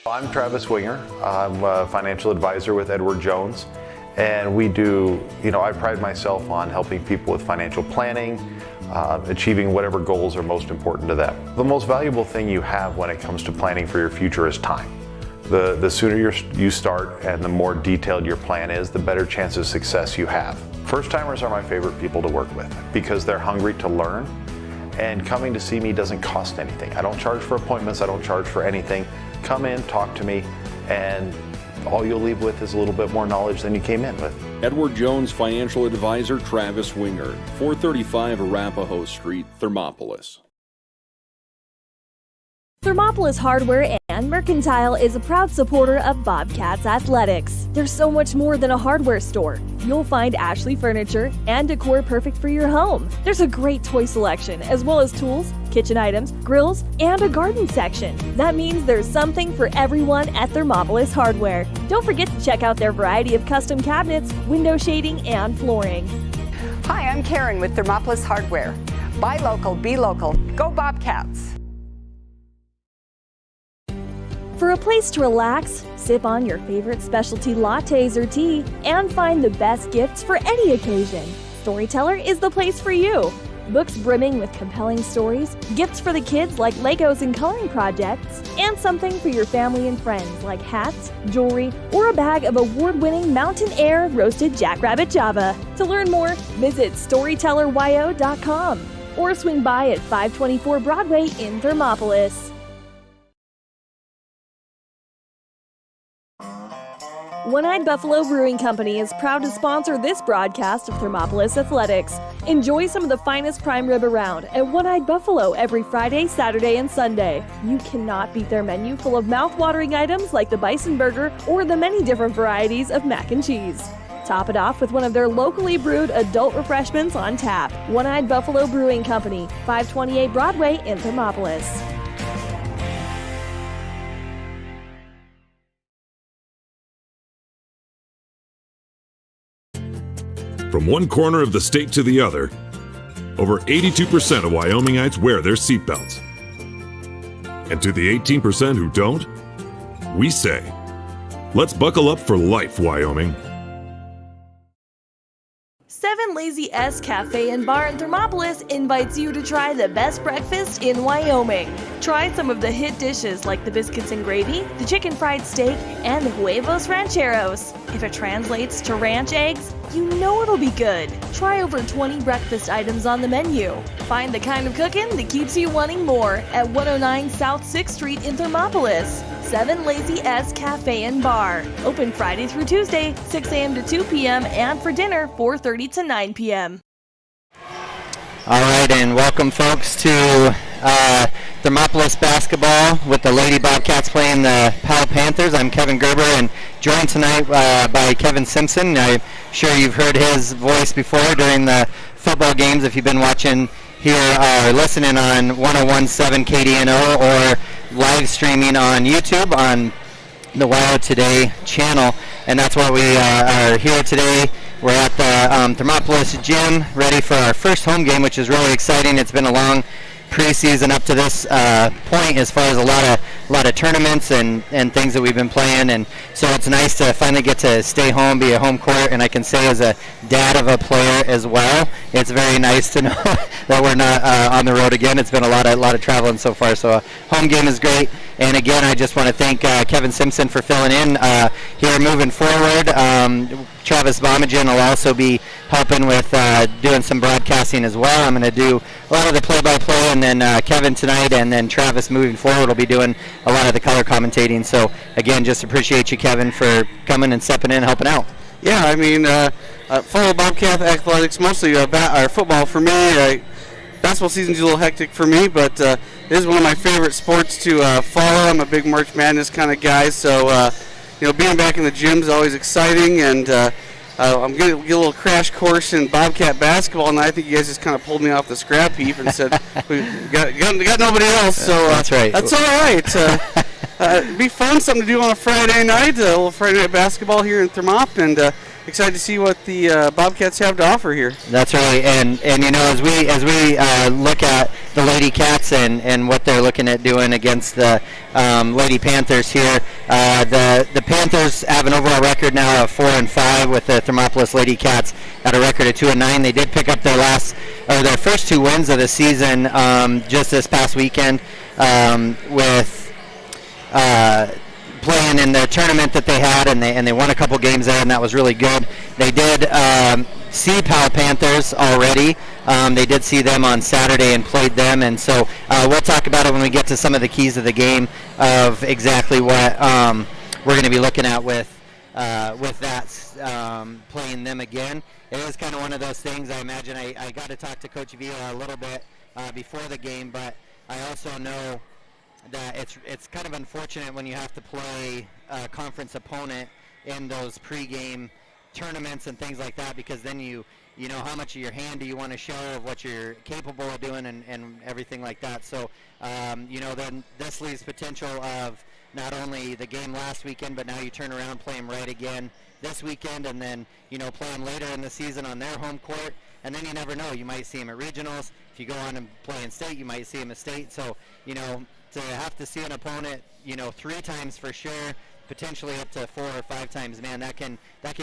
I'm Travis Winger. I'm a financial advisor with Edward Jones, and we do, I pride myself on helping people with financial planning, achieving whatever goals are most important to them. The most valuable thing you have when it comes to planning for your future is time. The sooner you start and the more detailed your plan is, the better chance of success you have. First timers are my favorite people to work with because they're hungry to learn, and coming to see me doesn't cost anything. I don't charge for appointments, I don't charge for anything. Come in, talk to me, and all you'll leave with is a little bit more knowledge than you came in with. Edward Jones financial advisor Travis Winger, 435 Arapahoe Street, Thermopolis. Thermopolis Hardware and Mercantile is a proud supporter of Bobcats athletics. There's so much more than a hardware store. You'll find Ashley furniture and decor perfect for your home. There's a great toy selection, as well as tools, kitchen items, grills, and a garden section. That means there's something for everyone at Thermopolis Hardware. Don't forget to check out their variety of custom cabinets, window shading, and flooring. Hi, I'm Karen with Thermopolis Hardware. Buy local, be local. Go Bobcats! For a place to relax, sip on your favorite specialty lattes or tea, and find the best gifts for any occasion, Storyteller is the place for you. Books brimming with compelling stories, gifts for the kids like Legos and coloring projects, and something for your family and friends like hats, jewelry, or a bag of award-winning Mountain Air roasted jackrabbit Java. To learn more, visit StorytellerYO.com or swing by at 524 Broadway in Thermopolis. One-Eyed Buffalo Brewing Company is proud to sponsor this broadcast of Thermopolis Athletics. Enjoy some of the finest prime rib around at One-Eyed Buffalo every Friday, Saturday, and Sunday. You cannot beat their menu full of mouth-watering items like the Bison Burger or the many different varieties of mac and cheese. Top it off with one of their locally brewed adult refreshments on tap. One-Eyed Buffalo Brewing Company, 528 Broadway in Thermopolis. From one corner of the state to the other, over 82% of Wyomingites wear their seatbelts. And to the 18% who don't, we say, let's buckle up for life, Wyoming. 7 Lazy S Cafe and Bar in Thermopolis invites you to try the best breakfast in Wyoming. Try some of the hit dishes like the biscuits and gravy, the chicken fried steak, and the huevos rancheros. If it translates to ranch eggs, you know it'll be good. Try over 20 breakfast items on the menu. Find the kind of cooking that keeps you wanting more at 109 South 6th Street in Thermopolis. 7 Lazy S Cafe and Bar. Open Friday through Tuesday, 6 a.m. to 2 p.m. and for dinner, 4:30 to 9 p.m. All right, and welcome folks to Thermopolis basketball with the Lady Bobcats playing the Powell Panthers. I'm Kevin Gerber, and joined tonight by Kevin Simpson. I'm sure you've heard his voice before during the football games if you've been watching here or listening on 101.7 KDNO or live streaming on YouTube on the WYO Today channel. And that's why we are here today. We're at the Thermopolis gym, ready for our first home game, which is really exciting. It's been a long preseason up to this point as far as a lot of tournaments and things that we've been playing, and so it's nice to finally get to stay home, be a home court, and I can say as a dad of a player as well, it's very nice to know that we're not on the road again. It's been a lot of traveling so far, so a home game is great. And again, I just want to thank Kevin Simpson for filling in here moving forward. Travis Bomagen will also be helping with doing some broadcasting as well. I'm going to do a lot of the play-by-play, and then Kevin tonight, and then Travis moving forward will be doing a lot of the color commentating. So again, just appreciate you, Kevin, for coming and stepping in and helping out. Yeah, I mean, follow Bobcat athletics, mostly football for me. Basketball season's a little hectic for me, but it is one of my favorite sports to follow. I'm a big March Madness kind of guy, so being back in the gym is always exciting, and I'm going to get a little crash course in Bobcat basketball, and I think you guys just kind of pulled me off the scrap heap and said, we got nobody else, so that's right. That's all right. It'd be fun, something to do on a Friday night, a little Friday night basketball here in Thermop, and excited to see what the Bobcats have to offer here. That's right, and as we look at the Lady Cats and what they're looking at doing against the Lady Panthers here. The Panthers have an overall record now of 4-5 with the Thermopolis Lady Cats at a record of 2-9. They did pick up their first 2 wins of the season just this past weekend with playing in the tournament that they had, and they won a couple games there, and that was really good. They did see Powell Panthers already. They did see them on Saturday and played them, and so we'll talk about it when we get to some of the keys of the game of exactly what we're going to be looking at with that playing them again. It is kind of one of those things. I imagine I got to talk to Coach Villa a little bit before the game, but I also know that it's kind of unfortunate when you have to play a conference opponent in those pregame tournaments and things like that, because then you know how much of your hand do you want to show of what you're capable of doing and everything like that. So then this leaves potential of not only the game last weekend, but now you turn around, play them right again this weekend, and then play them later in the season on their home court. And then you never know, you might see them at regionals. If you go on and play in state, you might see them at state. So to have to see an opponent 3 times for sure, potentially up to 4 or 5 times, man, that can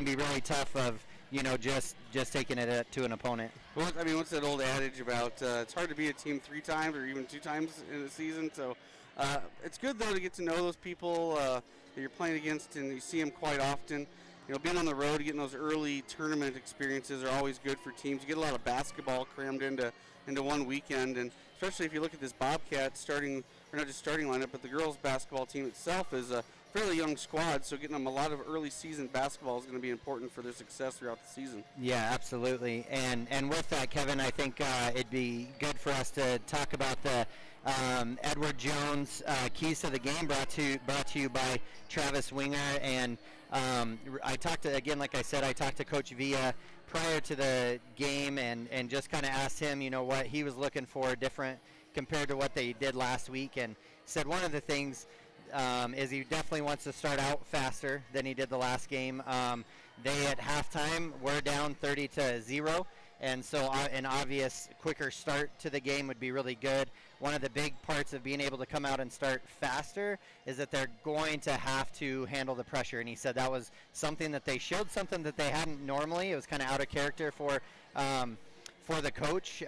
be really tough of just taking it to an opponent. Well, I mean, what's that old adage about it's hard to beat a team 3 times or even 2 times in a season? So it's good though to get to know those people that you're playing against, and you see them quite often. Being on the road, getting those early tournament experiences are always good for teams. You get a lot of basketball crammed into one weekend, and especially if you look at this Bobcats starting, or not just starting lineup, but the girls basketball team itself is a fairly young squad, so getting them a lot of early season basketball is going to be important for their success throughout the season. Yeah, absolutely. And with that, Kevin, I think it'd be good for us to talk about the Edward Jones keys to the game, brought to you by Travis Winger. And I talked to Coach Villa prior to the game and just kind of asked him, what he was looking for different compared to what they did last week, and said one of the things is he definitely wants to start out faster than he did the last game. They at halftime were down 30-0, and so an obvious quicker start to the game would be really good. One of the big parts of being able to come out and start faster is that they're going to have to handle the pressure, and he said that was something that they showed, something that they hadn't normally. It was kind of out of character for the coach,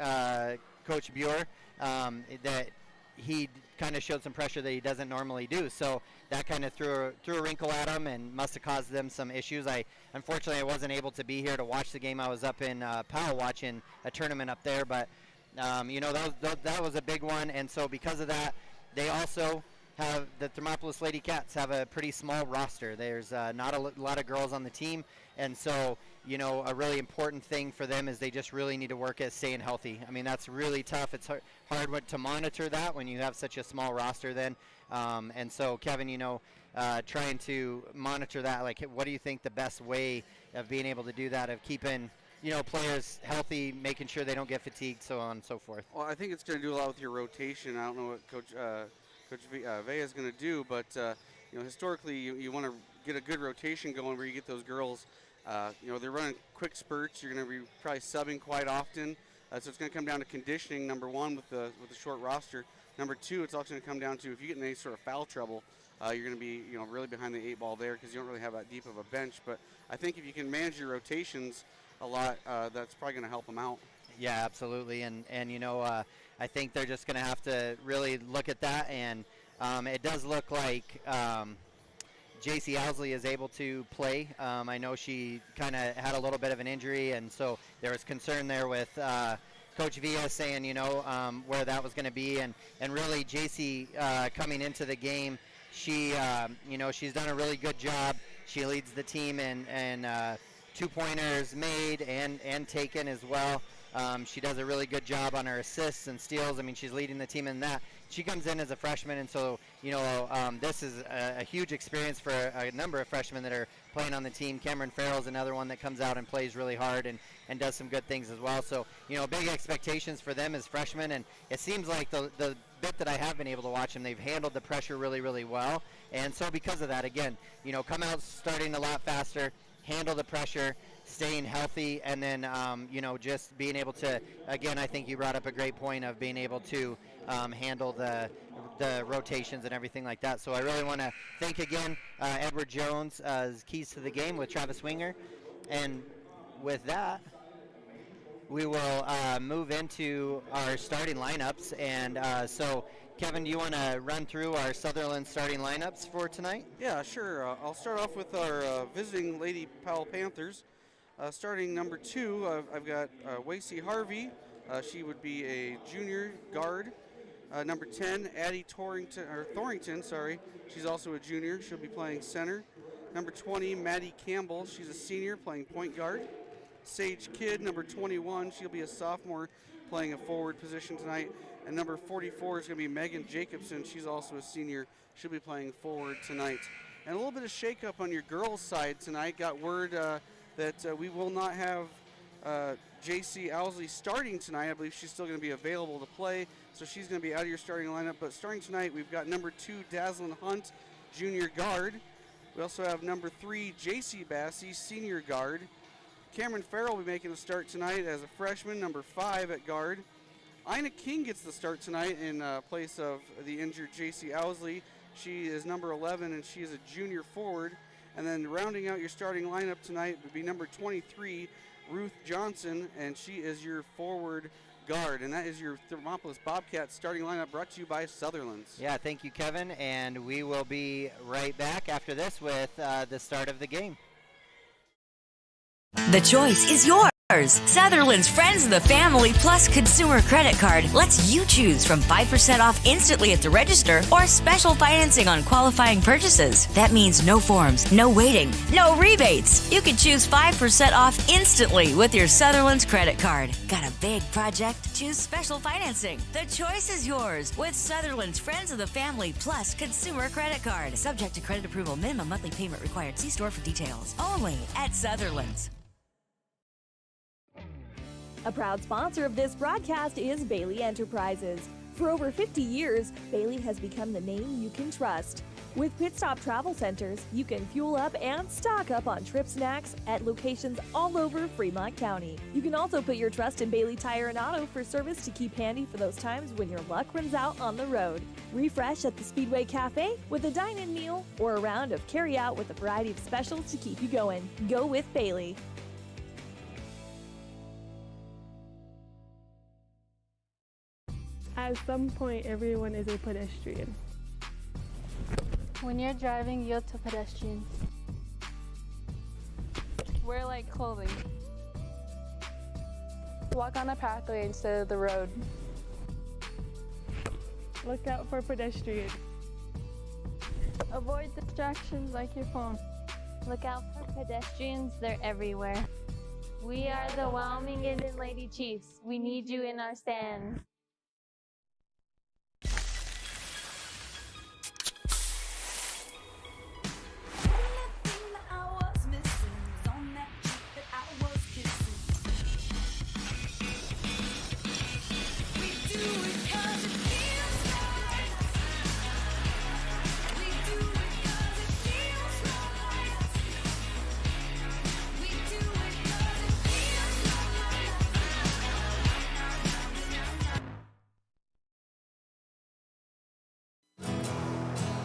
Coach Buer, that he kind of showed some pressure that he doesn't normally do. So that kind of threw a wrinkle at him and must have caused them some issues. Unfortunately, I wasn't able to be here to watch the game. I was up in Powell watching a tournament up there, but that was a big one. And so because of that, they also have the Thermopolis Lady Cats have a pretty small roster. There's not a lot of girls on the team, and so a really important thing for them is they just really need to work at staying healthy. I mean, that's really tough. It's hard to monitor that when you have such a small roster then. And so, Kevin, trying to monitor that, like, what do you think the best way of being able to do that, of keeping players healthy, making sure they don't get fatigued, so on and so forth? Well, I think it's going to do a lot with your rotation. I don't know what Coach Vea is going to do, but historically you want to get a good rotation going where you get those girls. They're running quick spurts. You're going to be probably subbing quite often, so it's going to come down to conditioning. Number one, with the short roster. Number two, it's also going to come down to if you get in any sort of foul trouble, you're going to be really behind the 8 ball there because you don't really have that deep of a bench. But I think if you can manage your rotations a lot, that's probably going to help them out. Yeah, absolutely. And I think they're just going to have to really look at that. And it does look like JC Owsley is able to play. I know she kind of had a little bit of an injury, and so there was concern there with Coach Villa saying, where that was going to be. And really, JC coming into the game, she, she's done a really good job. She leads the team in 2-pointers made and taken as well. She does a really good job on her assists and steals. I mean, she's leading the team in that. She comes in as a freshman, and so, this is a huge experience for a number of freshmen that are playing on the team. Cameron Farrell's another one that comes out and plays really hard and does some good things as well. So, big expectations for them as freshmen, and it seems like the bit that I have been able to watch them, they've handled the pressure really, really well. And so because of that, again, come out starting a lot faster, handle the pressure, staying healthy, and then just being able to, again, I think you brought up a great point of being able to handle the rotations and everything like that. So I really want to thank again Edward Jones, Keys to the Game with Travis Winger. And with that, we will move into our starting lineups. And so, Kevin, do you want to run through our Sutherland starting lineups for tonight? Yeah, sure. I'll start off with our visiting Lady Powell Panthers. Starting number 2, I've got Wacy Harvey. She would be a junior guard. Number 10, Addie Thorington, she's also a junior. She'll be playing center. Number 20, Maddie Campbell. She's a senior playing point guard. Sage Kidd, number 21. She'll be a sophomore playing a forward position tonight. And number 44 is going to be Megan Jacobson. She's also a senior. She'll be playing forward tonight. And a little bit of shakeup on your girls' side tonight. Got word that we will not have J.C. Owsley starting tonight. I believe she's still going to be available to play, so she's going to be out of your starting lineup. But starting tonight, we've got number 2, Daslyn Hunt, junior guard. We also have number 3, J.C. Bassey, senior guard. Cameron Farrell will be making a start tonight as a freshman, number 5 at guard. Ina King gets the start tonight in place of the injured J.C. Owsley. She is number 11, and she is a junior forward. And then rounding out your starting lineup tonight would be number 23, Ruth Johnson, and she is your forward guard. And that is your Thermopolis Bobcats starting lineup, brought to you by Sutherland's. Yeah, thank you, Kevin. And we will be right back after this with the start of the game. The choice is yours. Sutherland's Friends of the Family Plus Consumer Credit Card lets you choose from 5% off instantly at the register or special financing on qualifying purchases. That means no forms, no waiting, no rebates. You can choose 5% off instantly with your Sutherland's credit card. Got a big project? Choose special financing. The choice is yours with Sutherland's Friends of the Family Plus Consumer Credit Card. Subject to credit approval. Minimum monthly payment required. See store for details. Only at Sutherland's. A proud sponsor of this broadcast is Bailey Enterprises. For over 50 years, Bailey has become the name you can trust. With Pit Stop Travel Centers, you can fuel up and stock up on trip snacks at locations all over Fremont County. You can also put your trust in Bailey Tire and Auto for service to keep handy for those times when your luck runs out on the road. Refresh at the Speedway Cafe with a dine-in meal or a round of carry-out with a variety of specials to keep you going. Go with Bailey. At some point, everyone is a pedestrian. When you're driving, yield to pedestrians. Wear light clothing. Walk on a pathway instead of the road. Look out for pedestrians. Avoid distractions like your phone. Look out for pedestrians, they're everywhere. We are the Wyoming Indian Lady Chiefs. We need you in our stands.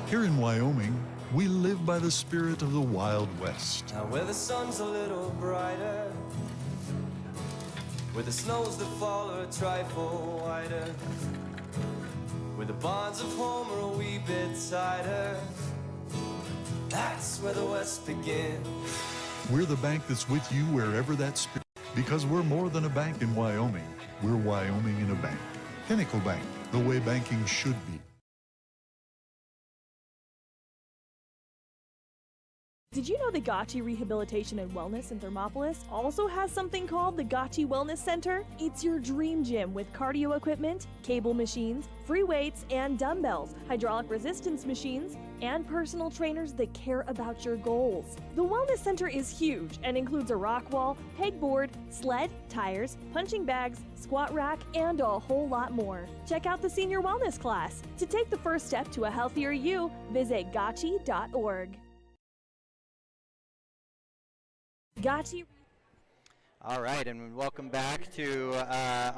Here in Wyoming, we live by the spirit of the Wild West. Now where the sun's a little brighter, where the snows that fall are a trifle wider, where the bonds of home are a wee bit tighter, that's where the West begins. We're the bank that's with you wherever that spirit, because we're more than a bank in Wyoming. We're Wyoming in a bank. Pinnacle Bank, the way banking should be. Did you know the Gotchi Rehabilitation and Wellness in Thermopolis also has something called the Gotchi Wellness Center? It's your dream gym with cardio equipment, cable machines, free weights and dumbbells, hydraulic resistance machines, and personal trainers that care about your goals. The Wellness Center is huge and includes a rock wall, pegboard, sled, tires, punching bags, squat rack, and a whole lot more. Check out the Senior Wellness class. To take the first step to a healthier you, visit gotchi.org. Gotchi. All right, and welcome back to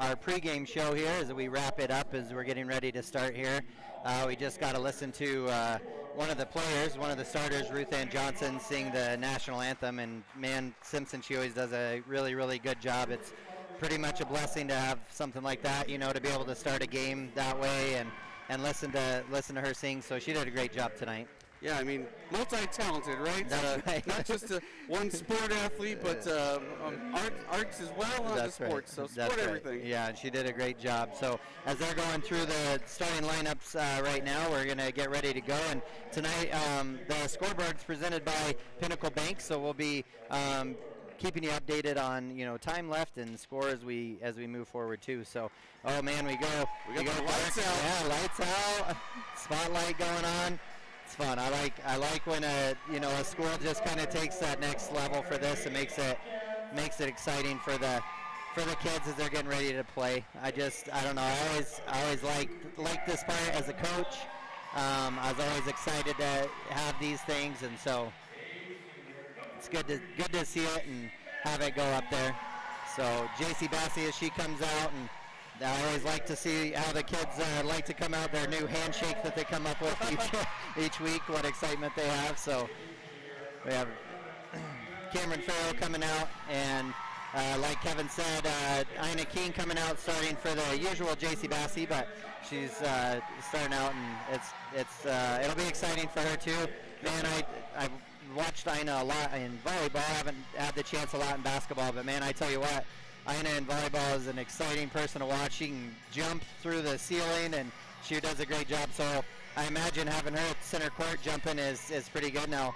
our pregame show here as we wrap it up as we're getting ready to start here. We just got to listen to one of the players, one of the starters, Ruth Ann Johnson, sing the national anthem. And man, Simpson, she always does a really, really good job. It's pretty much a blessing to have something like that, you know, to be able to start a game that way and listen to her sing. So she did a great job tonight. Yeah, I mean, multi-talented, right? That's right. Not just one sport athlete, but arts as well, not just sports. So sport everything. Right. Yeah, and she did a great job. So as they're going through the starting lineups right now, we're going to get ready to go. And tonight, the scoreboard's presented by Pinnacle Bank, so we'll be keeping you updated on, you know, time left and score as we move forward too. So, oh man, we got the lights out. Yeah, lights out. Spotlight going on. It's fun. I like when a school just kind of takes that next level for this and makes it exciting for the kids as they're getting ready to play. I don't know. I always like this part as a coach. I was always excited to have these things, and so it's good to see it and have it go up there. So JC Bassey, as she comes out, and I always like to see how the kids like to come out, their new handshake that they come up with each week, what excitement they have. So we have Cameron Farrell coming out, and like Kevin said, Ina King coming out starting for the usual JC Bassey, but she's starting out, and it'll be exciting for her too. Man, I've watched Ina a lot in volleyball. I haven't had the chance a lot in basketball, but man, I tell you what, Ina in volleyball is an exciting person to watch. She can jump through the ceiling, and she does a great job. So I imagine having her at center court jumping is pretty good now.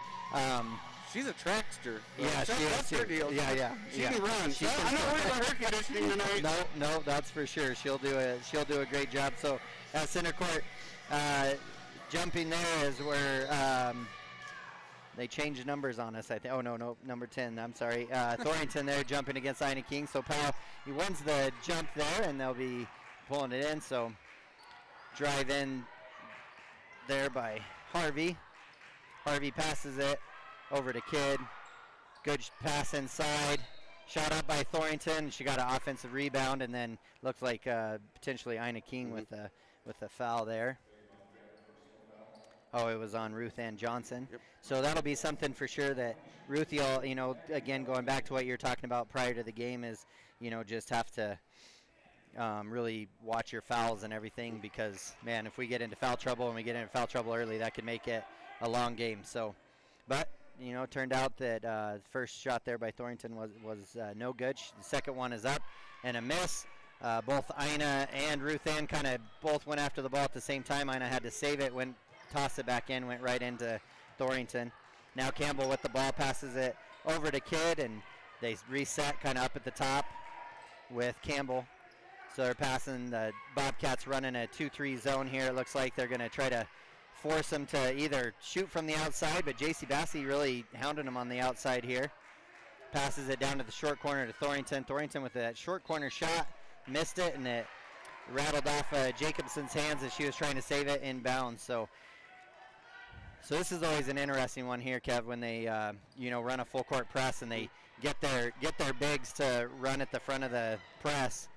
She's a trackster. Yeah, that's her deal. Yeah. She can run. I'm not worried about her conditioning tonight. No, that's for sure. She'll do a great job. So at center court, jumping there is where they changed numbers on us, I think. Oh, no, number 10. I'm sorry. Thornton there jumping against Ina King. So Powell, he wins the jump there, and they'll be pulling it in. So drive in there by Harvey. Harvey passes it over to Kidd. Good pass inside. Shot up by Thornton. She got an offensive rebound, and then looks like potentially Ina King with a foul there. Oh, it was on Ruth Ann Johnson. Yep. So that'll be something for sure that Ruthie will, you know, again, going back to what you're talking about prior to the game is, you know, just have to really watch your fouls and everything because, man, if we get into foul trouble and we get into foul trouble early, that could make it a long game. So, but, you know, it turned out that the first shot there by Thornton was no good. The second one is up and a miss. Both Ina and Ruth Ann kind of both went after the ball at the same time. Ina had to save it, toss it back in, went right into Thornton. Now Campbell with the ball passes it over to Kidd, and they reset kind of up at the top with Campbell. So they're passing, the Bobcats running a 2-3 zone here. It looks like they're going to try to force them to either shoot from the outside, but JC Bassey really hounding them on the outside here. Passes it down to the short corner to Thornton. Thornton with that short corner shot, missed it, and it rattled off Jacobson's hands as she was trying to save it inbounds. So this is always an interesting one here, Kev, when they run a full court press and they get their bigs to run at the front of the press.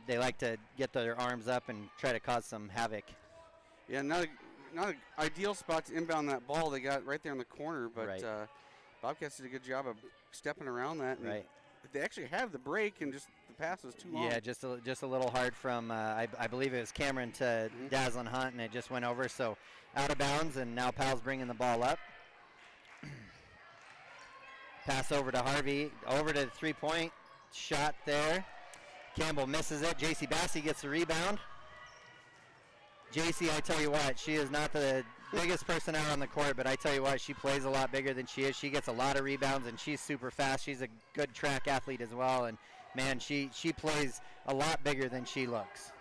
They like to get their arms up and try to cause some havoc. Yeah, not an ideal spot to inbound that ball. They got right there in the corner, but right. Bobcats did a good job of stepping around that. Right. They actually have the break, and just the pass was too long. Yeah, just a little hard from, I believe it was Cameron to Dazzlin Hunt, and it just went over. So out of bounds, and now Powell's bringing the ball up. Pass over to Harvey, over to the three-point shot there. Campbell misses it. JC Bassey gets the rebound. JC, I tell you what, she is not the biggest person out on the court, but I tell you what, she plays a lot bigger than she is. She gets a lot of rebounds, and she's super fast. She's a good track athlete as well, and, man, she plays a lot bigger than she looks.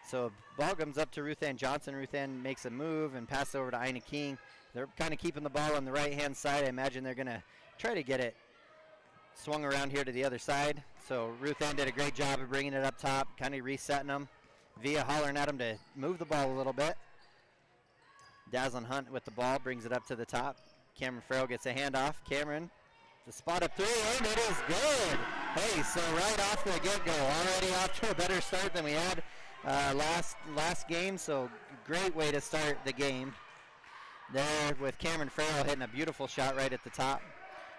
So ball comes up to Ruth Ann Johnson. Ruth Ann makes a move and passes over to Ina King. They're kind of keeping the ball on the right-hand side. I imagine they're going to try to get it swung around here to the other side. So Ruth Ann did a great job of bringing it up top, kind of resetting them. Via hollering at him to move the ball a little bit. Dazzlin Hunt with the ball, brings it up to the top. Cameron Farrell gets a handoff. Cameron The spot up 3, and it is good. Hey, so right off the get-go, already off to a better start than we had last game, so great way to start the game. There with Cameron Farrell hitting a beautiful shot right at the top.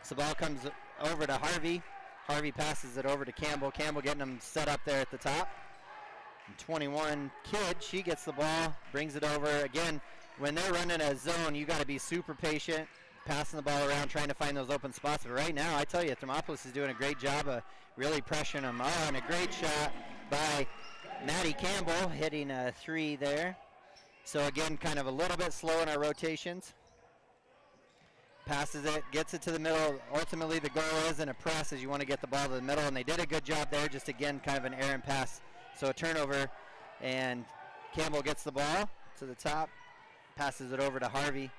So the ball comes over to Harvey. Harvey passes it over to Campbell. Campbell getting them set up there at the top. And 21 Kidd, she gets the ball, brings it over. Again, when they're running a zone, you got to be super patient, passing the ball around, trying to find those open spots. But right now, I tell you, Thermopolis is doing a great job of really pressuring them. Oh, and a great shot by Maddie Campbell, hitting a 3 there. So again, kind of a little bit slow in our rotations. Passes it, gets it to the middle. Ultimately, the goal is in a press as you want to get the ball to the middle, and they did a good job there. Just again, kind of an errant pass. So a turnover, and Campbell gets the ball to the top, passes it over to Harvey.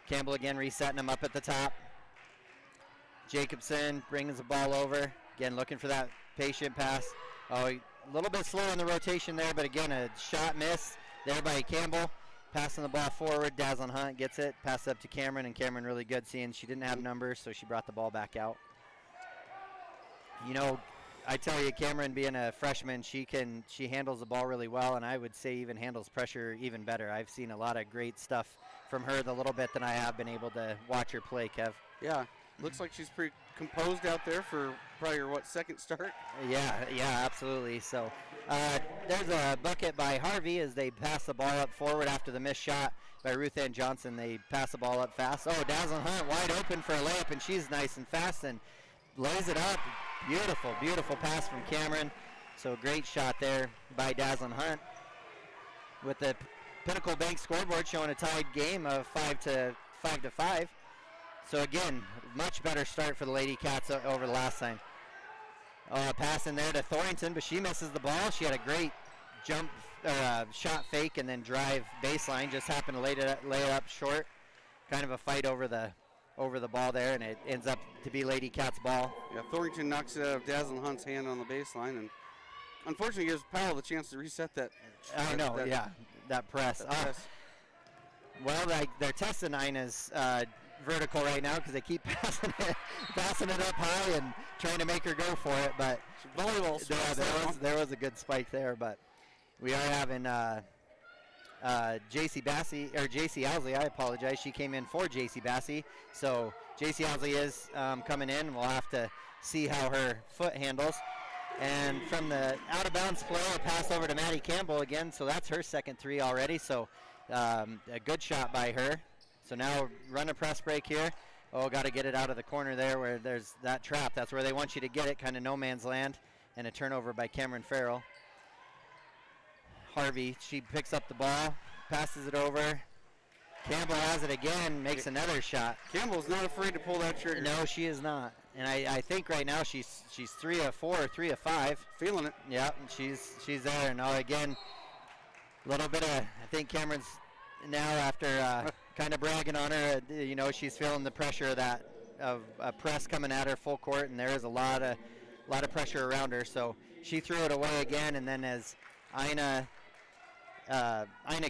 Campbell again resetting him up at the top. Jacobson brings the ball over. Again, looking for that patient pass. Oh, a little bit slow in the rotation there, but again, a shot miss there by Campbell. Passing the ball forward, Dazzlin Hunt gets it, passes up to Cameron, and Cameron really good, seeing she didn't have numbers, so she brought the ball back out. You know, I tell you, Cameron being a freshman, she handles the ball really well, and I would say even handles pressure even better. I've seen a lot of great stuff from her the little bit that I have been able to watch her play, Kev. Yeah, looks like she's pretty composed out there for probably her, second start? Yeah, absolutely. So there's a bucket by Harvey as they pass the ball up forward after the missed shot by Ruth Ann Johnson. They pass the ball up fast. Oh, Dazzlin Hunt wide open for a layup, and she's nice and fast and lays it up. Beautiful, beautiful pass from Cameron. So great shot there by Dazzlin Hunt. With the Pinnacle Bank scoreboard showing a tied game of 5-5. So again, much better start for the Lady Cats over the last time. Pass in there to Thornton, but she misses the ball. She had a great jump, shot fake, and then drive baseline. Just happened to lay it up short. Kind of a fight over the ball there, and it ends up to be Lady Cats' ball. Yeah, Thornton knocks it out of Dazzlin Hunt's hand on the baseline, and unfortunately gives Powell the chance to reset that. I know, that press. Well, they're testing Ina's vertical right now because they keep passing it up high and trying to make her go for it. But there was a good spike there. But we are having JC Owsley, I apologize. She came in for JC Bassey. So JC Owsley is coming in. We'll have to see how her foot handles. And from the out-of-bounds play, a pass over to Maddie Campbell again. So that's her second 3 already. So a good shot by her. So now run a press break here. Oh, got to get it out of the corner there where there's that trap. That's where they want you to get it, kind of no man's land. And a turnover by Cameron Farrell. Harvey, she picks up the ball, passes it over. Campbell has it again, makes another shot. Campbell's not afraid to pull that trigger. No, she is not. And I think right now she's 3 of 4 or 3 of 5. Feeling it. Yeah, and she's there. And now again, a little bit of, I think Cameron's now after kind of bragging on her, she's feeling the pressure of a press coming at her full court, and there is a lot of pressure around her. So she threw it away again, and then as Ina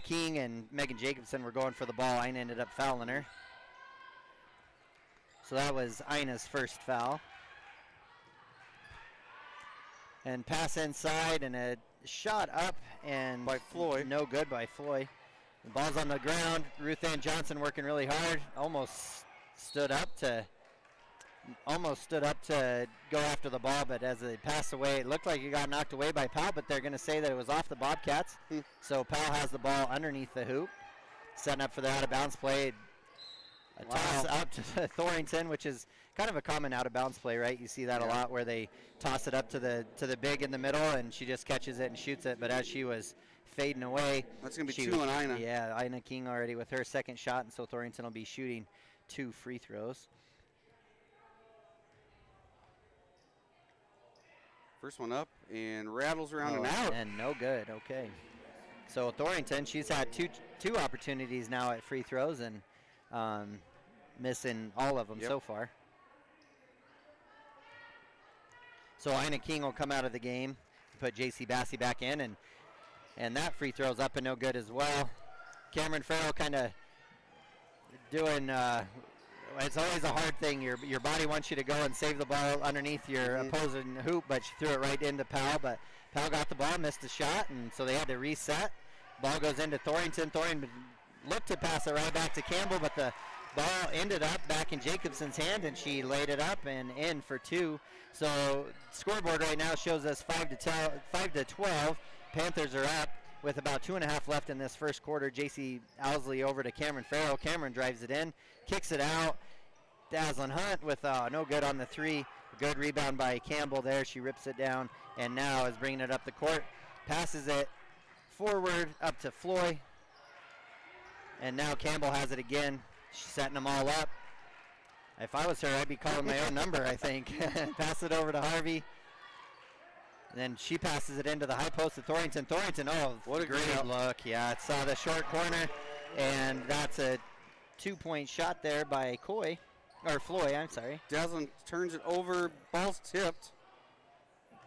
King and Megan Jacobson were going for the ball, Ina ended up fouling her. So that was Ina's first foul. And pass inside and a shot up and by Floyd. No good by Floyd. The ball's on the ground. Ruth Ann Johnson working really hard. Almost stood up to go after the ball, but as it passed away, it looked like it got knocked away by Powell, but they're going to say that it was off the Bobcats. So Powell has the ball underneath the hoop, setting up for the out-of-bounds play. A toss up to Thornton, which is kind of a common out-of-bounds play, right? You see that a lot where they toss it up to the big in the middle, and she just catches it and shoots it. But as she was fading away, that's going to be 2 on Ina. Yeah, Ina King already with her second shot, and so Thornton will be shooting 2 free throws. First one up and rattles around and out. And no good. Okay. So Thornton, she's had two opportunities now at free throws and missing all of them so far. So Ina King will come out of the game, put JC Bassey back in, and that free throw's up and no good as well. Cameron Farrell kind of doing it's always a hard thing. Your body wants you to go and save the ball underneath your opposing hoop, but she threw it right into Powell. But Powell got the ball, missed the shot, and so they had to reset. Ball goes into Thornton. Thornton looked to pass it right back to Campbell, but the ball ended up back in Jacobson's hand, and she laid it up and in for 2. So scoreboard right now shows us 5-12. Panthers are up with about 2.5 left in this first quarter. J.C. Owsley over to Cameron Farrell. Cameron drives it in, kicks it out. Dazzlin Hunt with no good on the 3. Good rebound by Campbell there. She rips it down and now is bringing it up the court. Passes it forward up to Floyd. And now Campbell has it again. She's setting them all up. If I was her, I'd be calling my own number, I think. Pass it over to Harvey. And then she passes it into the high post to Thornton. Thornton, what a great look. Yeah, it saw the short corner, and that's a 2-point shot there by Floyd, I'm sorry. Dazzlin turns it over, ball's tipped.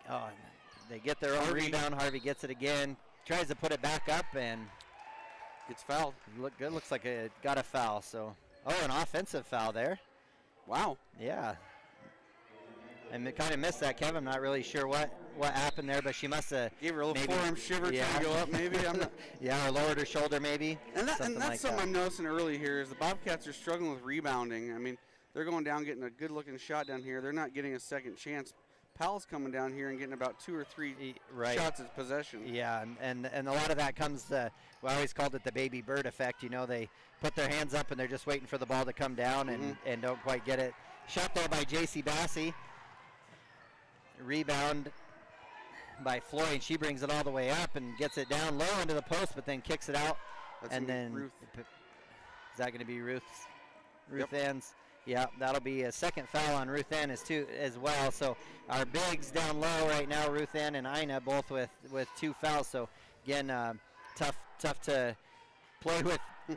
Oh, they get their own rebound. Harvey gets it again, tries to put it back up, and gets fouled. Good. Looks like it got a foul. So, an offensive foul there. Wow. Yeah. I kind of missed that, Kevin. I'm not really sure what happened there, but she must have gave her a little forearm shiver trying to go up, maybe. I'm not. Yeah, or lowered her shoulder, maybe. And that's something I'm noticing early here is the Bobcats are struggling with rebounding. I mean, they're going down, getting a good-looking shot down here. They're not getting a second chance. Powell's coming down here and getting about 2 or 3 shots at possession. Yeah, and a lot of that comes to, we always called it the baby bird effect. You know, they put their hands up and they're just waiting for the ball to come down and don't quite get it. Shot there by J.C. Bassey. Rebound by Floyd. She brings it all the way up and gets it down low into the post, but then kicks it out. And then Ruth. Is that going to be Ruth Ann's? Yeah, that'll be a second foul on Ruth Ann as well. So our bigs down low right now, Ruth Ann and Ina, both with 2 fouls. So again, tough to play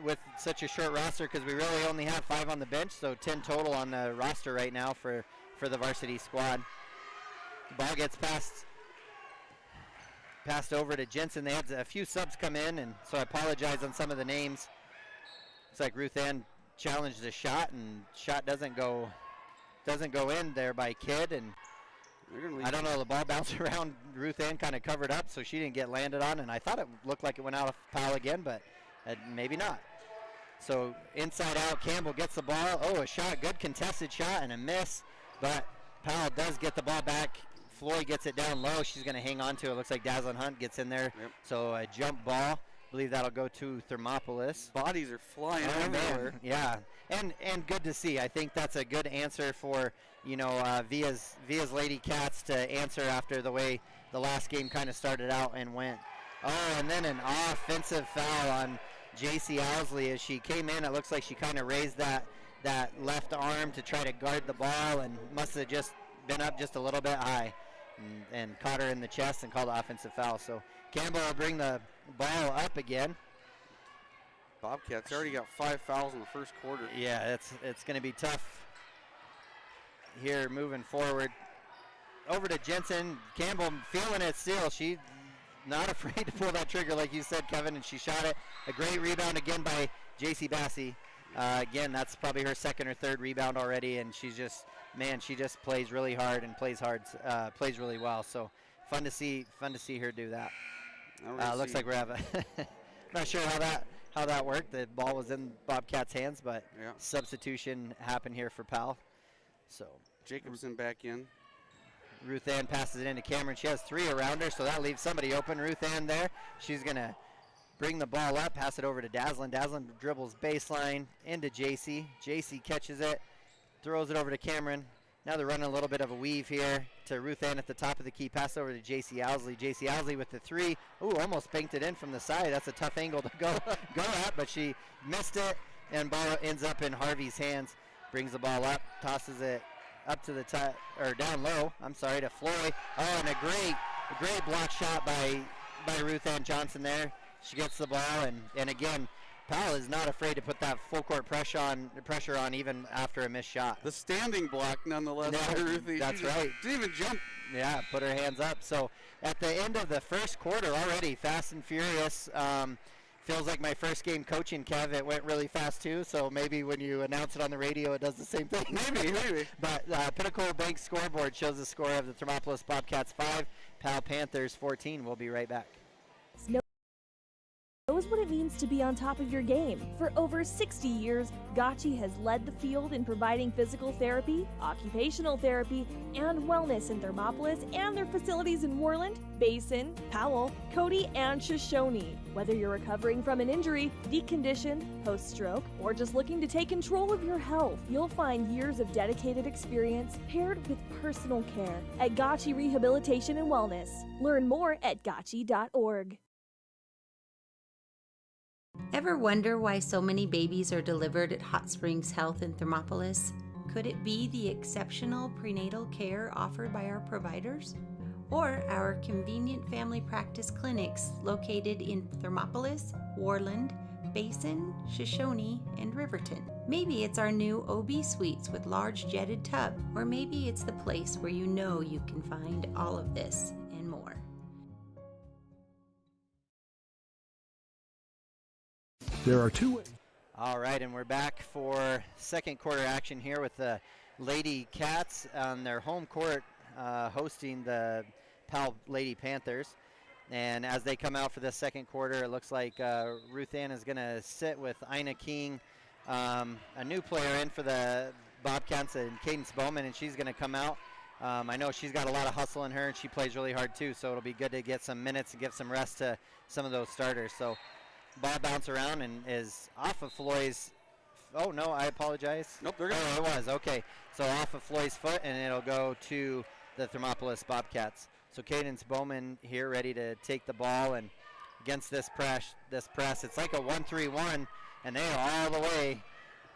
with such a short roster because we really only have 5 on the bench. So 10 total on the roster right now for the varsity squad. The ball gets passed over to Jensen. They had a few subs come in, and so I apologize on some of the names. Looks like Ruth Ann challenged a shot, and shot doesn't go in there by Kidd, and I don't know, the ball bounced around. Ruth Ann kind of covered up, so she didn't get landed on, and I thought it looked like it went out of foul again, but maybe not. So inside out, Campbell gets the ball. A shot, good contested shot and a miss, but Powell does get the ball back. Floyd gets it down low. She's going to hang on to it. Looks like Dazzlin Hunt gets in there. Yep. So a jump ball. I believe that'll go to Thermopolis. Bodies are flying everywhere. Yeah, and good to see. I think that's a good answer for Via's Lady Cats to answer after the way the last game kind of started out and went. And then an offensive foul on J.C. Owsley as she came in. It looks like she kind of raised that left arm to try to guard the ball and must have just been up just a little bit high and caught her in the chest and called the offensive foul. So Campbell will bring the ball up again. Bobcats already got 5 fouls in the first quarter. Yeah, it's going to be tough here moving forward. Over to Jensen. Campbell feeling it still. She's not afraid to pull that trigger like you said, Kevin, and she shot it. A great rebound again by J.C. Bassey. Again, that's probably her second or third rebound already, and she just plays really hard and plays really well. So fun to see her do that. Looks like we're having not sure how that worked. The ball was in Bobcats' hands, but substitution happened here for Powell. So Jacobson back in. Ruth Ann passes it into Cameron. She has 3 around her, so that leaves somebody open. Ruth Ann there. She's gonna bring the ball up, pass it over to Dazzlin. Dazzlin dribbles baseline into JC. JC catches it, throws it over to Cameron. Now they're running a little bit of a weave here to Ruth Ann at the top of the key. Pass over to J.C. Owsley. J.C. Owsley with the 3. Almost banked it in from the side. That's a tough angle to go at, but she missed it, and ball ends up in Harvey's hands. Brings the ball up, tosses it up to the top, or down low, to Floyd. And a great block shot by Ruth Ann Johnson there. She gets the ball, and again, Powell is not afraid to put that full court pressure on even after a missed shot. The standing block, nonetheless. That's right. Didn't even jump. Yeah, put her hands up. So at the end of the first quarter already, fast and furious, 15 feels like my first game coaching, Kev. It went really fast too, so maybe when you announce it on the radio, it does the same thing. Maybe. But Pinnacle Bank scoreboard shows the score of the Thermopolis Bobcats 5, Powell Panthers 14. We'll be right back. Knows what it means to be on top of your game. For over 60 years, Gotchi has led the field in providing physical therapy, occupational therapy, and wellness in Thermopolis and their facilities in Worland, Basin, Powell, Cody, and Shoshone. Whether you're recovering from an injury, deconditioned, post-stroke, or just looking to take control of your health, you'll find years of dedicated experience paired with personal care at Gotchi Rehabilitation and Wellness. Learn more at gotchi.org. Ever wonder why so many babies are delivered at Hot Springs Health in Thermopolis? Could it be the exceptional prenatal care offered by our providers? Or our convenient family practice clinics located in Thermopolis, Worland, Basin, Shoshone, and Riverton? Maybe it's our new OB suites with large jetted tub, or maybe it's the place where you know you can find all of this and more. There are two ways. All right, and we're back for second quarter action here with the Lady Cats on their home court hosting the Powell Lady Panthers. And as they come out for the second quarter, it looks like Ruth Ann is going to sit with Ina King, a new player in for the Bobcats, and Cadence Bowman, and she's going to come out. I know she's got a lot of hustle in her, and she plays really hard too, so it'll be good to get some minutes and give some rest to some of those starters. So ball bounce around and is off of Floyd's. Oh no, I apologize. Nope, they're good. Oh, it was okay. So off of Floyd's foot, and it'll go to the Thermopolis Bobcats. So Cadence Bowman here, ready to take the ball, and against this press, it's like a 1-3-1, and they are all the way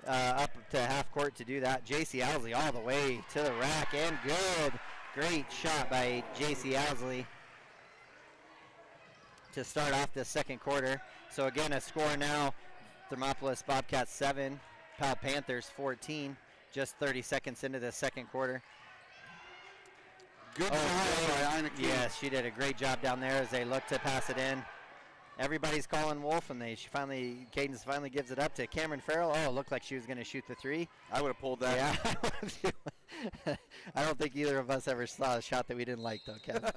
up to half court to do that. J.C. Owsley all the way to the rack, and good, great shot by J.C. Owsley to start off this second quarter. So again, a score now, Thermopolis Bobcats 7, Powell Panthers 14, just 30 seconds into the second quarter. Good job by Ina King. Yes, she did a great job down there as they look to pass it in. Everybody's calling Wolf, and Cadence finally gives it up to Cameron Farrell. Oh, it looked like she was going to shoot the three. I would have pulled that. Yeah. I don't think either of us ever saw a shot that we didn't like, though, Kevin.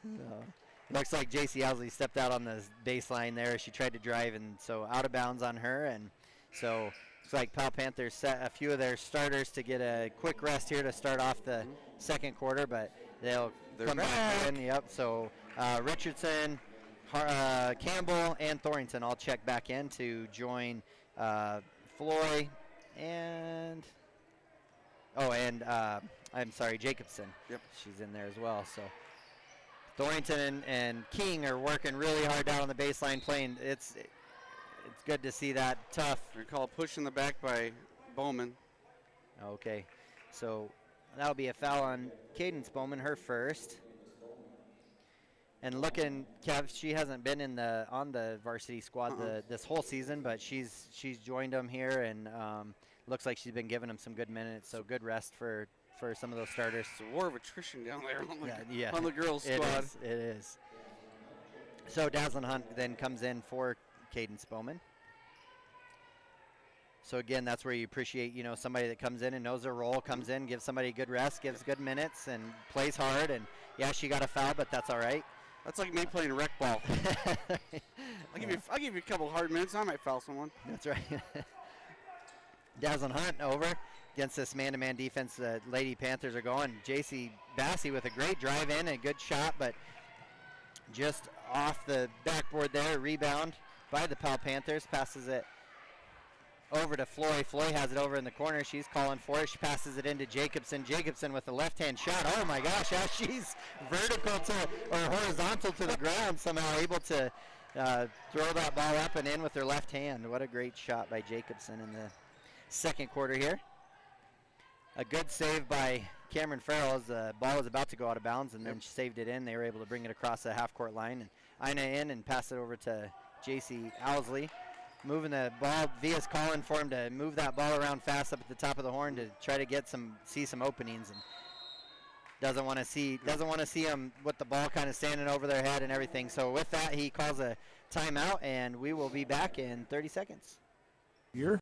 No. Looks like J.C. Owsley stepped out on the baseline there. She tried to drive, and so out of bounds on her. And so it's like Powell Panthers set a few of their starters to get a quick rest here to start off the second quarter, but they're come back in. Yep. So Richardson, Campbell, and Thornton all check back in to join Floyd and I'm sorry, Jacobson. Yep. She's in there as well. So Thornton and King are working really hard down on the baseline playing. It's good to see that tough. They call a push in the back by Bowman. Okay, so that'll be a foul on Cadence Bowman, her first. And looking, Kev, she hasn't been on the varsity squad this whole season, but she's joined them here, and looks like she's been giving them some good minutes. So good rest for some of those starters. It's a war of attrition down there on the girls' squad. It is. So Dazzlin Hunt then comes in for Cadence Bowman. So again, that's where you appreciate, somebody that comes in and knows their role, comes in, gives somebody good rest, gives good minutes, and plays hard. And yeah, she got a foul, but that's all right. That's like me playing rec ball. I'll give you a couple hard minutes. I might foul someone. That's right. Dazzlin Hunt over against this man-to-man defense the Lady Panthers are going. J.C. Bassey with a great drive in, a good shot, but just off the backboard there, rebound by the Powell Panthers, passes it over to Floyd. Floyd has it over in the corner. She's calling for it. She passes it into Jacobson. Jacobson with a left-hand shot. Oh my gosh, she's vertical or horizontal to the ground, somehow able to throw that ball up and in with her left hand. What a great shot by Jacobson in the second quarter here. A good save by Cameron Farrell as the ball was about to go out of bounds, and then she saved it in. They were able to bring it across the half-court line, and Ina in and pass it over to J.C. Owsley. Moving the ball, Via's calling for him to move that ball around fast up at the top of the horn to try to see some openings, and doesn't want to see him with the ball kind of standing over their head and everything. So with that, he calls a timeout, and we will be back in 30 seconds. Here.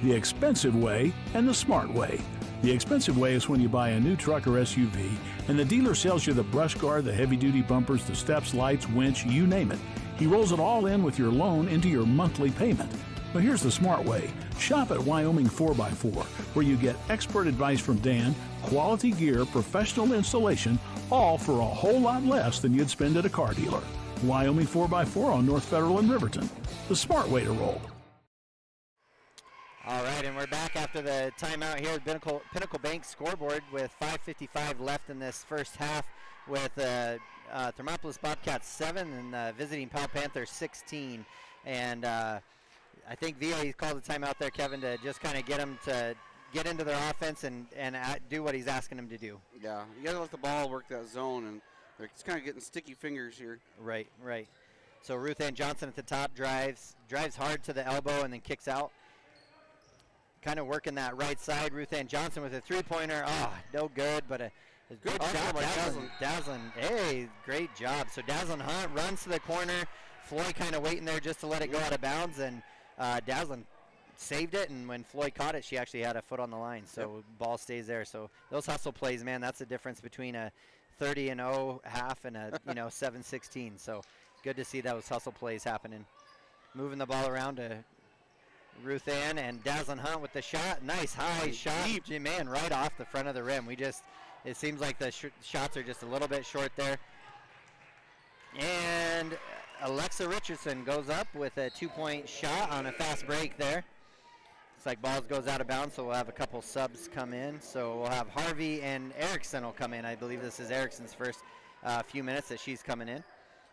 The expensive way and the smart way. The expensive way is when you buy a new truck or SUV and the dealer sells you the brush guard, the heavy-duty bumpers, the steps, lights, winch, you name it. He rolls it all in with your loan into your monthly payment. But here's the smart way. Shop at Wyoming 4x4, where you get expert advice from Dan, quality gear, professional installation, all for a whole lot less than you'd spend at a car dealer. Wyoming 4x4 on North Federal in Riverton. The smart way to roll. All right, and we're back after the timeout here at Pinnacle Bank scoreboard with 5:55 left in this first half with Thermopolis Bobcats 7 and visiting Powell Panthers 16. And I think VA called a timeout there, Kevin, to just kind of get them to get into their offense and do what he's asking them to do. Yeah, you got to let the ball work that zone, and they're just kind of getting sticky fingers here. Right. So Ruth Ann Johnson at the top drives hard to the elbow and then kicks out. Kind of working that right side. Ruth Ann Johnson with a three-pointer. Oh, no good, but a good shot by Dazzlin. Hey, great job. So Dazzlin Hunt runs to the corner. Floyd kind of waiting there just to let it go out of bounds, and Dazzlin saved it, and when Floyd caught it, she actually had a foot on the line, so ball stays there. So those hustle plays, man, that's the difference between a 30-0 half and a 7-16. So good to see those hustle plays happening. Moving the ball around to Ruth Ann, and Dazzlin Hunt with the shot. Nice high shot, man, right off the front of the rim. It seems like the shots are just a little bit short there. And Alexa Richardson goes up with a 2-point shot on a fast break there. It's like balls goes out of bounds, so we'll have a couple subs come in. So we'll have Harvey and Erickson will come in. I believe this is Erickson's first few minutes that she's coming in.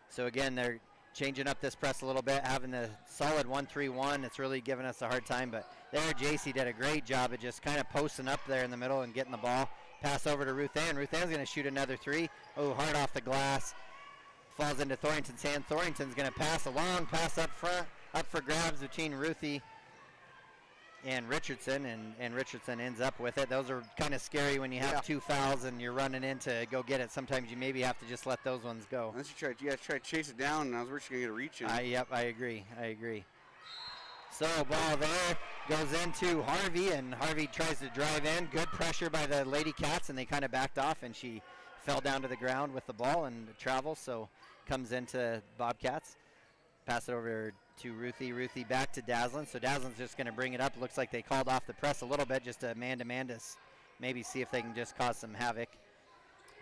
So again, they're changing up this press a little bit, having the solid 1-3-1. It's really giving us a hard time, but there JC did a great job of just kind of posting up there in the middle and getting the ball. Pass over to Ruth Ann. Ruth Ann's going to shoot another three. Oh, hard off the glass. Falls into Thornton's hand. Thornton's going to pass a long pass up front, up for grabs between Ruthie and Richardson, and Richardson ends up with it. Those are kind of scary when you have two fouls and you're running in to go get it. Sometimes you maybe have to just let those ones go. Unless you try to chase it down, and I was worried you're going to get a reach in. Yep, I agree. So ball there goes into Harvey, and Harvey tries to drive in. Good pressure by the Lady Cats, and they kind of backed off, and she fell down to the ground with the ball and travels, so comes into Bobcats. Pass it over to Ruthie. Ruthie back to Dazzlin. So Dazzlin's just going to bring it up. Looks like they called off the press a little bit, just a man-to-man to maybe see if they can just cause some havoc.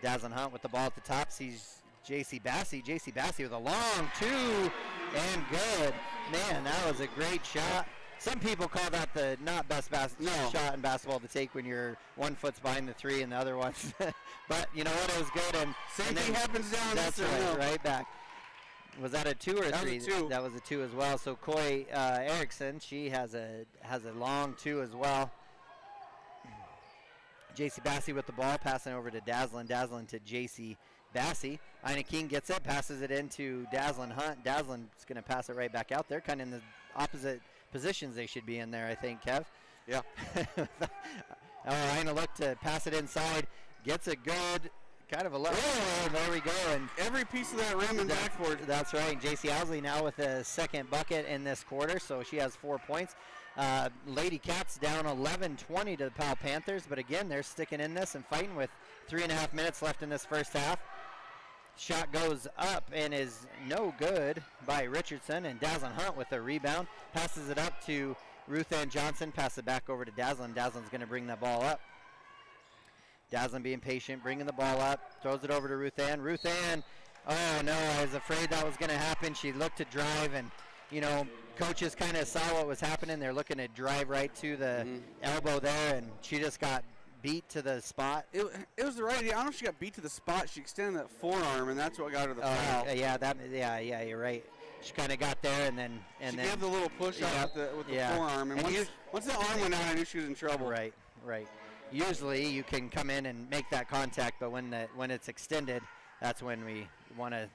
Dazzlin Hunt with the ball at the top sees J.C. Bassey. J.C. Bassey with a long two and good. Man, that was a great shot. Some people call that the not best shot in basketball to take when you're 1 foot behind the three and the other one's. But you know what? It was good. And same thing happens down. That's right back. Was that a 2 or a 3? That was a 2. That was a 2 as well. So Coy Erickson, she has a long 2 as well. J.C. Bassey with the ball, passing over to Dazzlin. Dazzlin to J.C. Bassey. Ina King gets it, passes it into Dazzlin Hunt. Dazzlin's going to pass it right back out there, kind of in the opposite positions they should be in there, I think, Kev. Yeah. Ina looked to pass it inside, gets a good kind of a low. Oh, there we go. And every piece of that rim and backboard. That's right. J.C. Owsley now with a second bucket in this quarter, so she has 4 points. Lady Cats down 11-20 to the Powell Panthers, but again, they're sticking in this and fighting with 3.5 minutes left in this first half. Shot goes up and is no good by Richardson, and Dazzlin Hunt with a rebound. Passes it up to Ruth Ann Johnson. Pass it back over to Dazzlin. Dazzlin's going to bring that ball up. Dazzlin being patient, bringing the ball up. Throws it over to Ruth Ann. Ruth Ann, oh no, I was afraid that was going to happen. She looked to drive, and you know, coaches kind of saw what was happening. They're looking to drive right to the elbow there, and she just got beat to the spot. It was the right idea. I don't know if she got beat to the spot. She extended that forearm, and that's what got her the foul. Yeah, you're right. She kind of got there, and then she gave the little push out with the forearm, and once the arm went out, I knew she was in trouble. Right. Usually you can come in and make that contact, but when it's extended, that's when we want to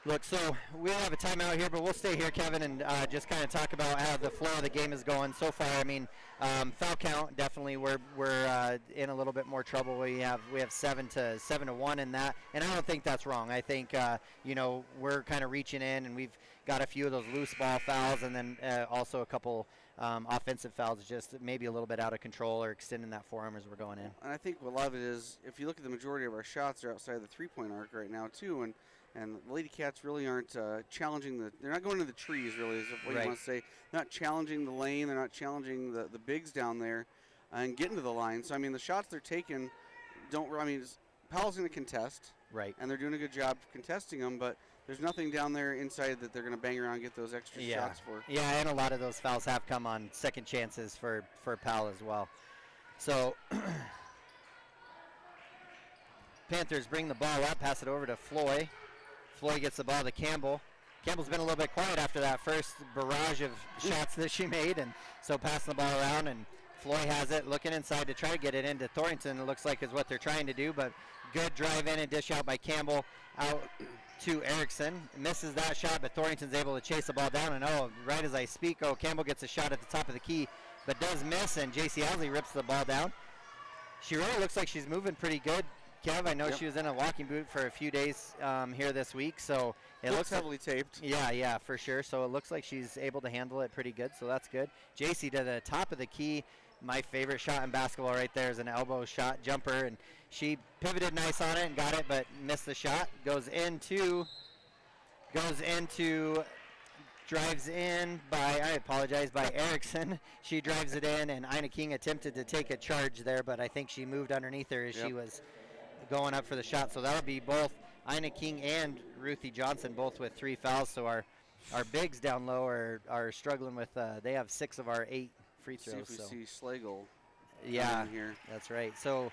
Look, so we'll have a timeout here, but we'll stay here, Kevin, and just kind of talk about how the flow of the game is going so far. I mean, foul count, definitely we're in a little bit more trouble. We have 7-1 in that, and I don't think that's wrong. I think we're kind of reaching in, and we've got a few of those loose ball fouls, and then also a couple offensive fouls, just maybe a little bit out of control or extending that forearm as we're going in. And I think a lot of it is, if you look at the majority of our shots, they're outside the three-point arc right now too, and the Lady Cats really aren't challenging they're not going to the trees, really, is what you want to say. They're not challenging the lane. They're not challenging the bigs down there and getting to the line. So, I mean, the shots they're taking Powell's going to contest. Right. And they're doing a good job contesting them, but there's nothing down there inside that they're going to bang around and get those extra shots for. Yeah, and a lot of those fouls have come on second chances for Powell as well. So, Panthers bring the ball up, pass it over to Floyd. Floyd gets the ball to Campbell. Campbell's been a little bit quiet after that first barrage of shots that she made, and so passing the ball around, and Floyd has it, looking inside to try to get it into Thornton. It looks like is what they're trying to do, but good drive in and dish out by Campbell out to Erickson. Misses that shot, but Thornton's able to chase the ball down, and right as I speak, Campbell gets a shot at the top of the key, but does miss, and J.C. Owsley rips the ball down. She really looks like she's moving pretty good. Kev, I know she was in a walking boot for a few days here this week, so it looks heavily taped. Yeah, for sure. So it looks like she's able to handle it pretty good, so that's good. JC to the top of the key. My favorite shot in basketball right there is an elbow shot jumper, and she pivoted nice on it and got it, but missed the shot. Drives in by Erickson. She drives it in, and Ina King attempted to take a charge there, but I think she moved underneath her as she was going up for the shot. So that'll be both Ina King and Ruthie Johnson, both with 3 fouls. So our bigs down low are struggling with, they have 6 of our 8 free throws. See if we see Slagle here. That's right. So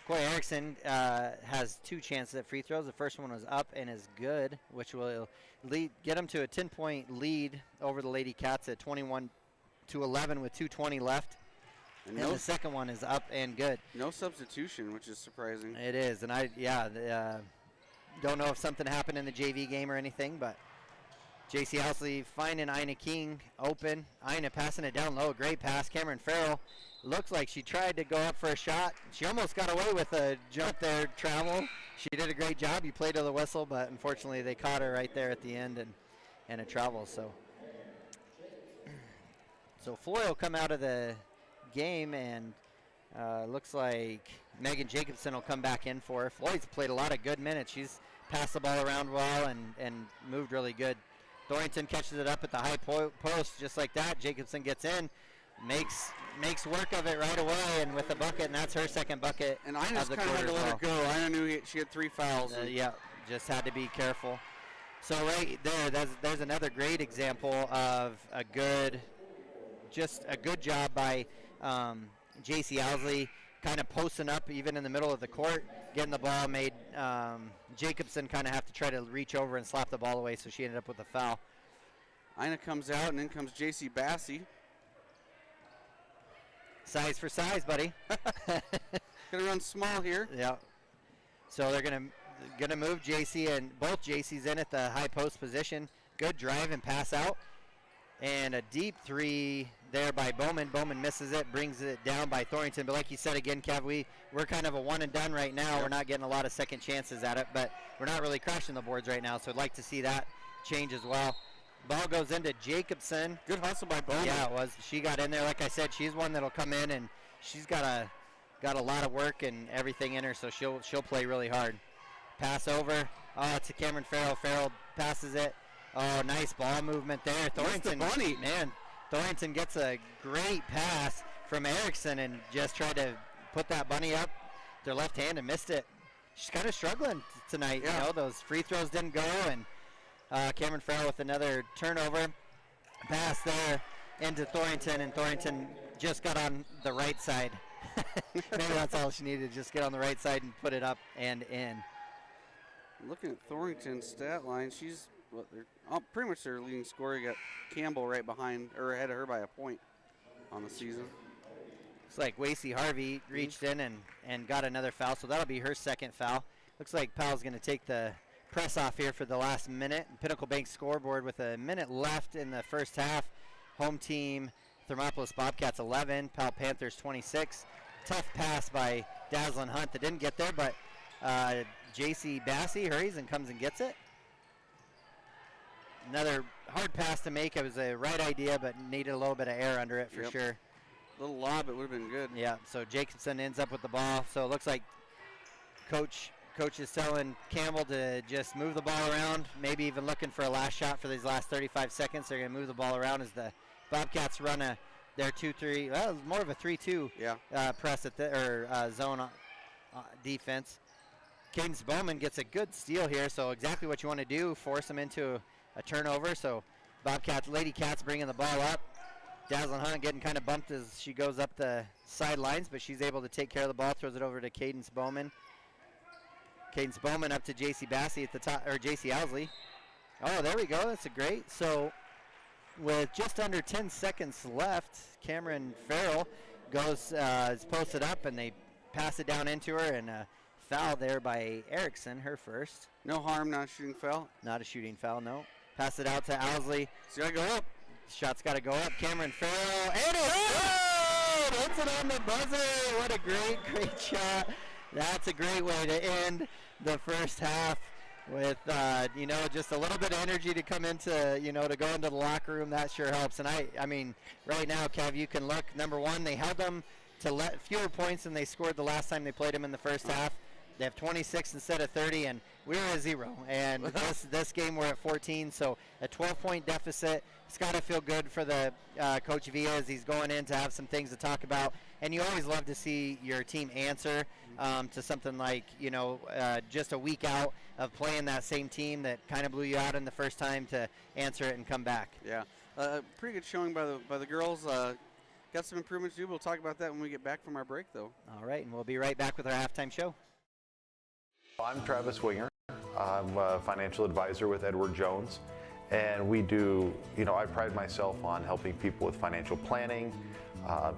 Coy Erickson has 2 chances at free throws. The first one was up and is good, which will get them to a 10-point lead over the Lady Cats at 21-11 with 2:20 left. And the second one is up and good. No substitution, which is surprising. It is, and I don't know if something happened in the JV game or anything, but J.C. Housley finding Ina King open. Ina passing it down low. Great pass. Cameron Farrell looks like she tried to go up for a shot. She almost got away with a jump there, travel. She did a great job. You played to the whistle, but unfortunately they caught her right there at the end and a travel. So Floyd will come out of the game, and looks like Megan Jacobson will come back in for her. Floyd's played a lot of good minutes. She's passed the ball around well and moved really good. Thornton catches it up at the high post just like that. Jacobson gets in, makes work of it right away, and with a bucket, and that's her second bucket. And Ina's kind of had to let her go. Ina knew she had 3 fouls. Just had to be careful. So right there, there's another great example of a good job by J.C. Owsley, kind of posting up even in the middle of the court, getting the ball, made Jacobson kind of have to try to reach over and slap the ball away, so she ended up with a foul. Ina comes out, and then comes J.C. Bassey. Size for size, buddy. Gonna run small here. Yeah. So they're gonna move J.C., and both J.C.'s in at the high post position. Good drive and pass out. And a deep 3 there by Bowman. Bowman misses it, brings it down by Thornton. But like you said again, Kev, we're kind of a one and done right now. We're not getting a lot of second chances at it, but we're not really crashing the boards right now. So I'd like to see that change as well. Ball goes into Jacobson. Good hustle by Bowman. Yeah, it was. She got in there. Like I said, she's one that'll come in, and she's got a lot of work and everything in her, so she'll play really hard. Pass over. To Cameron Farrell. Farrell passes it. Oh, nice ball movement there. Thornton, Thornton gets a great pass from Erickson and just tried to put that bunny up their left hand and missed it. She's kind of struggling tonight. Yeah. Those free throws didn't go, and Cameron Farrell with another turnover. Pass there into Thornton, and Thornton just got on the right side. Maybe that's all she needed, just get on the right side and put it up and in. Looking at Thornton's stat line, she's pretty much their leading scorer. You got Campbell right behind, or ahead of her by a point on the season. Looks like Wasey Harvey reached in and got another foul, so that'll be her second foul. Looks like Powell's going to take the press off here for the last minute. Pinnacle Bank scoreboard with a minute left in the first half. Home team Thermopolis Bobcats 11, Powell Panthers 26. Tough pass by Dazzlin Hunt that didn't get there, but JC Bassey hurries and comes and gets it. Another hard pass to make. It was a right idea, but needed a little bit of air under it for sure. A little lob, it would have been good. Yeah, so Jacobson ends up with the ball. So it looks like Coach is telling Campbell to just move the ball around, maybe even looking for a last shot for these last 35 seconds. They're going to move the ball around as the Bobcats run their 2-3, well, more of a 3-2 press at zone defense. Cadence Bowman gets a good steal here, so exactly what you want to do, force them into a turnover. So Bobcats, Lady Cats bringing the ball up. Dazzlin Hunt getting kind of bumped as she goes up the sidelines, but she's able to take care of the ball, throws it over to Cadence Bowman. Cadence Bowman up to JC Bassey at the top, or JC Owsley. Oh, there we go, that's a great. So with just under 10 seconds left, Cameron Farrell is posted up, and they pass it down into her, and foul there by Erickson, her first. No harm, not a shooting foul. Not a shooting foul, no. Pass it out to Owsley. It's got to go up. Shot's got to go up. Cameron Farrell, and it's good! Hits it on the buzzer. What a great shot. That's a great way to end the first half with, just a little bit of energy to come into, to go into the locker room. That sure helps. And I mean, right now, Kev, you can look. Number one, they held them to fewer points than they scored the last time they played them in the first half. They have 26 instead of 30, and we were at 0. And this game we're at 14, so a 12-point deficit. It's got to feel good for the Coach Villa as he's going in to have some things to talk about. And you always love to see your team answer to something like, just a week out of playing that same team that kind of blew you out in the first time, to answer it and come back. Yeah, pretty good showing by the girls. Got some improvements to do. We'll talk about that when we get back from our break, though. All right, and we'll be right back with our halftime show. I'm Travis Winger. I'm a financial advisor with Edward Jones, and we do, I pride myself on helping people with financial planning,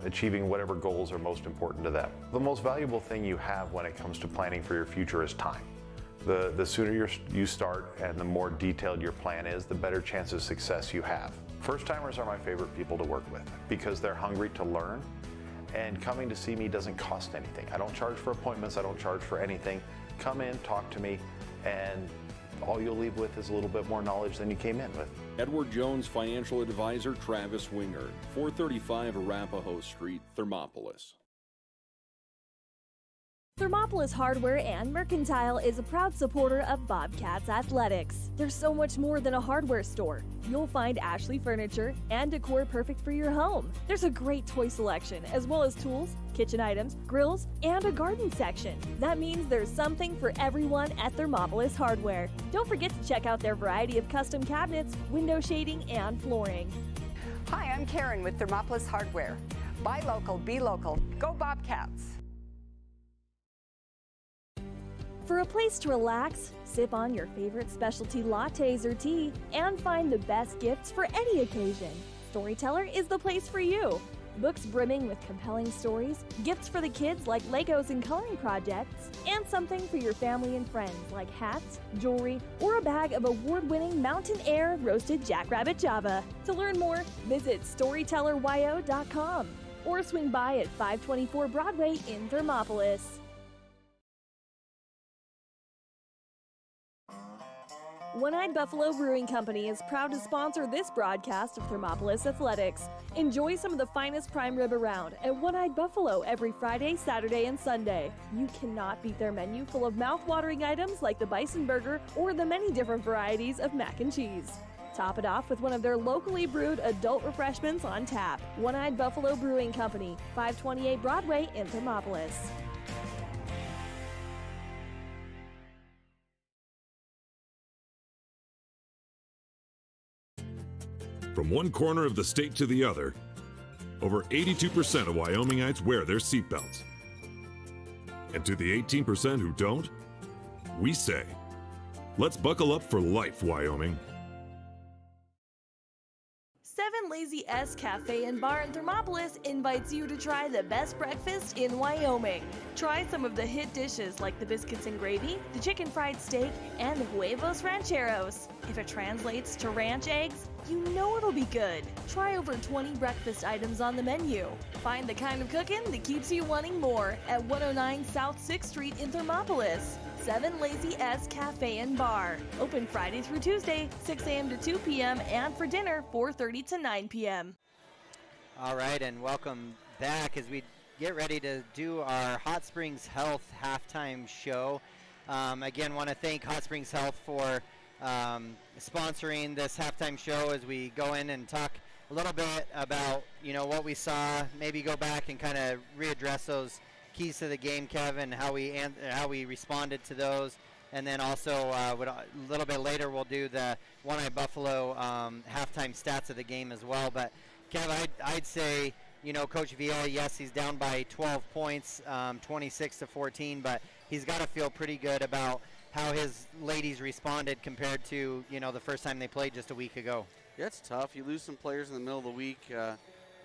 achieving whatever goals are most important to them. The most valuable thing you have when it comes to planning for your future is time. The sooner you start and the more detailed your plan is, the better chance of success you have. First-timers are my favorite people to work with because they're hungry to learn, and coming to see me doesn't cost anything. I don't charge for appointments, I don't charge for anything. Come in, talk to me, and all you'll leave with is a little bit more knowledge than you came in with. Edward Jones financial advisor Travis Winger, 435 Arapahoe Street, Thermopolis. Thermopolis Hardware and Mercantile is a proud supporter of Bobcats Athletics. There's so much more than a hardware store. You'll find Ashley furniture and decor perfect for your home. There's a great toy selection, as well as tools, kitchen items, grills, and a garden section. That means there's something for everyone at Thermopolis Hardware. Don't forget to check out their variety of custom cabinets, window shading, and flooring. Hi, I'm Karen with Thermopolis Hardware. Buy local, be local. Go Bobcats! For a place to relax, sip on your favorite specialty lattes or tea, and find the best gifts for any occasion, Storyteller is the place for you. Books brimming with compelling stories, gifts for the kids like Legos and coloring projects, and something for your family and friends like hats, jewelry, or a bag of award-winning Mountain Air roasted Jackrabbit Java. To learn more, visit StorytellerYO.com or swing by at 524 Broadway in Thermopolis. One-Eyed Buffalo Brewing Company is proud to sponsor this broadcast of Thermopolis Athletics. Enjoy some of the finest prime rib around at One-Eyed Buffalo every Friday, Saturday, and Sunday. You cannot beat their menu full of mouth-watering items like the Bison Burger or the many different varieties of mac and cheese. Top it off with one of their locally brewed adult refreshments on tap. One-Eyed Buffalo Brewing Company, 528 Broadway in Thermopolis. From one corner of the state to the other, over 82% of Wyomingites wear their seatbelts. And to the 18% who don't, we say, let's buckle up for life, Wyoming. 7 Lazy S Cafe and Bar in Thermopolis invites you to try the best breakfast in Wyoming. Try some of the hit dishes like the biscuits and gravy, the chicken fried steak, and the huevos rancheros. If it translates to ranch eggs, you know it'll be good. Try over 20 breakfast items on the menu. Find the kind of cooking that keeps you wanting more at 109 South 6th Street in Thermopolis. 7 Lazy S Cafe and Bar. Open Friday through Tuesday, 6 a.m. to 2 p.m. and for dinner, 4:30 to 9 p.m. All right, and welcome back as we get ready to do our Hot Springs Health halftime show. Again, want to thank Hot Springs Health for sponsoring this halftime show as we go in and talk a little bit about, what we saw, maybe go back and kind of readdress those keys to the game, Kevin, how we responded to those, and then also a little bit later we'll do the One-Eye Buffalo halftime stats of the game as well. But Kev, I'd say, Coach Villa, yes, he's down by 12 points, 26-14, but he's got to feel pretty good about how his ladies responded compared to, the first time they played just a week ago. Yeah, it's tough. You lose some players in the middle of the week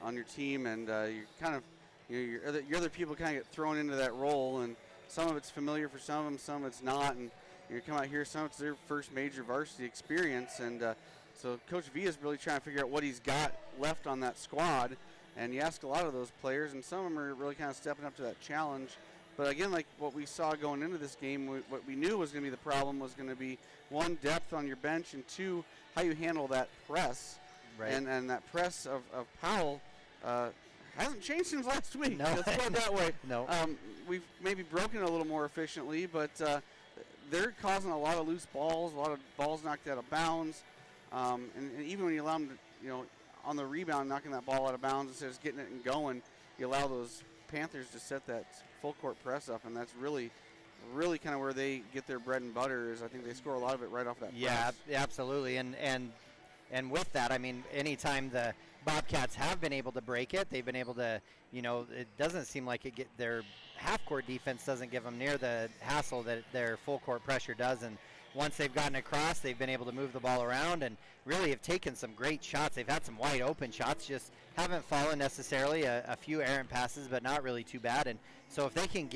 on your team, and you're kind of your other people kind of get thrown into that role, and some of it's familiar for some of them, some of it's not, and you come out here, some of it's their first major varsity experience, and so Coach V is really trying to figure out what he's got left on that squad, and you ask a lot of those players, and some of them are really kind of stepping up to that challenge. But again, like what we saw going into this game, what we knew was going to be the problem was going to be, one, depth on your bench, and two, how you handle that press. Right. And that press of Powell hasn't changed since last week. No. Let's put it that way. No. We've maybe broken it a little more efficiently, but they're causing a lot of loose balls, a lot of balls knocked out of bounds. And even when you allow them to, on the rebound, knocking that ball out of bounds instead of just getting it and going, you allow those Panthers to set that full court press up, and that's really kind of where they get their bread and butter. Is I think they score a lot of it right off that press. Yeah, absolutely. And with that, I mean, anytime the Bobcats have been able to break it, they've been able to, it doesn't seem like their half-court defense doesn't give them near the hassle that their full-court pressure does. And once they've gotten across, they've been able to move the ball around and really have taken some great shots. They've had some wide open shots, just haven't fallen necessarily. A few errant passes, but not really too bad. And so if they can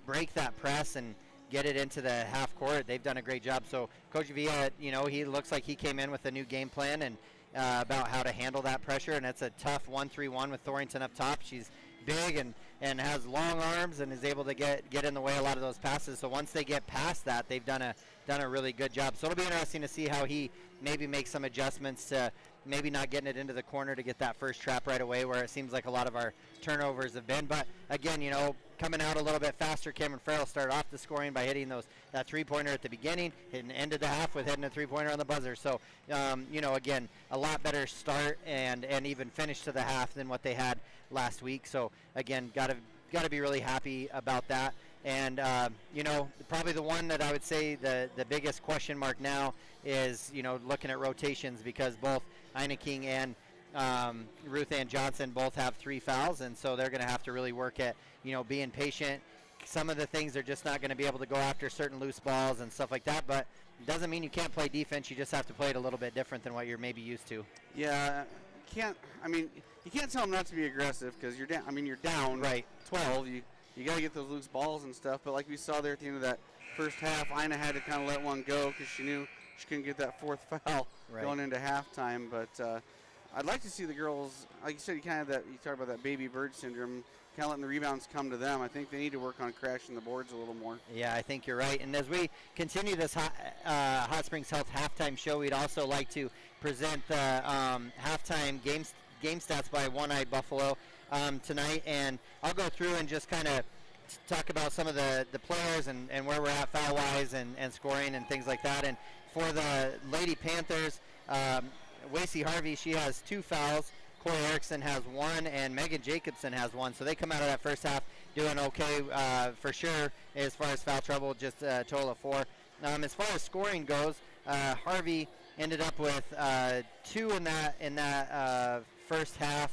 break that press and get it into the half court, they've done a great job. So Coach Villa, he looks like he came in with a new game plan and about how to handle that pressure, and it's a tough 1-3-1 with Thornton up top. She's big and has long arms and is able to get in the way a lot of those passes. So once they get past that, they've done a really good job. So it'll be interesting to see how he maybe makes some adjustments to maybe not getting it into the corner to get that first trap right away, where it seems like a lot of our turnovers have been. But again, coming out a little bit faster. Cameron Farrell started off the scoring by hitting that three-pointer at the beginning, and ended the half with hitting a three-pointer on the buzzer. So, again, a lot better start and even finish to the half than what they had last week. So, again, got to be really happy about that. And, probably the one that I would say the biggest question mark now is, looking at rotations, because both Ina King and Ruth Ann Johnson both have 3 fouls, and so they're going to have to really work at, being patient. Some of the things they're just not going to be able to go after certain loose balls and stuff like that, but it doesn't mean you can't play defense. You just have to play it a little bit different than what you're maybe used to. Yeah, you can't tell them not to be aggressive, because you're down. You're down right 12. You got to get those loose balls and stuff. But like we saw there at the end of that first half, Ina had to kind of let one go because she knew she couldn't get that 4th foul going into halftime. But I'd like to see the girls, like you said, you talk about that baby bird syndrome, kind of letting the rebounds come to them. I think they need to work on crashing the boards a little more. Yeah, I think you're right. And as we continue this Hot Springs Health halftime show, we'd also like to present the halftime game stats by One-Eye Buffalo tonight. And I'll go through and just kind of talk about some of the players and where we're at foul-wise and scoring and things like that. And for the Lady Panthers, Wacy Harvey, she has 2 fouls. Corey Erickson has 1, and Megan Jacobson has 1. So they come out of that first half doing okay for sure as far as foul trouble, just a total of 4. As far as scoring goes, Harvey ended up with 2 in that first half.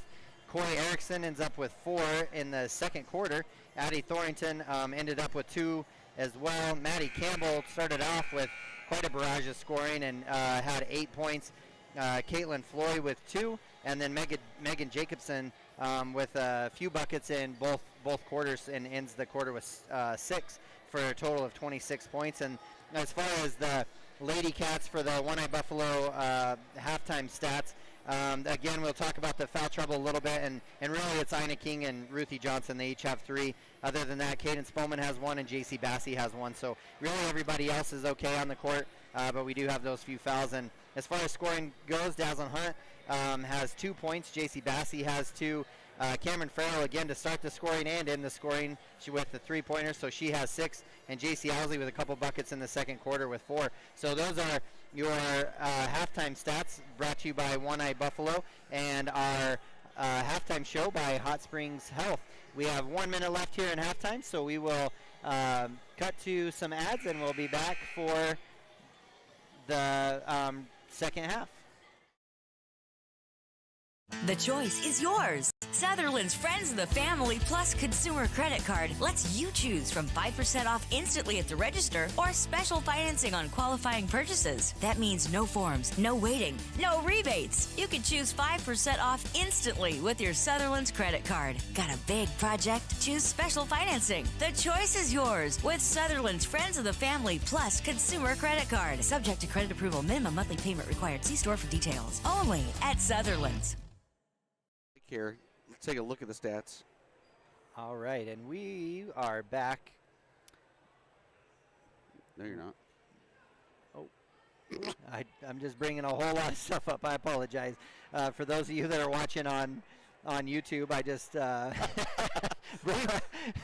Corey Erickson ends up with 4 in the second quarter. Addie Thornton ended up with 2 as well. Maddie Campbell started off with quite a barrage of scoring and had 8 points. Caitlin Floyd with 2, and then Megan Jacobson with a few buckets in both quarters and ends the quarter with 6 for a total of 26 points. And as far as the Lady Cats for the One Eye Buffalo halftime stats, again, we'll talk about the foul trouble a little bit, and really it's Ina King and Ruthie Johnson. They each have 3. Other than that, Cadence Bowman has 1 and JC Bassey has 1. So really everybody else is okay on the court, but we do have those few fouls. And as far as scoring goes, Dazzlin Hunt has 2 points. JC Bassey has 2. Cameron Farrell again to start the scoring and end the scoring. She with the 3-pointers, so she has 6. And JC Owsley with a couple buckets in the second quarter with 4. So those are your halftime stats brought to you by One Eye Buffalo and our halftime show by Hot Springs Health. We have 1 minute left here in halftime, so we will cut to some ads and we'll be back for the second half. The choice is yours. Sutherland's Friends of the Family Plus Consumer Credit Card lets you choose from 5% off instantly at the register or special financing on qualifying purchases. That means no forms, no waiting, no rebates. You can choose 5% off instantly with your Sutherland's credit card. Got a big project? Choose special financing. The choice is yours with Sutherland's Friends of the Family Plus Consumer Credit Card. Subject to credit approval. Minimum monthly payment required. See store for details. Only at Sutherland's. Here, let's take a look at the stats. All right, and we are back. No, you're not. Oh, I'm just bringing a whole lot of stuff up. I apologize. For those of you that are watching on YouTube, I just...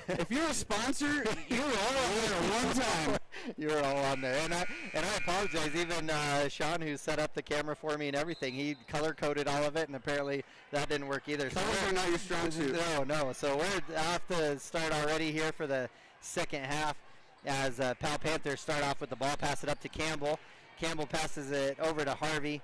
if you're a sponsor, you're all on there one time. You're all on there, and I apologize. Even Sean, who set up the camera for me and everything, he color-coded all of it, and apparently that didn't work either. Colors are not your strong suit. No. So we're off to start already here for the second half as Powell Panthers start off with the ball, pass it up to Campbell. Campbell passes it over to Harvey.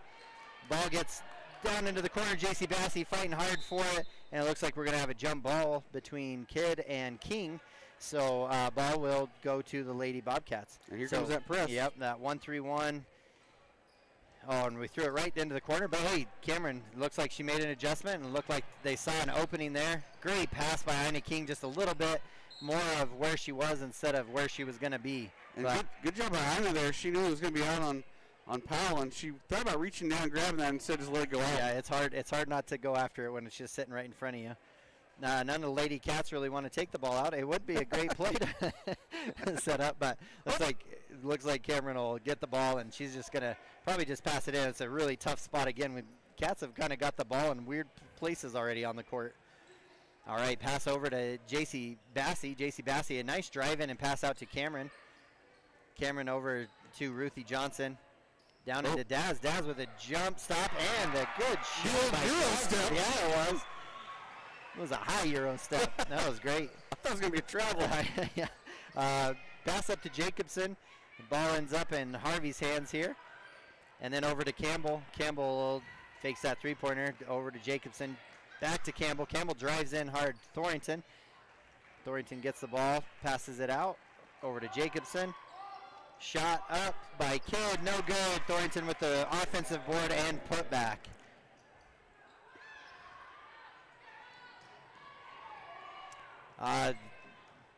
Ball gets down into the corner. JC Bassey fighting hard for it, and it looks like we're going to have a jump ball between Kidd and King. So ball will go to the Lady Bobcats. And here comes that press. Yep, that 1-3-1. Oh, and we threw it right into the corner. But hey, Cameron, looks like she made an adjustment and looked like they saw an opening there. Great pass by Ina King, just a little bit more of where she was instead of where she was going to be. And good job by Ina there. She knew it was going to be out on Powell, and she thought about reaching down and grabbing that and instead just let it go out. Yeah, it's hard not to go after it when it's just sitting right in front of you. None of the Lady Cats really want to take the ball out. It would be a great play to set up, but looks like Cameron will get the ball, and she's just going to probably just pass it in. It's a really tough spot again. Cats have kind of got the ball in weird places already on the court. All right, pass over to JC Bassey. JC Bassey, a nice drive in and pass out to Cameron. Cameron over to Ruthie Johnson. Down into Daz. Daz with a jump stop and a good shot by Euro step. Yeah, it was. It was a high Euro step. That was great. I thought it was going to be a travel. Yeah. Pass up to Jacobson. The ball ends up in Harvey's hands here. And then over to Campbell. Campbell fakes that three-pointer over to Jacobson. Back to Campbell. Campbell drives in hard. Thornton gets the ball, passes it out. Over to Jacobson. Shot up by Kidd. No good. Thornton with the offensive board and putback.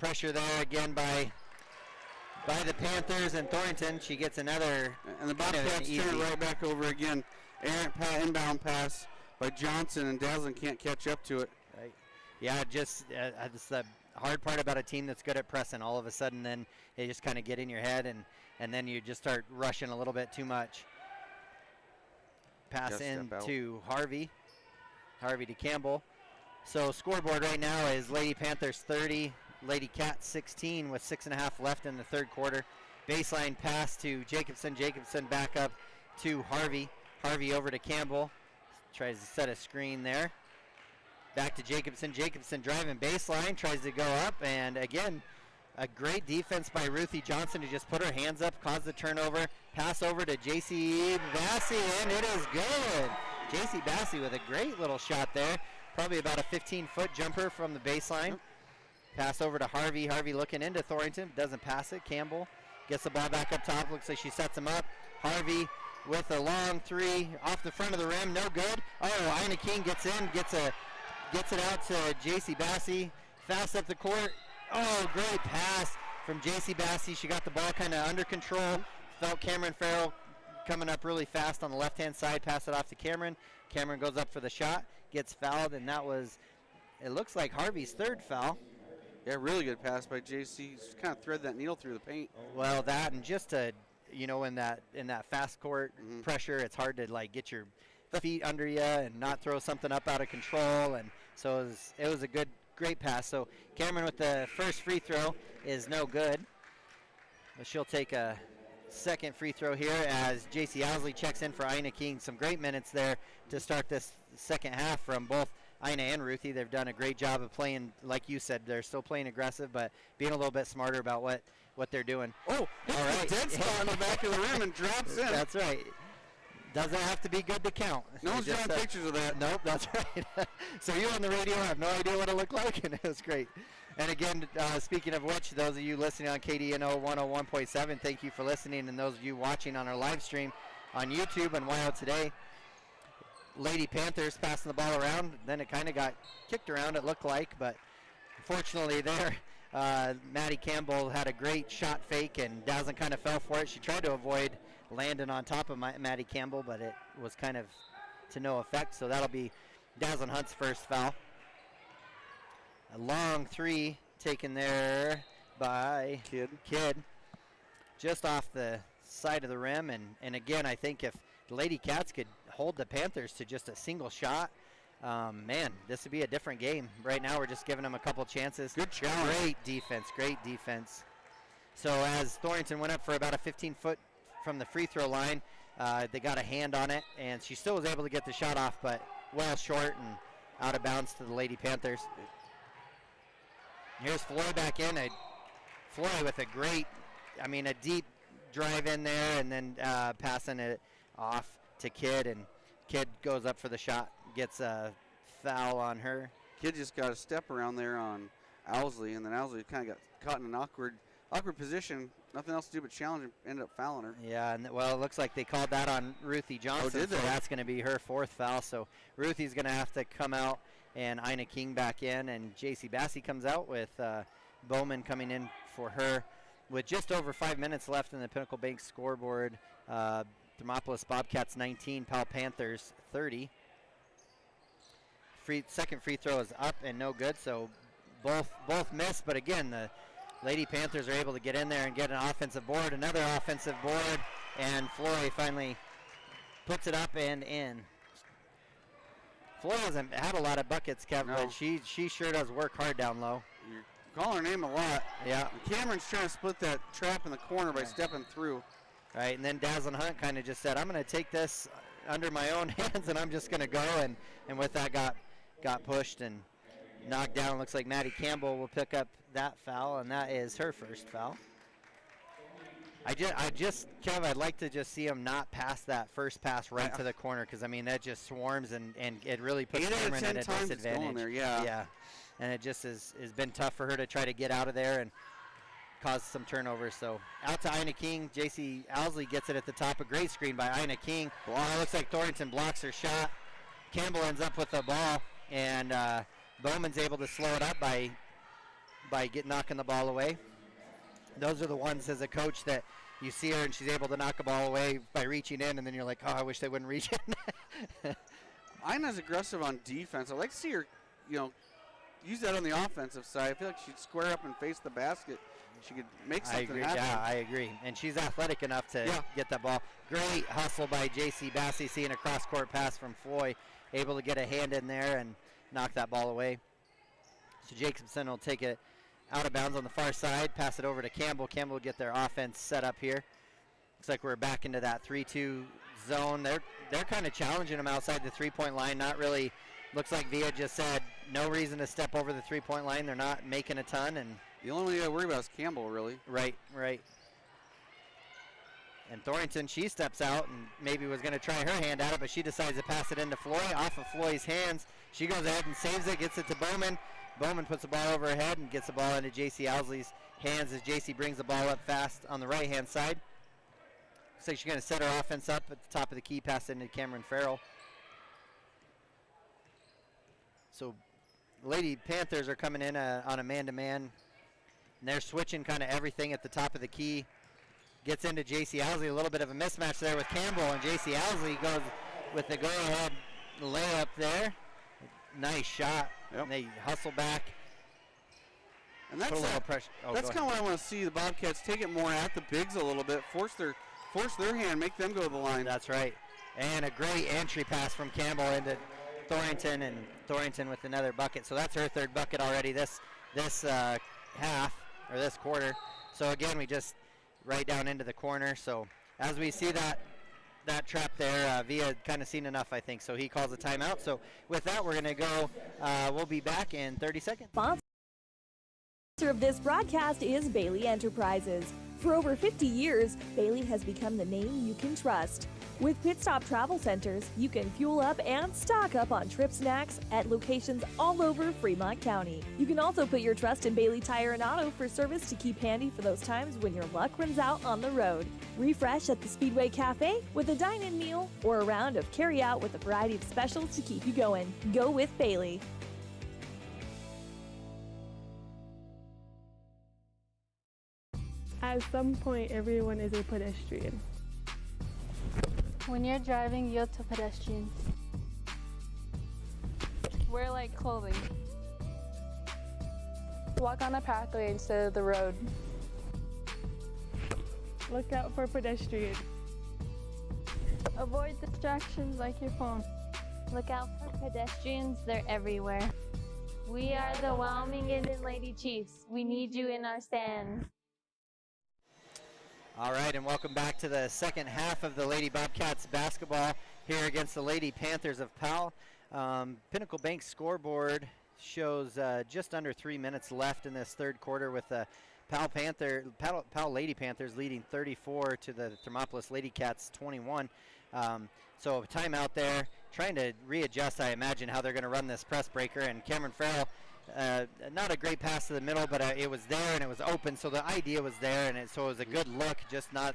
Pressure there again by the Panthers and Thornton. She gets another. And the Bobcats turn it right back over again. Errant inbound pass by Johnson, and Dazzlin can't catch up to it. Right. Yeah, just it's the hard part about a team that's good at pressing. All of a sudden, then they just kind of get in your head, and then you just start rushing a little bit too much. Pass in to Harvey. Harvey to Campbell. So scoreboard right now is Lady Panthers 30, Lady Cats 16 with 6.5 left in the third quarter. Baseline pass to Jacobson. Jacobson back up to Harvey. Harvey over to Campbell. Tries to set a screen there. Back to Jacobson. Jacobson driving baseline. Tries to go up. And again, a great defense by Ruthie Johnson to just put her hands up, cause the turnover. Pass over to JC Bassey, and it is good. JC Bassey with a great little shot there. Probably about a 15-foot jumper from the baseline. Pass over to Harvey. Harvey looking into Thornton. Doesn't pass it. Campbell gets the ball back up top. Looks like she sets him up. Harvey with a long three off the front of the rim, no good. Oh, Ina King gets in, gets it out to J.C. Bassey, fast up the court. Oh, great pass from J.C. Bassey. She got the ball kind of under control. Felt Cameron Farrell coming up really fast on the left-hand side, pass it off to Cameron. Cameron goes up for the shot, gets fouled, and that was, it looks like Harvey's third foul. Yeah, really good pass by J.C. Just kind of thread that needle through the paint. Well, that and just to, you know, in that fast court pressure, it's hard to like get your feet under you and not throw something up out of control. And so it was a great pass. So Cameron with the first free throw is no good, but she'll take a second free throw here as J.C. Owsley checks in for Ina King. Some great minutes there to start this second half from both Ina and Ruthie. They've done a great job of playing, like you said, they're still playing aggressive, but being a little bit smarter about what they're doing. Oh, all right. Dead spot on the back of the rim and drops in. That's right. Doesn't have to be good to count. No one's drawing pictures of that. Nope, that's right. So you on the radio have no idea what it looked like, and it was great. And again, speaking of which, those of you listening on KDNO 101.7, thank you for listening, and those of you watching on our live stream on YouTube and WYO Today. Lady Panthers passing the ball around, then it kind of got kicked around, it looked like, but unfortunately there, Maddie Campbell had a great shot fake, and Dazzlin kind of fell for it. She tried to avoid landing on top of Maddie Campbell, but it was kind of to no effect, so that'll be Dazzlin Hunt's first foul. A long three taken there by Kidd, just off the side of the rim, and again, I think if the Lady Cats could hold the Panthers to just a single shot, man, this would be a different game. Right now, we're just giving them a couple chances. Good challenge. Great defense. So as Thornton went up for about a 15-foot from the free throw line, they got a hand on it, and she still was able to get the shot off, but well short and out of bounds to the Lady Panthers. Here's Floy back in. Floy with a deep drive in there, and then passing it off to Kidd, and Kidd goes up for the shot, gets a foul on her. Kidd just got a step around there on Owsley, and then Owsley kind of got caught in an awkward position. Nothing else to do but challenge and ended up fouling her. Yeah, and well, it looks like they called that on Ruthie Johnson, did they? So that's going to be her fourth foul. So Ruthie's going to have to come out, and Ina King back in, and J.C. Bassey comes out with Bowman coming in for her. With just over 5 minutes left in the Pinnacle Bank scoreboard, Thermopolis Bobcats 19, Powell Panthers 30. Second free throw is up and no good, so both missed, but again, the Lady Panthers are able to get in there and get an offensive board, another offensive board, and Flory finally puts it up and in. Flory hasn't had a lot of buckets, Kevin, but she sure does work hard down low. You're calling her name a lot. Yeah. Cameron's trying to split that trap in the corner by stepping through. Right, and then Dazzlin Hunt kind of just said, I'm going to take this under my own hands, and I'm just going to go, and with that got pushed and knocked down. Looks like Maddie Campbell will pick up that foul, and that is her first foul. Kev, I'd like to just see him not pass that first pass right to the corner, because, I mean, that just swarms, and it really puts Cameron at a disadvantage. There, yeah. And it just has been tough for her to try to get out of there and cause some turnovers. So out to Ina King. J.C. Owsley gets it at the top. A great screen by Ina King. It looks like Thornton blocks her shot. Campbell ends up with the ball, and Bowman's able to slow it up by knocking the ball away. Those are the ones as a coach that you see her and she's able to knock a ball away by reaching in, and then you're like, oh, I wish they wouldn't reach in. Ina's aggressive on defense. I'd like to see her, use that on the offensive side. I feel like she'd square up and face the basket. She could make something happen. Yeah, I agree. And she's athletic enough to get that ball. Great hustle by J.C. Bassey, seeing a cross-court pass from Floy, able to get a hand in there and knock that ball away. So Jacobson will take it out of bounds on the far side, pass it over to Campbell. Campbell will get their offense set up here. Looks like we're back into that 3-2 zone. They're kind of challenging them outside the three-point line. Not really. Looks like Via just said no reason to step over the three-point line. They're not making a ton, and the only one you got to worry about is Campbell, really. Right. And Thornton, she steps out and maybe was going to try her hand at it, but she decides to pass it into Floy. Off of Floy's hands, she goes ahead and saves it, gets it to Bowman. Bowman puts the ball over her head and gets the ball into J.C. Owsley's hands as J.C. brings the ball up fast on the right-hand side. Looks like she's going to set her offense up at the top of the key, pass into Cameron Farrell. So Lady Panthers are coming in on a man-to-man, and they're switching kind of everything at the top of the key. Gets into J.C. Owsley, a little bit of a mismatch there with Campbell, and J.C. Owsley goes with the go-ahead layup there. Nice shot. Yep. And they hustle back. And that's put a little pressure. Oh, that's kind of what I want to see. The Bobcats take it more at the bigs a little bit, force their hand, make them go to the line. That's right. And a great entry pass from Campbell into Thornton, and Thornton with another bucket. So that's her third bucket already this half, or this quarter. So again, we just right down into the corner. So as we see that trap there, Villa kind of seen enough, I think. So he calls a timeout. So with that, we're going to go, we'll be back in 30 seconds. Sponsor of this broadcast is Bailey Enterprises. For over 50 years, Bailey has become the name you can trust. With Pit Stop Travel Centers, you can fuel up and stock up on trip snacks at locations all over Fremont County. You can also put your trust in Bailey Tire and Auto for service to keep handy for those times when your luck runs out on the road. Refresh at the Speedway Cafe with a dine-in meal or a round of carry-out with a variety of specials to keep you going. Go with Bailey. At some point, everyone is a pedestrian. When you're driving, yield to pedestrians. Wear light clothing. Walk on a pathway instead of the road. Look out for pedestrians. Avoid distractions like your phone. Look out for pedestrians, they're everywhere. We are the Wyoming and Lady Chiefs. We need you in our stand. All right, and welcome back to the second half of the Lady Bobcats basketball here against the Lady Panthers of Powell. Pinnacle Bank scoreboard shows just under 3 minutes left in this third quarter with the Powell Lady Panthers leading 34 to the Thermopolis Lady Cats 21. So a timeout there, trying to readjust, I imagine, how they're going to run this press breaker. And Cameron Farrell, not a great pass to the middle, but it was there and it was open, so the idea was there, and so it was a good look, just not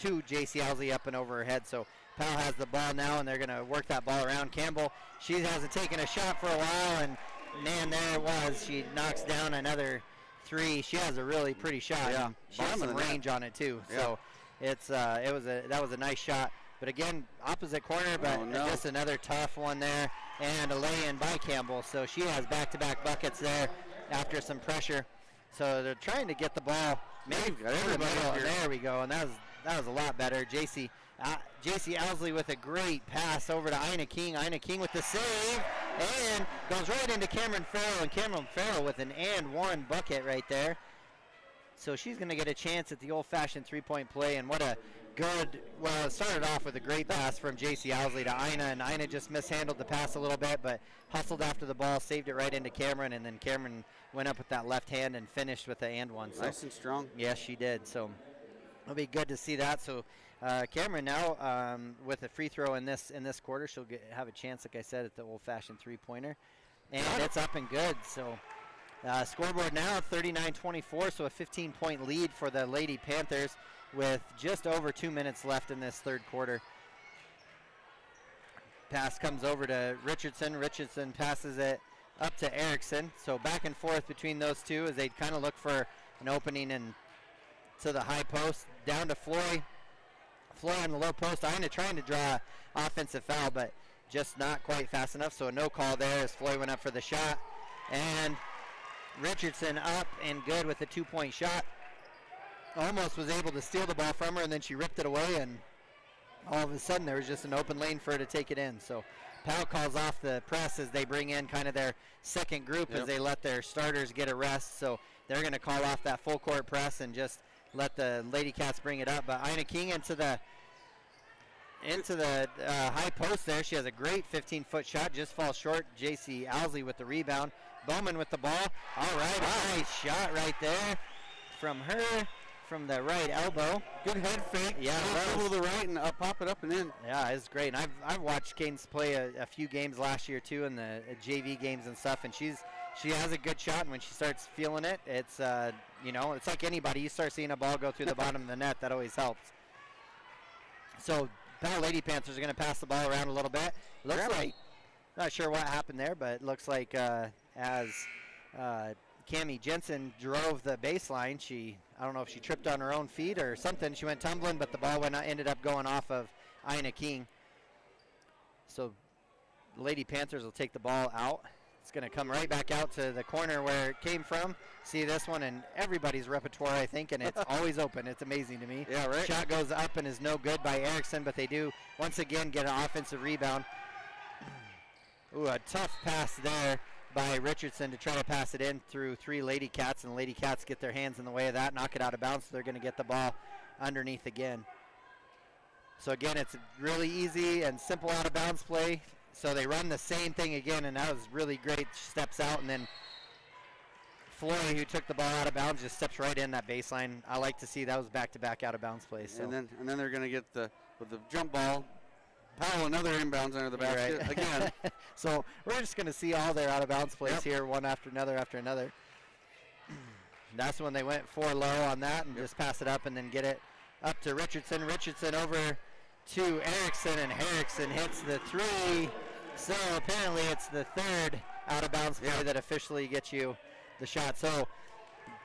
too J.C. Owsley up and over her head. So Powell has the ball now, and they're going to work that ball around. Campbell, she hasn't taken a shot for a while, and man, there it was. She knocks down another three. She has a really pretty shot. Yeah, she has some range on it too. Yeah. So that was a nice shot. But again, opposite corner, but just another tough one there, and a lay-in by Campbell. So she has back-to-back buckets there after some pressure. So they're trying to get the ball maybe there we go, and that was a lot better. J.C. Owsley with a great pass over to Ina King. Ina King with the save, and goes right into Cameron Farrell, and Cameron Farrell with an and one bucket right there. So she's going to get a chance at the old-fashioned three-point play, and what a good, well, it started off with a great pass from J.C. Owsley to Ina, and Ina just mishandled the pass a little bit, but hustled after the ball, saved it right into Cameron, and then Cameron went up with that left hand and finished with the and one. So, nice and strong. Yes, she did. So it'll be good to see that. So Cameron now with a free throw in this quarter, she'll have a chance, like I said, at the old-fashioned three-pointer, and it's up and good. So scoreboard now 39-24, so a 15-point lead for the Lady Panthers with just over 2 minutes left in this third quarter. Pass comes over to Richardson. Richardson passes it up to Erickson. So back and forth between those two as they kind of look for an opening and to the high post. Down to Floy. Floy on the low post. Ina trying to draw offensive foul, but just not quite fast enough. So a no call there as Floy went up for the shot. And Richardson up and good with a 2-point shot. Almost was able to steal the ball from her, and then she ripped it away, and all of a sudden there was just an open lane for her to take it in. So Powell calls off the press as they bring in kind of their second group as they let their starters get a rest. So they're going to call off that full court press and just let the Lady Cats bring it up. But Ina King into the high post there. She has a great 15-foot shot, just falls short. J.C. Owsley with the rebound. Bowman with the ball. All right, nice shot right there from her. From the right elbow. Good head fake. Yeah, to the right and pop it up and in. Yeah, it's great. And I've watched Cadence play a few games last year too, in the JV games and stuff. And she has a good shot. And when she starts feeling it, it's it's like anybody. You start seeing a ball go through the bottom of the net, that always helps. So Powell Lady Panthers are going to pass the ball around a little bit. Looks like, not sure what happened there, but it looks like as Cammie Jensen drove the baseline, I don't know if she tripped on her own feet or something. She went tumbling, but the ball ended up going off of Ina King. So Lady Panthers will take the ball out. It's going to come right back out to the corner where it came from. See this one in everybody's repertoire, I think, and it's always open. It's amazing to me. Yeah, right. Shot goes up and is no good by Erickson, but they do once again get an offensive rebound. Ooh, a tough pass there by Richardson to try to pass it in through 3 Lady Cats, and the Lady Cats get their hands in the way of that, knock it out of bounds, so they're going to get the ball underneath again. So again, it's a really easy and simple out of bounds play. So they run the same thing again, and that was really great. Steps out, and then Floy, who took the ball out of bounds, just steps right in that baseline. I like to see that was back-to-back out of bounds plays. So. And then they're going to get with the jump ball. Powell another inbounds under the basket again. So we're just going to see all their out of bounds plays here, one after another after another. That's when they went 4 low on that and just pass it up and then get it up to Richardson. Richardson over to Erickson, and Erickson hits the 3. So apparently it's the 3rd out of bounds play that officially gets you the shot. So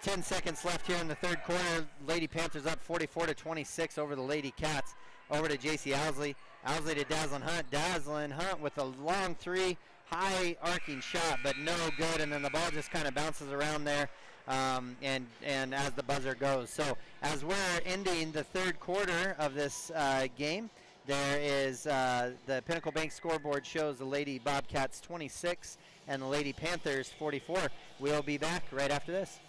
10 seconds left here in the 3rd quarter. Lady Panthers up 44-26 over the Lady Cats. Over to J.C. Owsley. Owsley to Dazzlin Hunt. Dazzlin Hunt with a long 3, high arcing shot, but no good. And then the ball just kind of bounces around there, and as the buzzer goes. So as we're ending the 3rd quarter of this game, there is the Pinnacle Bank scoreboard shows the Lady Bobcats 26 and the Lady Panthers 44. We'll be back right after this.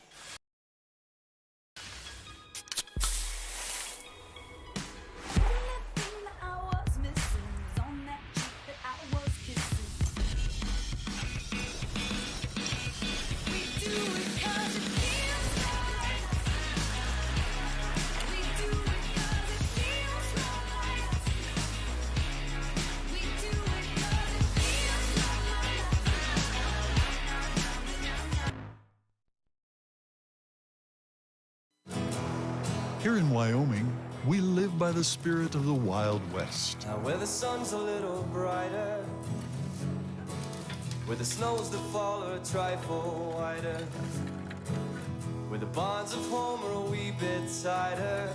Here in Wyoming, we live by the spirit of the Wild West. Now where the sun's a little brighter, where the snows that fall are a trifle wider, where the bonds of home are a wee bit tighter,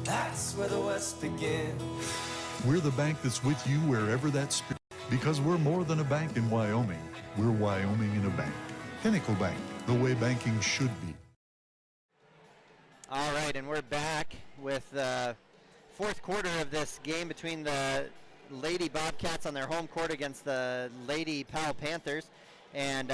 that's where the West begins. We're the bank that's with you wherever that spirit, because we're more than a bank in Wyoming. We're Wyoming in a bank. Pinnacle Bank, the way banking should be. All right, and we're back with the 4th quarter of this game between the Lady Bobcats on their home court against the Lady Powell Panthers. And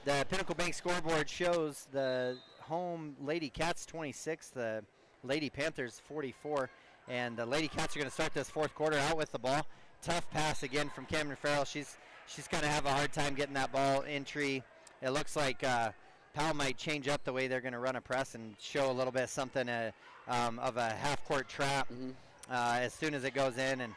the Pinnacle Bank scoreboard shows the home Lady Cats 26, the Lady Panthers 44. And the Lady Cats are going to start this 4th quarter out with the ball. Tough pass again from Cameron Farrell. She's going to have a hard time getting that ball entry. It looks like Powell might change up the way they're going to run a press and show a little bit something of a half-court trap as soon as it goes in. And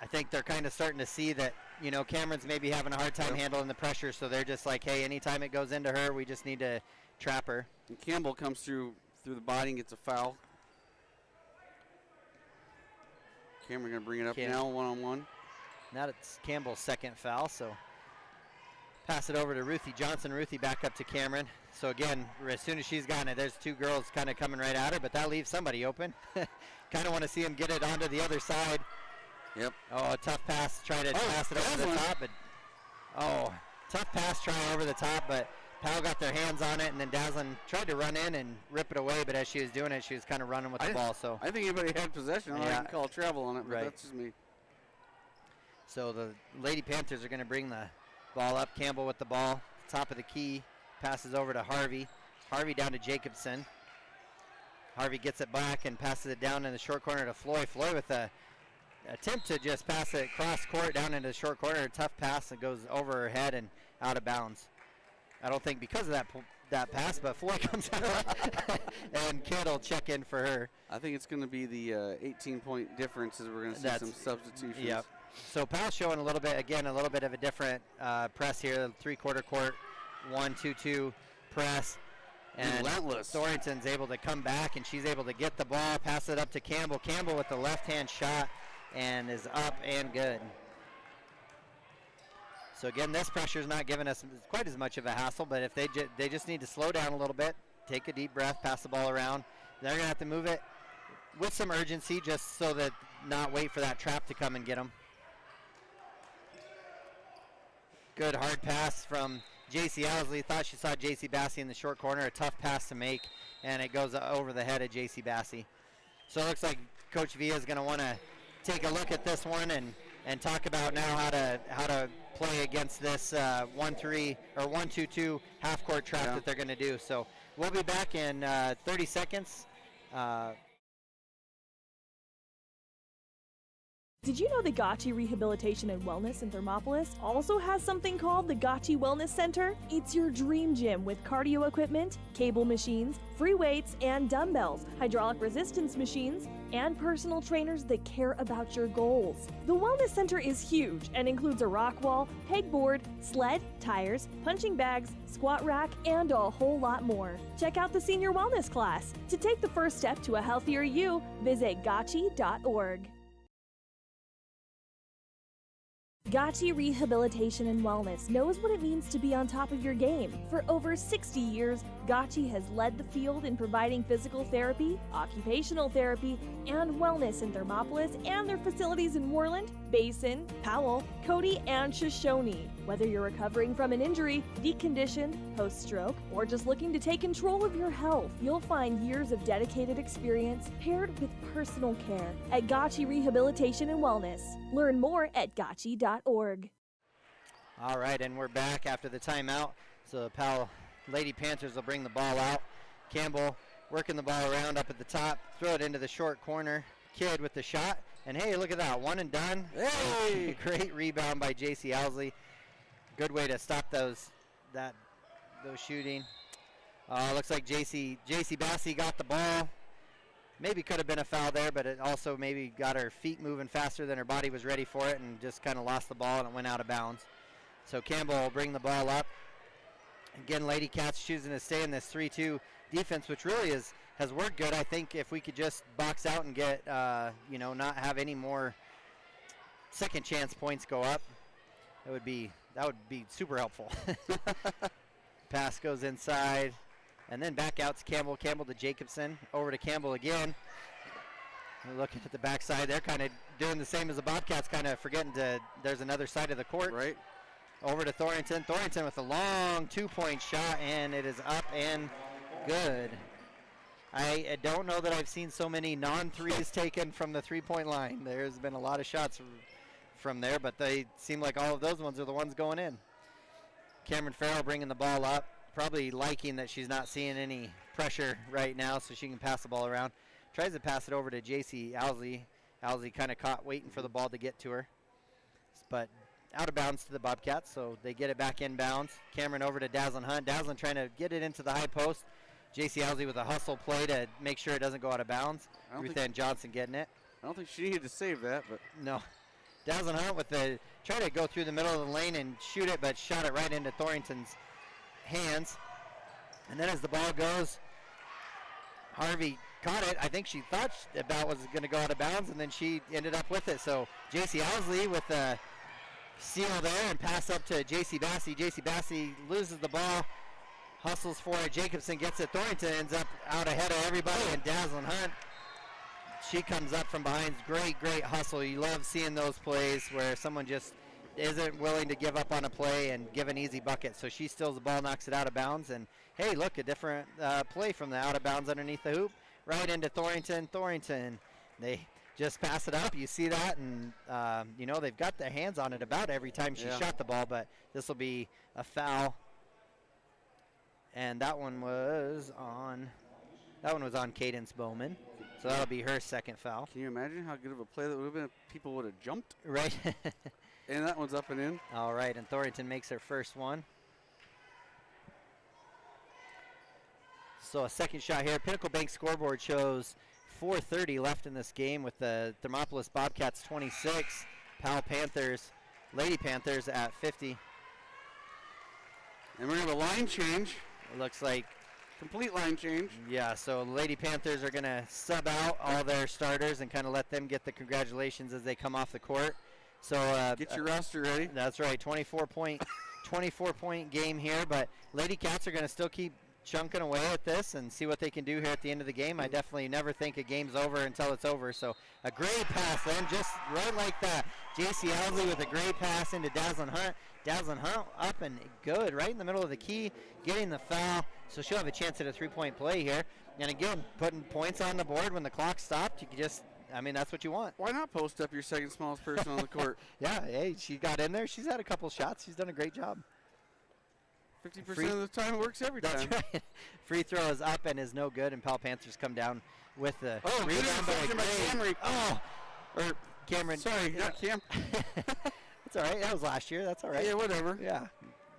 I think they're kind of starting to see that, you know, Cameron's maybe having a hard time handling the pressure, so they're just like, hey, anytime it goes into her, we just need to trap her. And Campbell comes through the body and gets a foul. Cameron going to bring it up now, one-on-one. Now it's Campbell's 2nd foul, so pass it over to Ruthie Johnson. Ruthie back up to Cameron. So again, as soon as she's gotten it, there's 2 girls kind of coming right at her, but that leaves somebody open. Kind of want to see him get it onto the other side. Yep. Oh, a tough pass. Try to pass it over the top, but tough pass trying over the top, but Powell got their hands on it, and then Dazzlin tried to run in and rip it away, but as she was doing it, she was kind of running with the ball. So I think anybody had possession. I can call travel on it, but that's just me. So the Lady Panthers are going to bring the ball up. Campbell with the ball, top of the key, passes over to Harvey. Harvey down to Jacobson. Harvey gets it back and passes it down in the short corner to Floy. Floy with a attempt to just pass it cross court down into the short corner. A tough pass that goes over her head and out of bounds. I don't think because of that pass, but Floy comes out and Kidd will check in for her. I think it's going to be the 18-point difference as we're going to see some substitutions. Yep. So Powell showing a little bit of a different press here, 3/4 court, 1-2-2 press. And relentless. Thornton's able to come back, and she's able to get the ball, pass it up to Campbell. Campbell with the left-hand shot and is up and good. So again, this pressure is not giving us quite as much of a hassle, but if they just need to slow down a little bit, take a deep breath, pass the ball around. They're going to have to move it with some urgency just so that not wait for that trap to come and get them. Good hard pass from J.C. Owsley. Thought she saw J.C. Bassey in the short corner. A tough pass to make, and it goes over the head of J.C. Bassey. So it looks like Coach Villa is going to want to take a look at this one and talk about now how to play against this 1-3 or 1-2-2 half court trap that they're going to do. So we'll be back in 30 seconds. Did you know the Gotchi Rehabilitation and Wellness in Thermopolis also has something called the Gotchi Wellness Center? It's your dream gym with cardio equipment, cable machines, free weights and dumbbells, hydraulic resistance machines, and personal trainers that care about your goals. The Wellness Center is huge and includes a rock wall, pegboard, sled, tires, punching bags, squat rack, and a whole lot more. Check out the Senior Wellness class. To take the first step to a healthier you, visit gotchi.org. Gotchi Rehabilitation and Wellness knows what it means to be on top of your game. For over 60 years, Gotchi has led the field in providing physical therapy, occupational therapy, and wellness in Thermopolis and their facilities in Worland, Basin, Powell, Cody, and Shoshone. Whether you're recovering from an injury, deconditioned, post-stroke, or just looking to take control of your health, you'll find years of dedicated experience paired with personal care at Gotchi Rehabilitation and Wellness. Learn more at gotchi.org. All right, and we're back after the timeout. So the Powell Lady Panthers will bring the ball out. Campbell working the ball around up at the top, throw it into the short corner. Kidd with the shot, and hey, look at that, one and done. Hey! Great rebound by J.C. Owsley. Good way to stop those shooting. Looks like J.C. Bassey got the ball. Maybe could have been a foul there, but it also maybe got her feet moving faster than her body was ready for it and just kind of lost the ball and it went out of bounds. So Campbell will bring the ball up. Again, Lady Cats choosing to stay in this 3-2 defense, which really has worked good. I think if we could just box out and get, not have any more second chance points go up, that would be super helpful. Pass goes inside, and then back out to Campbell. Campbell to Jacobson, over to Campbell again. Looking at the backside, they're kind of doing the same as the Bobcats, kind of forgetting there's another side of the court. Right. Over to Thornton. Thornton with a long 2-point shot, and it is up and good. I don't know that I've seen so many non-threes taken from the three-point line. There's been a lot of shots from there, but they seem like all of those ones are the ones going in. Cameron Farrell bringing the ball up, probably liking that she's not seeing any pressure right now, so she can pass the ball around. Tries to pass it over to J.C. Owsley. Owsley kind of caught waiting for the ball to get to her, but out of bounds to the Bobcats, so they get it back in bounds. Cameron over to Dazzlin Hunt. Dazzlin trying to get it into the high post. J.C. Owsley with a hustle play to make sure it doesn't go out of bounds. Ruth Ann Johnson getting it. I don't think she needed to save that, but no. Dazzlin Hunt with the try to go through the middle of the lane and shoot it, but shot it right into Thornton's hands. And then as the ball goes, Harvey caught it. I think she thought about was going to go out of bounds, and then she ended up with it. So J.C. Owsley with the seal there and pass up to J.C. Bassey. J.C. Bassey loses the ball, hustles for it. Jacobson gets it. Thornton ends up out ahead of everybody, and Dazzlin Hunt, she comes up from behind. Great hustle. You love seeing those plays where someone just isn't willing to give up on a play and give an easy bucket. So she steals the ball, knocks it out of bounds, and hey, look, a different play from the out of bounds underneath the hoop, right into Thornton. They just pass it up. You see that, and they've got their hands on it about every time she shot the ball, but this will be a foul. And that one was on Cadence Bowman. So that'll be her second foul. Can you imagine how good of a play that would have been if people would have jumped? Right. And that one's up and in. All right, and Thornton makes her first one. So a second shot here. Pinnacle Bank scoreboard shows 4:30 left in this game with the Thermopolis Bobcats 26, Powell Panthers, Lady Panthers at 50. And we're going to have a line change. It looks like complete line change. Yeah, so Lady Panthers are going to sub out all their starters and kind of let them get the congratulations as they come off the court. So get your roster ready. That's right, 24-point game here, but Lady Cats are going to still keep chunking away at this and see what they can do here at the end of the game. I definitely never think a game's over until it's over. So a great pass then, just right like that. JC Owsley with a great pass into Dazzlin Hunt. Dazzlin Hunt up and good, right in the middle of the key, getting the foul. So she'll have a chance at a three-point play here. And again, putting points on the board when the clock stopped. You can just, I mean, that's what you want. Why not post up your second smallest person on the court? Yeah, hey, she got in there. She's had a couple shots. She's done a great job. 50% of the time it works every time. That's right. Free throw is up and is no good, and Powell Panthers come down with the rebound by Camry. Or Cameron. Sorry, not Cam. That's all right. That was last year. That's all right. Yeah, whatever. Yeah.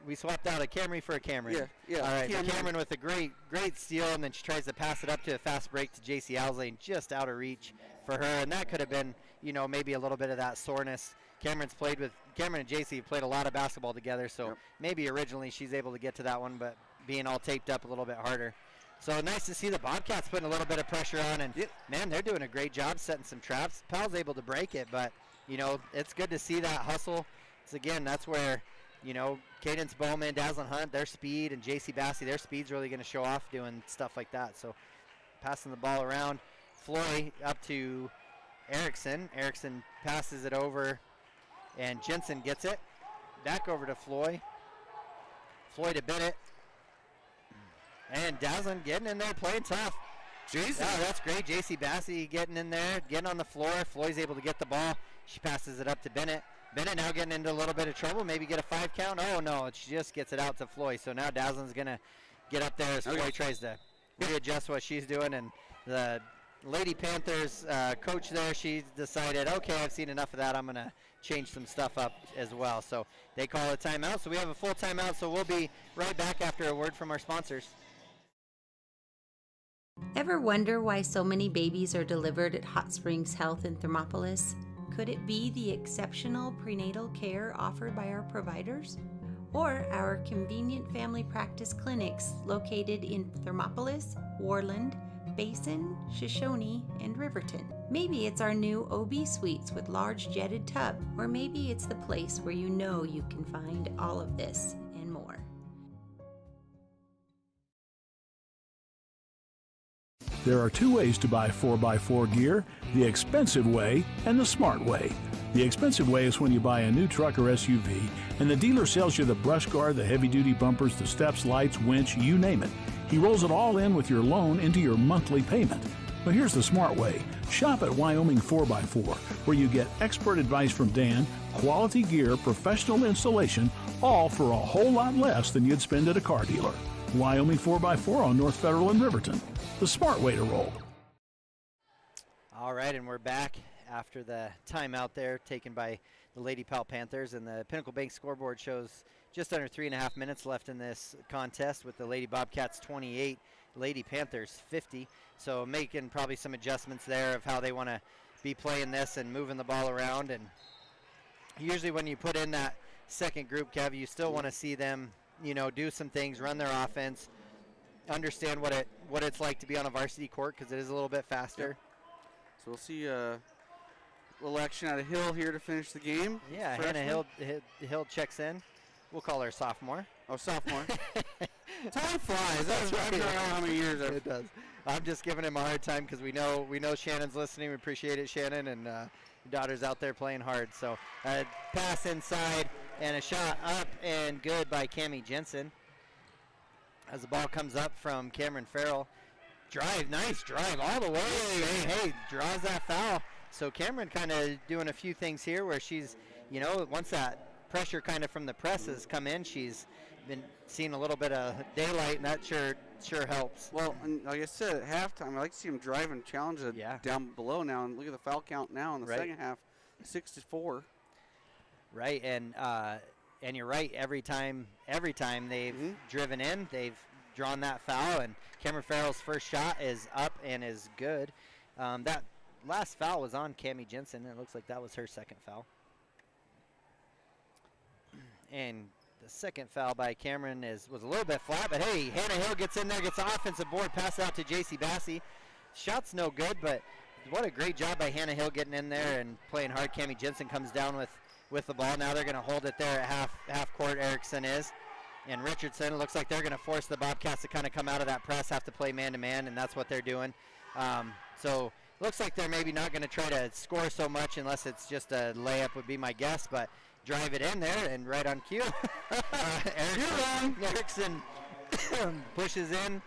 We swapped out a Camry for a Cameron. Yeah. All right, Cameron with a great steal, and then she tries to pass it up to a fast break to JC Owsley, just out of reach for her. And that could have been, maybe a little bit of that soreness. Cameron and JC played a lot of basketball together, so maybe originally she's able to get to that one, but being all taped up a little bit harder. So nice to see the Bobcats putting a little bit of pressure on, and man, they're doing a great job setting some traps. Powell's able to break it, but it's good to see that hustle. So again, that's where Cadence Bowman, Dazzlin Hunt, their speed, and JC Bassey, their speed's really going to show off doing stuff like that. So passing the ball around, Floy up to Erickson. Erickson passes it over, and Jensen gets it. Back over to Floy. Floy to Bennett. And Dazzlin getting in there, playing tough. Jason. Oh, that's great. JC Bassey getting in there, getting on the floor. Floyd's able to get the ball. She passes it up to Bennett. Bennett now getting into a little bit of trouble, maybe get a 5 count. Oh, no, she just gets it out to Floyd. So now Dazzlin's going to get up there as Floyd tries to readjust what she's doing. And the Lady Panthers coach there, she's decided, okay, I've seen enough of that. I'm going to change some stuff up as well. So they call a timeout. So we have a full timeout. So we'll be right back after a word from our sponsors. Ever wonder why so many babies are delivered at Hot Springs Health in Thermopolis? Could it be the exceptional prenatal care offered by our providers? Or our convenient family practice clinics located in Thermopolis, Worland, Basin, Shoshone, and Riverton? Maybe it's our new OB suites with large jetted tub, or maybe it's the place where you know you can find all of this and more. There are two ways to buy 4x4 gear, the expensive way and the smart way. The expensive way is when you buy a new truck or SUV and the dealer sells you the brush guard, the heavy-duty bumpers, the steps, lights, winch, you name it. He rolls it all in with your loan into your monthly payment. But here's the smart way. Shop at Wyoming 4x4, where you get expert advice from Dan, quality gear, professional installation, all for a whole lot less than you'd spend at a car dealer. Wyoming 4x4 on North Federal in Riverton. The smart way to roll. All right, and we're back after the timeout there taken by the Lady Powell Panthers, and the Pinnacle Bank scoreboard shows just under 3.5 minutes left in this contest with the Lady Bobcats 28, Lady Panthers 50. So making probably some adjustments there of how they want to be playing this and moving the ball around. And usually when you put in that second group, Kev, you still want to see them, do some things, run their offense, understand what it's like to be on a varsity court because it is a little bit faster. Yep. So we'll see a little action out of Hill here to finish the game. Yeah, Hannah Hill checks in. We'll call her sophomore. Oh, sophomore. Time flies. That's right. I don't know how many years it does. I'm just giving him a hard time because we know Shannon's listening. We appreciate it, Shannon, and your daughter's out there playing hard. So a pass inside and a shot up and good by Cammie Jensen. As the ball comes up from Cameron Farrell. Nice drive all the way. Hey, draws that foul. So Cameron kind of doing a few things here where she's, once that pressure kind of from the press has come in, she's been seeing a little bit of daylight, and that sure helps. Well, and like I said, at halftime, I like to see them drive and challenge it down below now. And look at the foul count now in the second half, 6-4. Right, and you're right. Every time they've driven in, they've drawn that foul, and Cameron Farrell's first shot is up and is good. That last foul was on Cammie Jensen, and it looks like that was her second foul. And The second foul by Cameron was a little bit flat, but hey, Hannah Hill gets in there, gets the offensive board, pass out to JC Bassey. Shot's no good, but what a great job by Hannah Hill getting in there and playing hard. Cammie Jensen comes down with the ball. Now they're going to hold it there at half court. Erickson is. And Richardson, looks like they're going to force the Bobcats to kind of come out of that press, have to play man-to-man, and that's what they're doing. So looks like they're maybe not going to try to score so much unless it's just a layup would be my guess, but drive it in there and right on cue. Erickson pushes in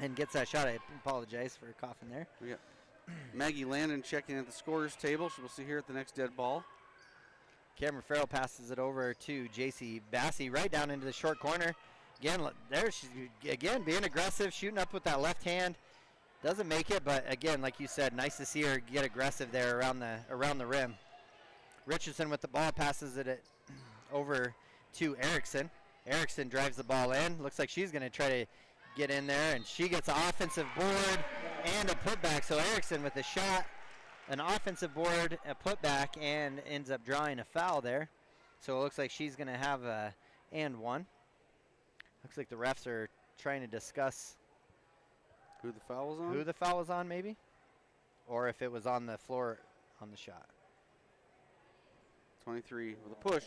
and gets that shot. I apologize for coughing there. We got Maggie Landon checking at the scorer's table. So we'll see here at the next dead ball. Cameron Farrell passes it over to JC Bassey right down into the short corner. Again, there she's again being aggressive, shooting up with that left hand. Doesn't make it, but again, like you said, nice to see her get aggressive there around the rim. Richardson with the ball, passes it over to Erickson. Erickson drives the ball in. Looks like she's going to try to get in there, and she gets an offensive board and a putback. So Erickson with a shot, an offensive board, a putback, and ends up drawing a foul there. So it looks like she's going to have a and one. Looks like the refs are trying to discuss who the foul was on? Who the foul was on, maybe? Or if it was on the floor on the shot. 23 with a push.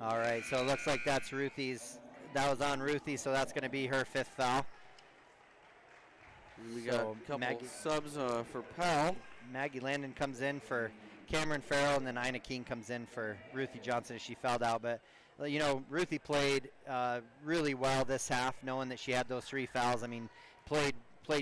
All right, so it looks like that's Ruthie's. That was on Ruthie, so that's going to be her fifth foul. And we got a couple subs for Powell. Maggie Landon comes in for Cameron Farrell, and then Ina King comes in for Ruthie Johnson as she fouled out. But, you know, Ruthie played really well this half, knowing that she had those 3 fouls. I mean, played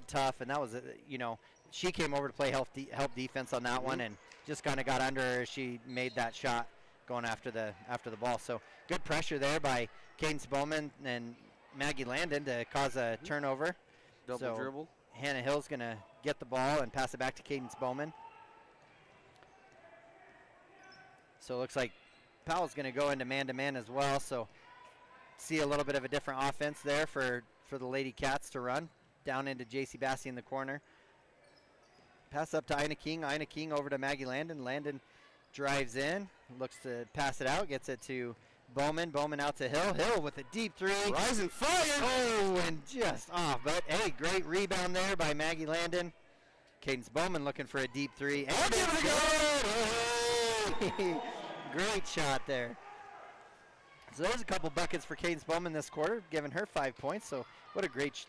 tough, and that was, you know, she came over to play help defense on that one and just kind of got under her as she made that shot going after the ball. So good pressure there by Cadence Bowman and Maggie Landon to cause a turnover. Double dribble. Hannah Hill's going to get the ball and pass it back to Cadence Bowman. So it looks like Powell's going to go into man-to-man as well. So see a little bit of a different offense there for the Lady Cats to run. Down into JC Bassey in the corner. Pass up to Ina King. Ina King over to Maggie Landon. Landon drives in, looks to pass it out, gets it to Bowman. Bowman out to Hill. Hill with a deep three. Rising fire! Oh, and just off. But, hey, great rebound there by Maggie Landon. Cadence Bowman looking for a deep three. And it's good! Great shot there. So there's a couple buckets for Cadence Bowman this quarter, giving her 5 points. So what a great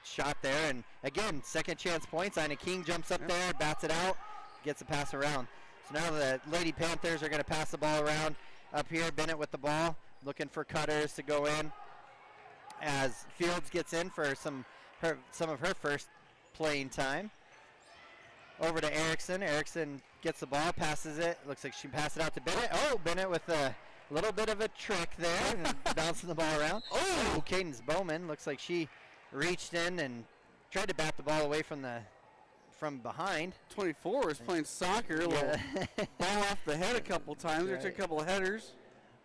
shot there. And, again, second chance points. Ina King jumps up there, bats it out, gets a pass around. So now the Lady Panthers are going to pass the ball around up here. Bennett with the ball, looking for cutters to go in as Fields gets in for some of her first playing time. Over to Erickson. Erickson gets the ball, passes it. Looks like she passed it out to Bennett. Oh, Bennett with a little bit of a trick there, and bouncing the ball around. Oh, Cadence Bowman looks like she reached in and tried to bat the ball away from behind. 24 is playing soccer. A little ball off the head a couple times. There took a couple of headers.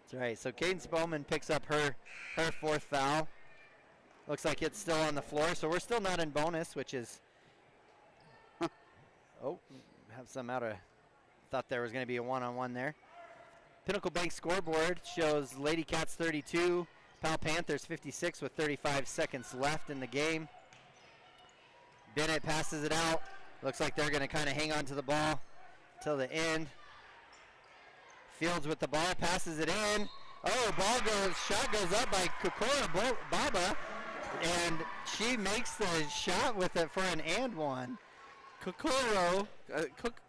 That's right. So Cadence Bowman picks up her fourth foul. Looks like it's still on the floor. So we're still not in bonus, which is. Oh, have some out of. Thought there was going to be a one-on-one there. Pinnacle Bank scoreboard shows Lady Cats 32, Powell Panthers 56 with 35 seconds left in the game. Bennett passes it out. Looks like they're going to kind of hang on to the ball till the end. Fields with the ball, passes it in. Oh, shot goes up by Kokoro Baba, and she makes the shot with it for an and one. Kokoro?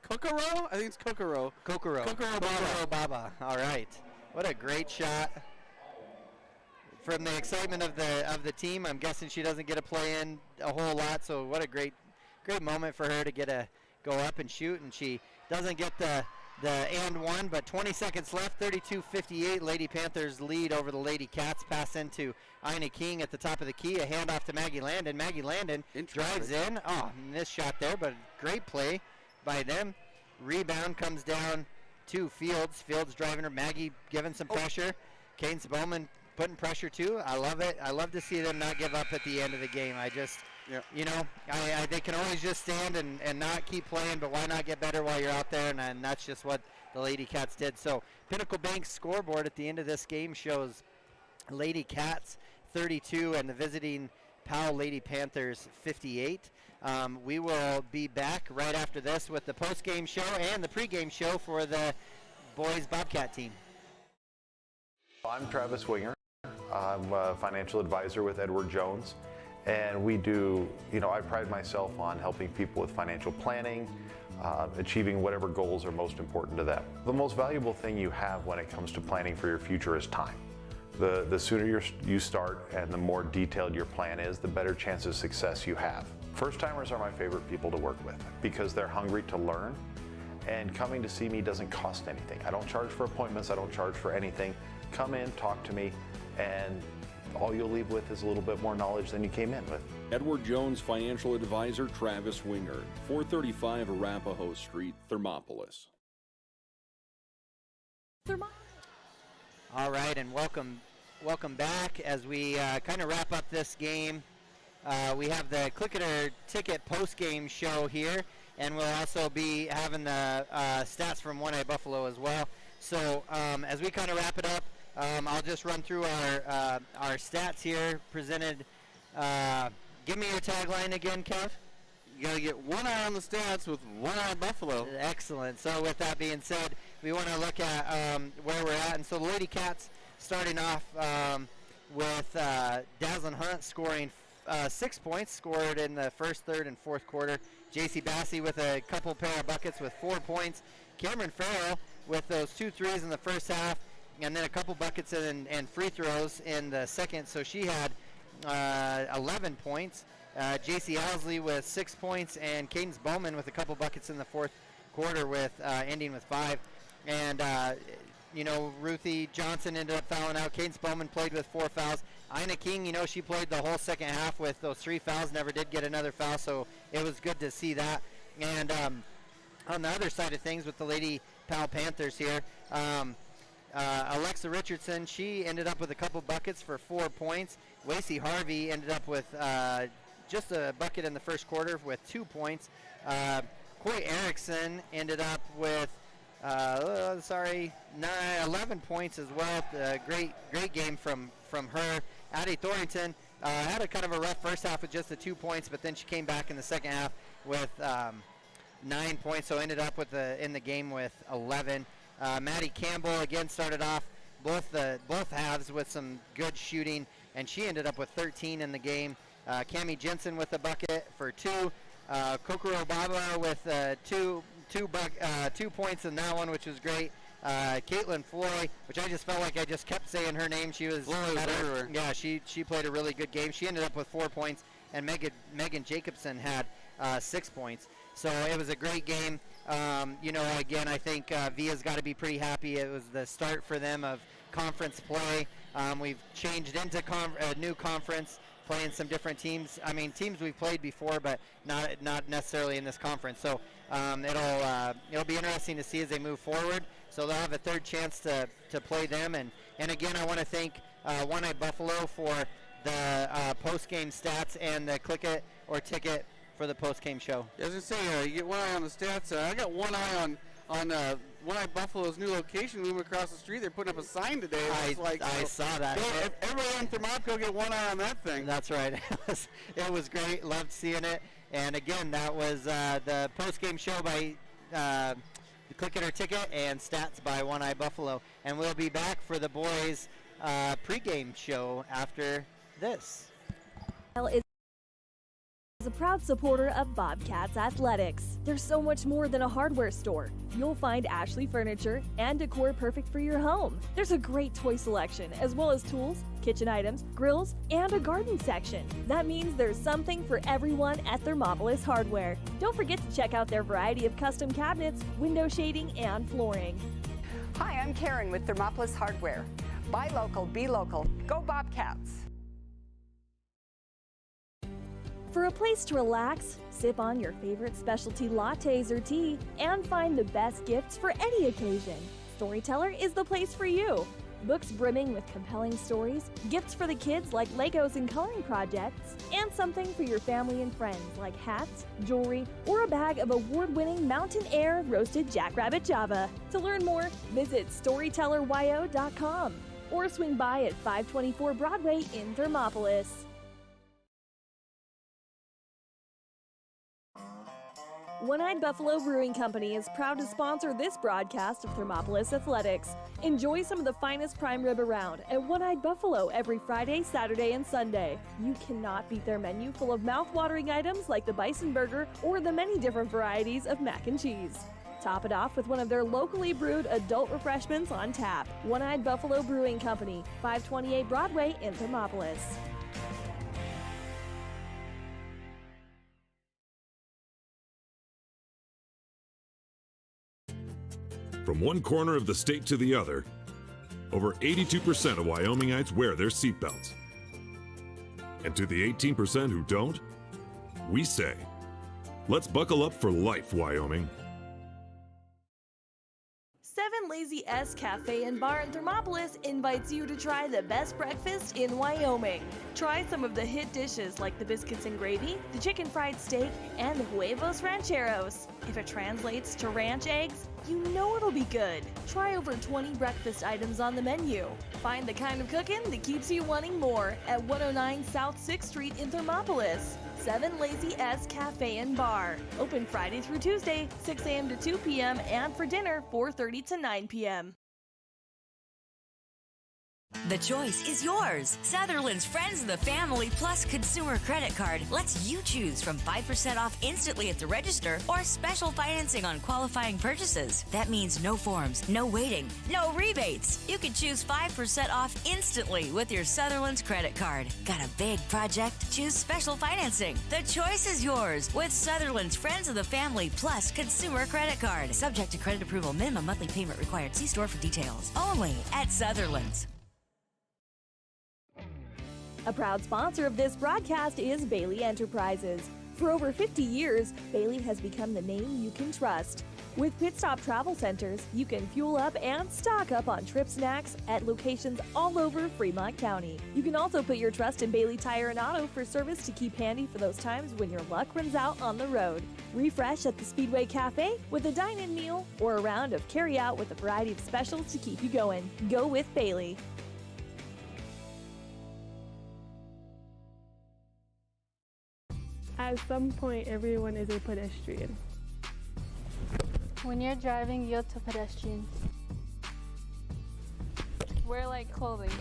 Kokoro? I think it's Kokoro. Kokoro Baba. All right. What a great shot. From the excitement of the team, I'm guessing she doesn't get to play in a whole lot, so what a great moment for her to go up and shoot, and she doesn't get the and one, but 20 seconds left, 32-58. Lady Panthers lead over the Lady Cats. Pass into Ina King at the top of the key. A handoff to Maggie Landon. Maggie Landon drives in. Oh, missed shot there, but great play by them. Rebound comes down to Fields. Fields driving her. Maggie giving some pressure. Cadence Bowman putting pressure too. I love it. I love to see them not give up at the end of the game. You know, they can always just stand and not keep playing, but why not get better while you're out there? And that's just what the Lady Cats did. So Pinnacle Bank's scoreboard at the end of this game shows Lady Cats 32 and the visiting Powell Lady Panthers 58. We will be back right after this with the post-game show and the pre-game show for the boys Bobcat team. I'm Travis Winger. I'm a financial advisor with Edward Jones, and we do, I pride myself on helping people with financial planning, achieving whatever goals are most important to them. The most valuable thing you have when it comes to planning for your future is time. The sooner you start and the more detailed your plan is, the better chance of success you have. First-timers are my favorite people to work with because they're hungry to learn, and coming to see me doesn't cost anything. I don't charge for appointments, I don't charge for anything. Come in, talk to me, and all you'll leave with is a little bit more knowledge than you came in with. Edward Jones financial advisor Travis Winger, 435 Arapahoe Street, Thermopolis. All right, and welcome back as we kind of wrap up this game. We have the Click It or Ticket post-game show here, and we'll also be having the stats from One Eye Buffalo as well. So as we kind of wrap it up, I'll just run through our stats here presented. Give me your tagline again, Kev. You got to get one eye on the stats with One Eye Buffalo. Excellent. So with that being said, we want to look at where we're at. And so the Lady Cats starting off with Dazzlin Hunt scoring 6 points, scored in the first, third, and fourth quarter. JC Bassey with a couple pair of buckets with 4 points. Cameron Farrell with those 2 threes in the first half, and then a couple buckets and free throws in the second. So she had 11 points. JC Owsley with 6 points, and Cadence Bowman with a couple buckets in the fourth quarter with ending with 5. And Ruthie Johnson ended up fouling out. Cadence Bowman played with 4 fouls. Ina King, she played the whole second half with those 3 fouls, never did get another foul, so it was good to see that. And on the other side of things with the Lady Powell Panthers here, Alexa Richardson, she ended up with a couple buckets for 4 points. Lacey Harvey ended up with just a bucket in the first quarter with 2 points. Coy Erickson ended up with 11 points as well. Great game from her. Addie Thornton had a kind of a rough first half with just the 2 points, but then she came back in the second half with 9 points, so ended up with in the game with 11. Maddie Campbell again started off both halves with some good shooting, and she ended up with 13 in the game. Cammie Jensen with a bucket for 2. Kokoro Baba with 2 points in that one, which was great. Caitlin Floy, which I just felt like I just kept saying her name. She was everywhere. Yeah, she played a really good game. She ended up with 4 points, and Megan Jacobson had 6 points. So it was a great game. Again, I think Via's got to be pretty happy. It was the start for them of conference play. We've changed into a new conference, playing some different teams. I mean, teams we've played before, but not necessarily in this conference. So it'll be interesting to see as they move forward. So they'll have a third chance to play them. And again, I want to thank One Eye Buffalo for the post-game stats and the Click It or Ticket for the post-game show. I was going to say, you get one eye on the stats. I got one eye on One Eye Buffalo's new location. We went across the street. They're putting up a sign today. I saw that. Everybody in Thermop, go get one eye on that thing. That's right. It was great. Loved seeing it. And again, that was the post-game show by the Click It or Ticket and stats by One Eye Buffalo. And we'll be back for the boys' pregame show after this. Is a proud supporter of Bobcats Athletics. There's so much more than a hardware store. You'll find Ashley furniture and decor perfect for your home. There's a great toy selection, as well as tools, kitchen items, grills, and a garden section. That means there's something for everyone at Thermopolis Hardware. Don't forget to check out their variety of custom cabinets, window shading, and flooring. Hi, I'm Karen with Thermopolis Hardware. Buy local, be local. Go Bobcats. For a place to relax, sip on your favorite specialty lattes or tea, and find the best gifts for any occasion, Storyteller is the place for you. Books brimming with compelling stories, gifts for the kids like Legos and coloring projects, and something for your family and friends like hats, jewelry, or a bag of award-winning Mountain Air roasted jackrabbit java. To learn more, visit storytelleryo.com. or swing by at 524 Broadway in Thermopolis. One-Eyed Buffalo Brewing Company is proud to sponsor this broadcast of Thermopolis Athletics. Enjoy some of the finest prime rib around at One-Eyed Buffalo every Friday, Saturday, and Sunday. You cannot beat their menu full of mouth-watering items like the Bison burger or the many different varieties of mac and cheese. Top it off with one of their locally brewed adult refreshments on tap. One-Eyed Buffalo Brewing Company, 528 Broadway in Thermopolis. From one corner of the state to the other, over 82% of Wyomingites wear their seatbelts. And to the 18% who don't, we say, let's buckle up for life, Wyoming. 7 Lazy S Cafe and Bar in Thermopolis invites you to try the best breakfast in Wyoming. Try some of the hit dishes like the biscuits and gravy, the chicken fried steak, and the huevos rancheros. If it translates to ranch eggs, you know it'll be good. Try over 20 breakfast items on the menu. Find the kind of cooking that keeps you wanting more at 109 South 6th Street in Thermopolis. 7 Lazy S Cafe and Bar. Open Friday through Tuesday, 6 a.m. to 2 p.m. and for dinner, 4:30 to 9 p.m. The choice is yours. Sutherland's Friends of the Family Plus Consumer Credit Card lets you choose from 5% off instantly at the register or special financing on qualifying purchases. That means no forms, no waiting, no rebates. You can choose 5% off instantly with your Sutherland's credit card. Got a big project? Choose special financing. The choice is yours with Sutherland's Friends of the Family Plus Consumer Credit Card. Subject to credit approval. Minimum monthly payment required. See store for details. Only at Sutherland's. A proud sponsor of this broadcast is Bailey Enterprises. For over 50 years, Bailey has become the name you can trust. With Pit Stop Travel Centers, you can fuel up and stock up on trip snacks at locations all over Fremont County. You can also put your trust in Bailey Tire and Auto for service to keep handy for those times when your luck runs out on the road. Refresh at the Speedway Cafe with a dine-in meal or a round of carry-out with a variety of specials to keep you going. Go with Bailey. At some point, everyone is a pedestrian. When you're driving, yield to pedestrians. Wear light clothing.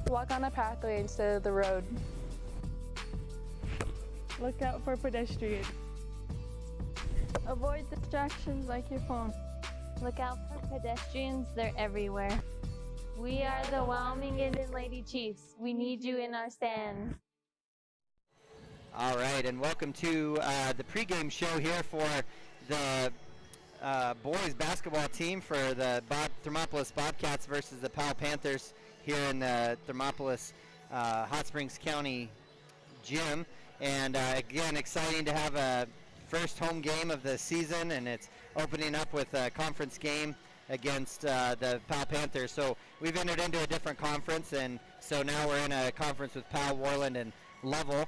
Walk on a pathway instead of the road. Look out for pedestrians. Avoid distractions like your phone. Look out for pedestrians, they're everywhere. We are the Wyoming and Lady Chiefs. We need you in our stand. All right, and welcome to the pregame show here for the boys basketball team for the Thermopolis Bobcats versus the Powell Panthers here in the Thermopolis Hot Springs County gym. And again, exciting to have a first home game of the season, and it's opening up with a conference game against the Powell Panthers. So we've entered into a different conference, and so now we're in a conference with Powell, Worland, and Lovell.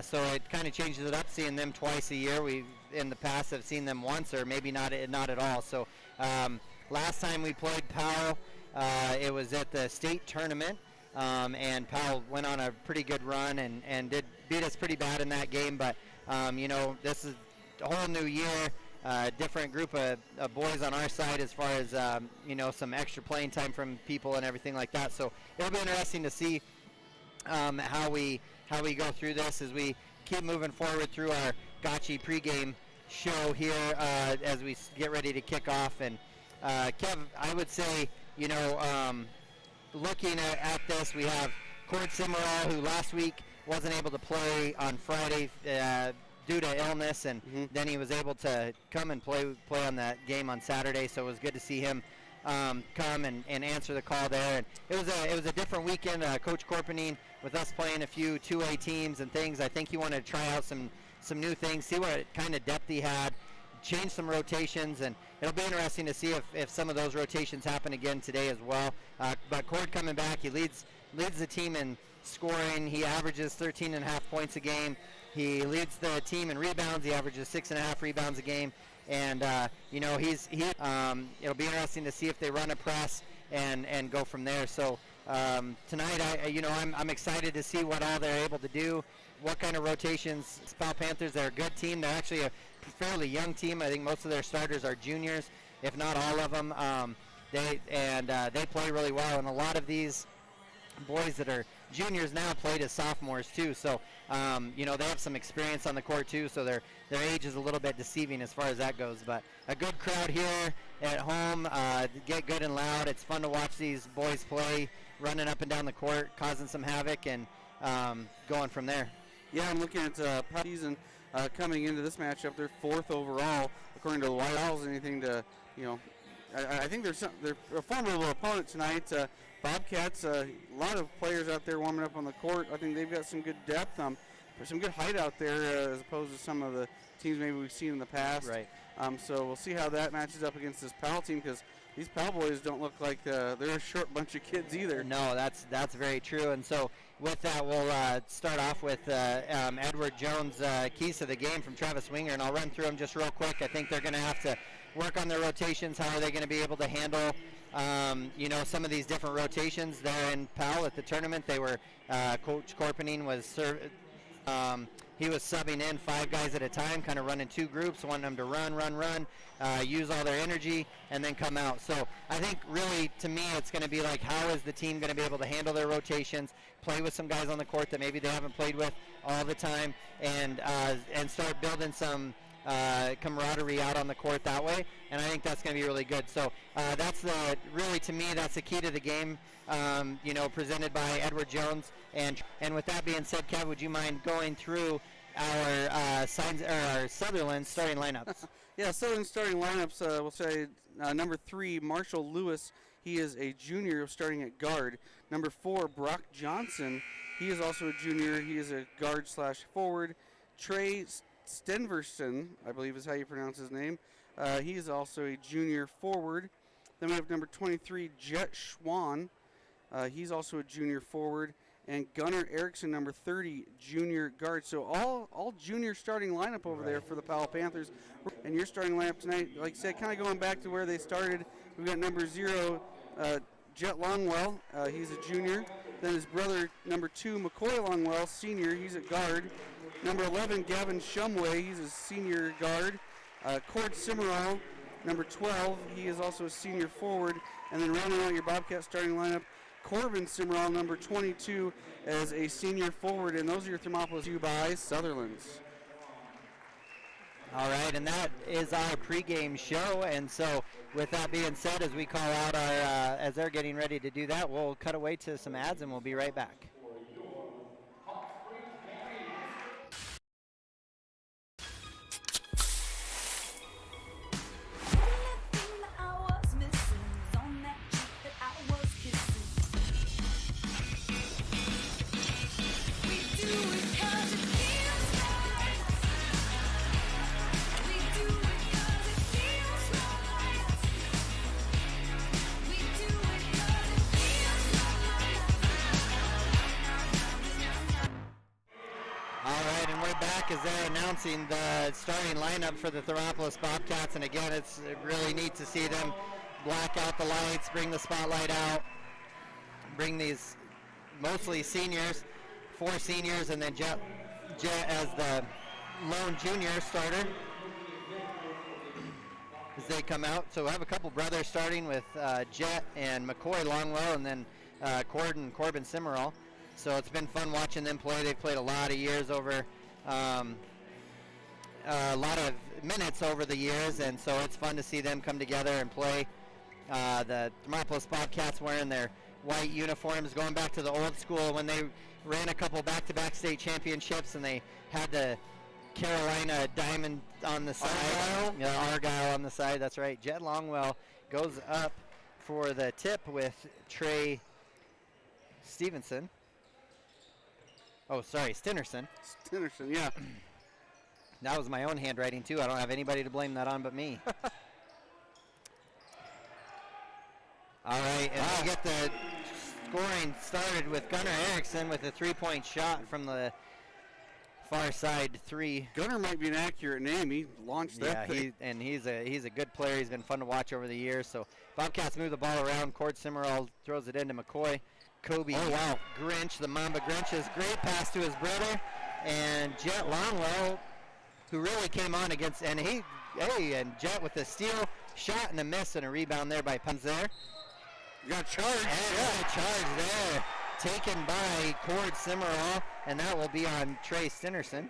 So it kind of changes it up, seeing them twice a year. We in the past have seen them once, or maybe not at all. So last time we played Powell, it was at the state tournament, and Powell went on a pretty good run and did beat us pretty bad in that game. But this is a whole new year, different group of boys on our side as far as some extra playing time from people and everything like that. So it'll be interesting to see how we go through this as we keep moving forward through our Gotchi pregame show here as we get ready to kick off. And Kev, I would say, looking at this, we have Cord Cimarral, who last week wasn't able to play on Friday due to illness, and then he was able to come and play on that game on Saturday. So it was good to see him come and answer the call there. And it was a different weekend. Coach Corpening, with us playing a few 2A teams and things, I think he wanted to try out some new things, see what kind of depth he had, change some rotations, and it'll be interesting to see if some of those rotations happen again today as well. But Cord coming back, he leads the team in scoring. He averages 13.5 points a game. He leads the team in rebounds. He averages 6.5 rebounds a game. and it'll be interesting to see if they run a press and go from there. So tonight, I'm excited to see what all they're able to do, what kind of rotations. Powell Panthers, they're a good team. They're actually a fairly young team. I think most of their starters are juniors, if not all of them. They play really well, and a lot of these boys that are juniors now played as sophomores too. So they have some experience on the court too. So their age is a little bit deceiving as far as that goes. But a good crowd here at home. Get good and loud. It's fun to watch these boys play, running up and down the court, causing some havoc, and going from there. Yeah, I'm looking at season coming into this matchup. They're 4th overall according to the White Owls. Anything to I think they're a formidable opponent tonight. Bobcats, a lot of players out there warming up on the court. I think they've got some good depth, some good height out there as opposed to some of the teams maybe we've seen in the past. Right. So we'll see how that matches up against this Powell team, because these Powell boys don't look like they're a short bunch of kids either. No, that's very true. And so with that, we'll start off with Edward Jones' keys to the game from Travis Winger, and I'll run through them just real quick. I think they're going to have to work on their rotations. How are they going to be able to handle some of these different rotations? There in Powell at the tournament, they were Coach Korpening was he was subbing in 5 guys at a time, kind of running 2 groups, wanting them to run, use all their energy, and then come out. So I think really, to me, it's going to be like, how is the team going to be able to handle their rotations, play with some guys on the court that maybe they haven't played with all the time, and start building some camaraderie out on the court that way, and I think that's going to be really good. So that's to me, that's the key to the game, presented by Edward Jones. And with that being said, Kev, would you mind going through our Sutherland starting lineups? Yeah, Sutherland starting lineups. We'll say number 3, Marshall Lewis. He is a junior starting at guard. Number 4, Brock Johnson. He is also a junior. He is a guard/forward. Trey Stenverson, I believe is how you pronounce his name. He is also a junior forward. Then we have number 23, Jet Schwann. He's also a junior forward. And Gunnar Erickson, number 30, junior guard. So all junior starting lineup over there for the Powell Panthers. And your starting lineup tonight, like I said, kind of going back to where they started. We've got number 0, Jet Longwell. He's a junior. Then his brother, number 2, McCoy Longwell, senior. He's a guard. Number 11, Gavin Shumway. He's a senior guard. Cord Simmerall, number 12. He is also a senior forward. And then rounding out your Bobcat starting lineup, Corbin Simmerall, number 22, as a senior forward. And those are your Thermopolis U by Sutherlands. All right, and that is our pregame show. And so with that being said, as we call out as they're getting ready to do that, we'll cut away to some ads and we'll be right back. As they're announcing the starting lineup for the Thermopolis Bobcats, and again, it's really neat to see them black out the lights, bring the spotlight out, bring these mostly seniors, 4 seniors, and then Jet as the lone junior starter as they come out. So we have a couple brothers starting with Jet and McCoy Longwell, and then Corbin Simmerall. So it's been fun watching them play. They've played a lot of years over. A lot of minutes over the years, and so it's fun to see them come together and play. The Thermopolis Bobcats wearing their white uniforms, going back to the old school when they ran a couple back-to-back state championships, and they had the Carolina diamond on the side. Argyle? Yeah, Argyle on the side, that's right. Jet Longwell goes up for the tip with Trey Stevenson. Oh, sorry, Stinnerson. Stinnerson, yeah. That was my own handwriting, too. I don't have anybody to blame that on but me. All right, and we get the scoring started with Gunnar Erickson with a 3-point shot from the far side three. Gunner might be an accurate name. He launched that thing. He's a good player. He's been fun to watch over the years. So Bobcats move the ball around. Cord Simmerall throws it into McCoy. Kobe Grinch, the Mamba Grinches. Great pass to his brother. And Jet Longwell, who really came on against, and Jet with a steal, shot and a miss, and a rebound there by Panzer. You got charged. And a charge there, taken by Cord Simmerall, and that will be on Trey Stinnerson.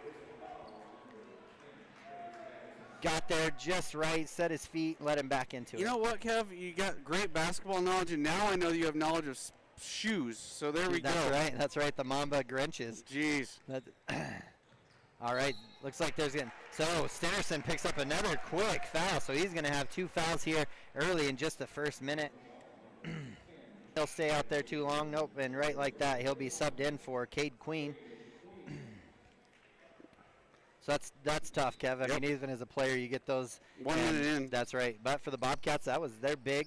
Got there just right, set his feet, let him back into it. You know what, Kev? You got great basketball knowledge, and now I know you have knowledge of shoes. So there we go. That's right, the Mamba Grinches. Jeez. All right, looks like there's going to... So Stinnerson picks up another quick foul, so he's going to have 2 fouls here early in just the first minute. He'll stay out there too long. Nope, and right like that, he'll be subbed in for Cade Queen. So that's tough, Kev. I mean, even as a player, you get those 1 minute in. That's right. But for the Bobcats, that was their big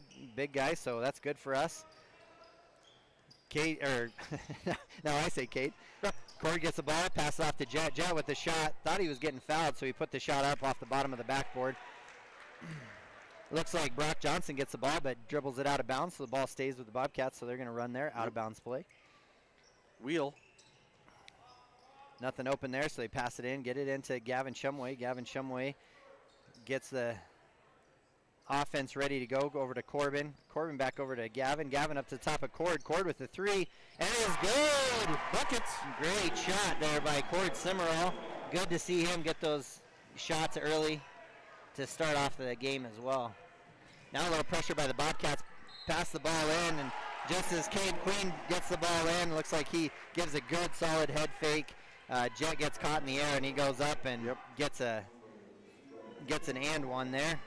guy, so that's good for us. Cade, no, I say Cade. Cord gets the ball, passes off to Jet. Jet with the shot. Thought he was getting fouled, so he put the shot up off the bottom of the backboard. Looks like Brock Johnson gets the ball, but dribbles it out of bounds, so the ball stays with the Bobcats, so they're going to run their out-of-bounds play. Wheel. Nothing open there, so they pass it in, get it into Gavin Shumway. Gavin Shumway gets the offense ready to go over to Corbin. Corbin back over to Gavin. Gavin up to the top of Cord. Cord with the 3, and it is good! Buckets! Great shot there by Cord Simmerall. Good to see him get those shots early to start off the game as well. Now a little pressure by the Bobcats. Pass the ball in, and just as Cade Queen gets the ball in, looks like he gives a good solid head fake. Jet gets caught in the air, and he goes up and gets an and one there.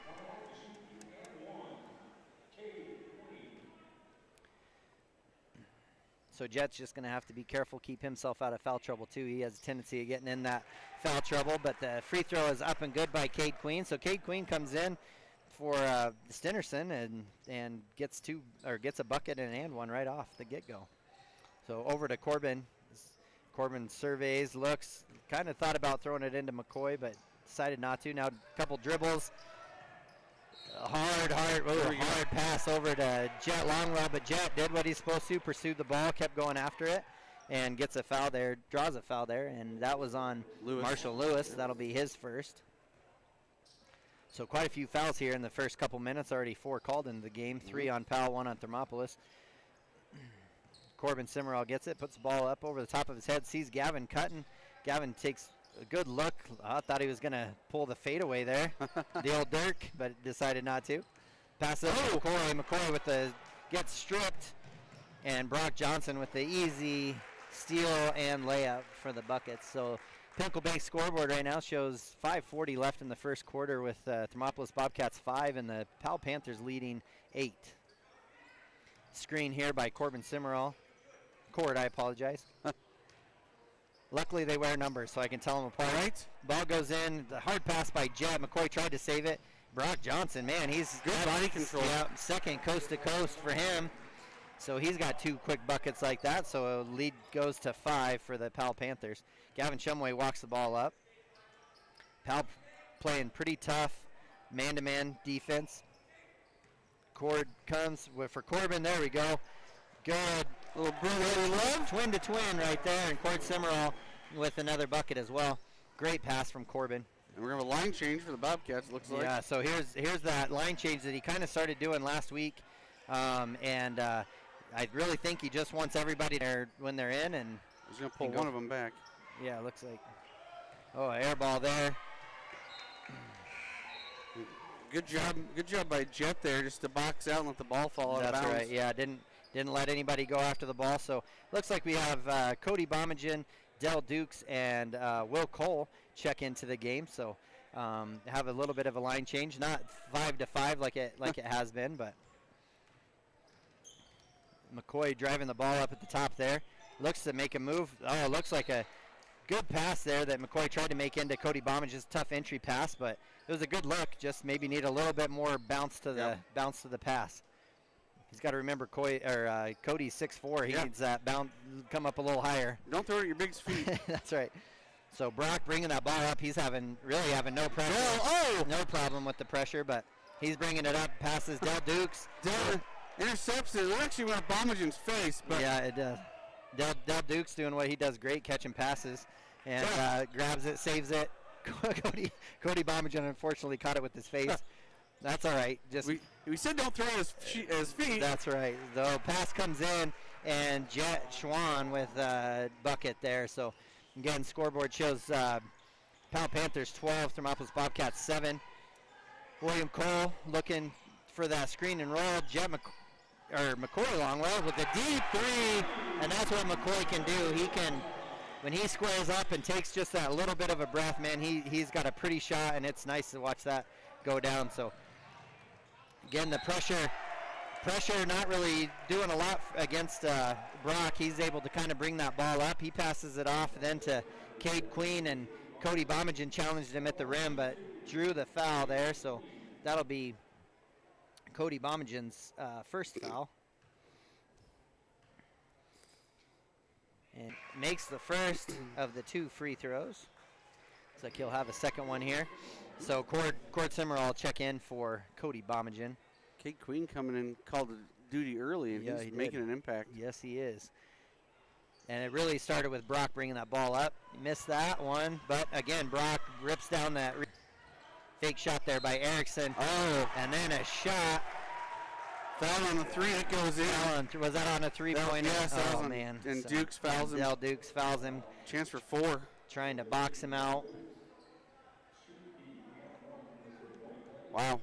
So Jet's just going to have to be careful, keep himself out of foul trouble too. He has a tendency of getting in that foul trouble, but the free throw is up and good by Cade Queen. So Cade Queen comes in for Stinnerson and gets a bucket and one right off the get-go. So over to Corbin. Corbin surveys, looks, kind of thought about throwing it into McCoy, but decided not to. Now a couple dribbles. Hard pass over to Jet Longwell, but Jet did what he's supposed to, pursued the ball, kept going after it, and gets a foul there, draws a foul there, and that was on Marshall Lewis. That'll be his first. So quite a few fouls here in the first couple minutes, already 4 called into the game, 3 on Powell, 1 on Thermopolis. Corbin Simmerall gets it, puts the ball up over the top of his head, sees Gavin cutting. Gavin takes a good look. I thought he was going to pull the fadeaway there, the old Dirk, but decided not to. Pass it to McCoy. McCoy gets stripped, and Brock Johnson with the easy steal and layup for the Buckets. So Pinnacle Bank scoreboard right now shows 5:40 left in the first quarter with Thermopolis Bobcats 5 and the Powell Panthers leading 8. Screen here by Corbin Simmerall. Cord, I apologize. Luckily, they wear numbers, so I can tell them apart. Right. Ball goes in. The hard pass by Jet. McCoy tried to save it. Brock Johnson, man, he's good body control. Yeah, second coast to coast for him. So he's got 2 quick buckets like that. So lead goes to 5 for the Powell Panthers. Gavin Shumway walks the ball up. Powell playing pretty tough man-to-man defense. Cord comes for Corbin. There we go. Good. Little brotherly love. Twin to twin right there. And Cord Simmerall with another bucket as well. Great pass from Corbin. And we're going to have a line change for the Bobcats, it looks like. Yeah, so here's that line change that he kind of started doing last week. I really think he just wants everybody there when they're in. And he's going to pull one of them back. Yeah, it looks like. Oh, air ball there. Good job by Jet there, just to box out and let the ball fall out of bounds. That's right. Yeah, didn't let anybody go after the ball. So looks like we have Cody Bomagen, Dell Dukes, and Will Cole check into the game. So have a little bit of a line change, not 5-5 like it has been, but McCoy driving the ball up at the top there. Looks to make a move. Oh, it looks like a good pass there that McCoy tried to make into Cody Bomagen's tough entry pass, but it was a good look. Just maybe need a little bit more bounce to the pass. He's got to remember Cody's 6'4". He needs that bounce, come up a little higher. Don't throw it at your big feet. That's right. So Brock bringing that ball up. He's really having no pressure. No problem with the pressure, but he's bringing it up. Passes Del Dukes. Intercepts it. It actually went Bomagin's face. But yeah, it does. Del Dukes doing what he does great, catching passes, and grabs it, saves it. Cody Bomagin unfortunately caught it with his face. That's all right. Just we said don't throw his feet. That's right. The pass comes in, and Jet Schwann with bucket there. So again, scoreboard shows Powell Panthers 12, Thermopolis Bobcats 7. William Cole looking for that screen and roll. McCoy Longwell with a deep three, and that's what McCoy can do. He can, when he squares up and takes just that little bit of a breath, man, he's got a pretty shot, and it's nice to watch that go down. So again, the pressure not really doing a lot against Brock. He's able to kind of bring that ball up. He passes it off then to Cade Queen, and Cody Bomagin challenged him at the rim, but drew the foul there. So that'll be Cody Bomagin's first foul. And makes the first of the 2 free throws. Looks like he'll have a second one here. So Cord Simmerall will check in for Cody Bomagin. Cade Queen coming in, called duty early, and he's making an impact. Yes, he is. And it really started with Brock bringing that ball up. He missed that one, but again, Brock rips down that fake shot there by Erickson. And then a shot. Foul on the 3 that goes in. Was that on a 3-pointer? Yes, man. And Dukes fouls him. Del Dukes fouls him. Chance for 4. Trying to box him out. Wow.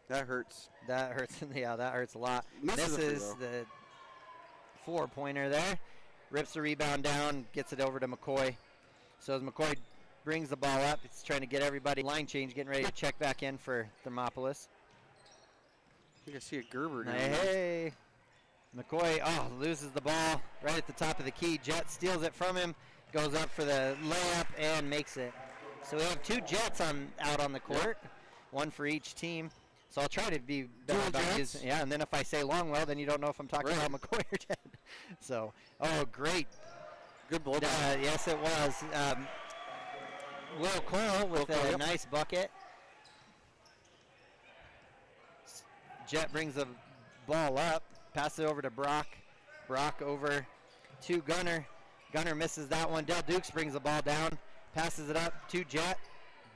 That hurts. That hurts. Yeah, that hurts a lot. Misses this is the 4-pointer there. Rips the rebound down, gets it over to McCoy. So as McCoy brings the ball up, it's trying to get everybody line change, getting ready to check back in for Thermopolis. I think I see a Gerber now. Hey. McCoy, loses the ball right at the top of the key. Jet steals it from him, goes up for the layup, and makes it. So we have 2 Jets out on the court, one for each team. So I'll try to be better about using. Yeah, and then if I say Longwell, then you don't know if I'm talking about McCoy or Jet. So, great. Good ball. Yes, it was. Will Cole with a nice bucket. Jet brings the ball up, passes it over to Brock. Brock over to Gunner. Gunner misses that one. Del Dukes brings the ball down, passes it up to Jet.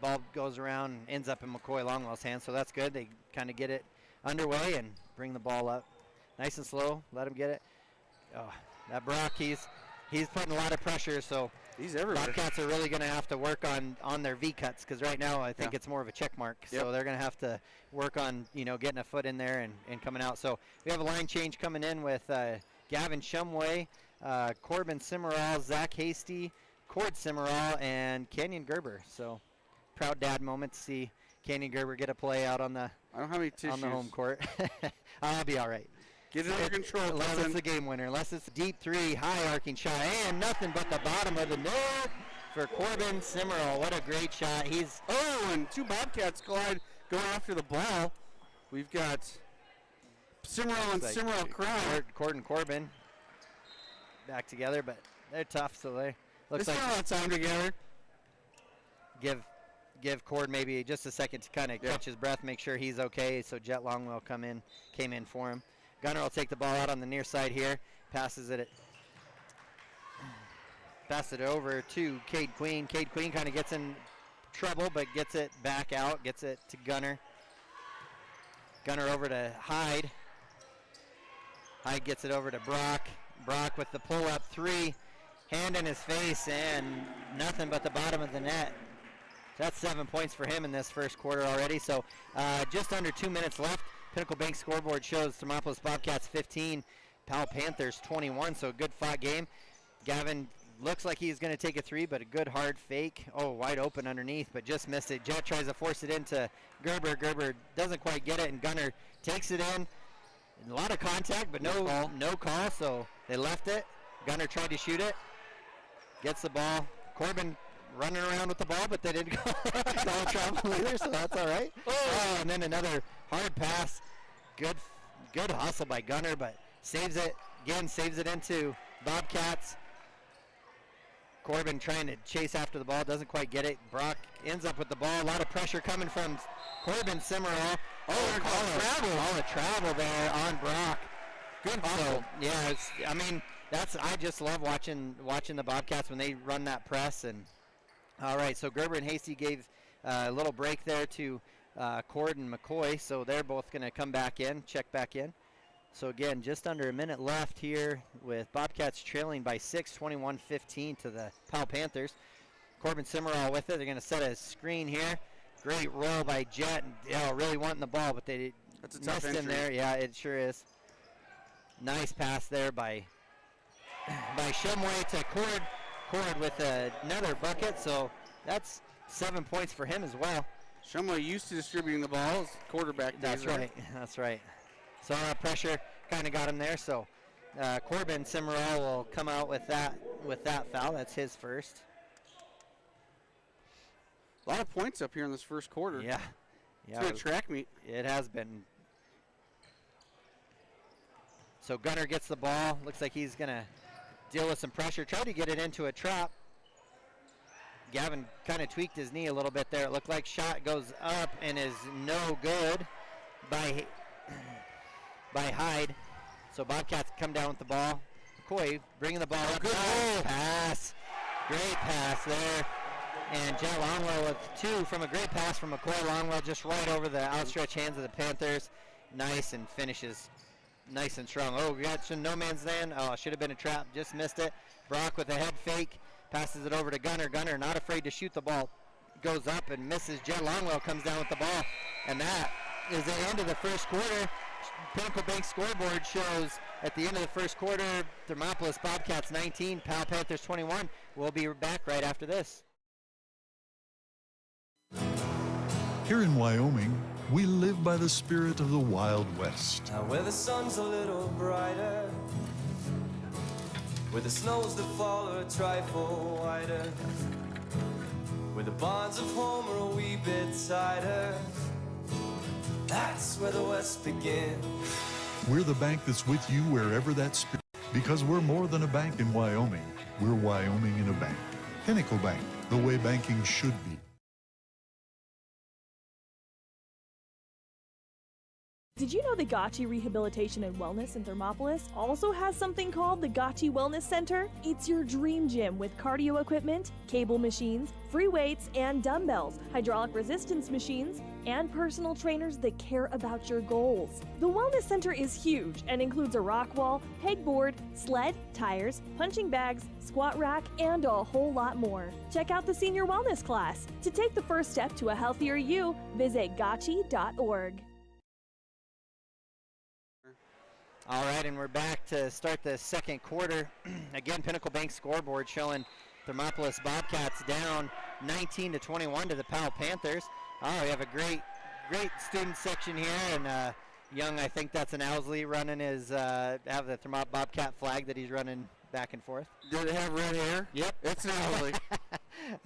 Ball goes around, ends up in McCoy Longwell's hands, so that's good. They kind of get it underway and bring the ball up. Nice and slow, let him get it. That Brock, he's putting a lot of pressure, so he's everywhere. Bobcats are really going to have to work on their V-cuts, because right now I think it's more of a check mark. So they're going to have to work on, getting a foot in there and coming out. So we have a line change coming in with Gavin Shumway, Corbin Simmerall, Zach Hasty, Cord Simmerall, and Canyon Gerber. So proud dad moment to see Canyon Gerber get a play out on the I don't have any tissues. On the home court. I'll be all right. Get it under control. Unless it's the game winner. Unless it's a deep 3, high arcing shot, and nothing but the bottom of the net for Corbin Simmerall. What a great shot. And 2 Bobcats collide going after the ball. We've got Simmerall and Simmerall crowd. Cord and Corbin back together, but they're tough, so they looks like a lot of time together. Give Cord maybe just a second to kind of catch his breath, make sure he's okay. So Jet Longwell came in for him. Gunner will take the ball out on the near side here. Passes it over to Cade Queen. Cade Queen kind of gets in trouble, but gets it back out. Gets it to Gunner. Gunner over to Hyde. Hyde gets it over to Brock. Brock with the pull-up 3. Hand in his face, and nothing but the bottom of the net. That's 7 points for him in this first quarter already. So just under 2 minutes left. Pinnacle Bank scoreboard shows Thermopolis Bobcats 15, Powell Panthers 21. So a good fought game. Gavin looks like he's going to take a 3, but a good hard fake. Wide open underneath, but just missed it. Jet tries to force it into Gerber. Gerber doesn't quite get it, and Gunner takes it in. A lot of contact, but no call, so they left it. Gunner tried to shoot it. Gets the ball. Corbin running around with the ball, but they didn't call travel either, so that's all right. And then another hard pass. Good hustle by Gunner, but saves it again. Saves it into Bobcats. Corbin trying to chase after the ball, doesn't quite get it. Brock ends up with the ball. A lot of pressure coming from Corbin Simmerall. Call a travel there on Brock. Good ball. So, yeah, I just love watching the Bobcats when they run that press. And all right, so Gerber and Hasty gave a little break there to Cord and McCoy, so they're both going to come back in, check back in. So again, just under a minute left here with Bobcats trailing by 6, 21-15 to the Powell Panthers. Corbin Simmerall with it. They're going to set a screen here. Great roll by Jet. Really wanting the ball, but they missed him there. Yeah, it sure is. Nice pass there by Shumway to Cord. Cord with another bucket, so that's 7 points for him as well. Shumway used to distributing the ball as quarterback. That's right. That's right. So pressure kind of got him there. So Corbin Simmerall will come out with that foul. That's his first. A lot of points up here in this first quarter. Yeah. It's been a track meet. It has been. So Gunner gets the ball. Looks like he's going to deal with some pressure. Try to get it into a trap. Gavin kind of tweaked his knee a little bit there. It looked like shot goes up and is no good by Hyde. So Bobcats come down with the ball. McCoy bringing the ball up. Good pass. Great pass there. And Jet Longwell with 2 from a great pass from McCoy. Longwell just right over the outstretched hands of the Panthers. Nice, and finishes nice and strong. Oh, we got some no man's land. Oh, should have been a trap. Just missed it. Brock with a head fake. Passes it over to Gunner. Gunner not afraid to shoot the ball. Goes up and misses. Jet Longwell comes down with the ball. And that is the end of the first quarter. Pinnacle Bank scoreboard shows at the end of the first quarter, Thermopolis Bobcats 19, Powell Panthers 21. We'll be back right after this. Here in Wyoming, we live by the spirit of the Wild West. Now where the sun's a little brighter, where the snows that fall are a trifle whiter, where the bonds of home are a wee bit tighter, that's where the West begins. We're the bank that's with you wherever that spirit, because we're more than a bank in Wyoming. We're Wyoming in a bank. Pinnacle Bank, the way banking should be. Did you know the Gotchi Rehabilitation and Wellness in Thermopolis also has something called the Gotchi Wellness Center? It's your dream gym with cardio equipment, cable machines, free weights and dumbbells, hydraulic resistance machines, and personal trainers that care about your goals. The Wellness Center is huge and includes a rock wall, pegboard, sled, tires, punching bags, squat rack, and a whole lot more. Check out the Senior Wellness class. To take the first step to a healthier you, visit gotchi.org. All right, and we're back to start the second quarter. Again, Pinnacle Bank scoreboard showing Thermopolis Bobcats down 19-21 to the Powell Panthers. Oh, we have a great student section here, and Young, I think that's an Owsley running his, have the Thermop Bobcat flag that he's running back and forth. Did it have red hair? Yep. It's an Owsley.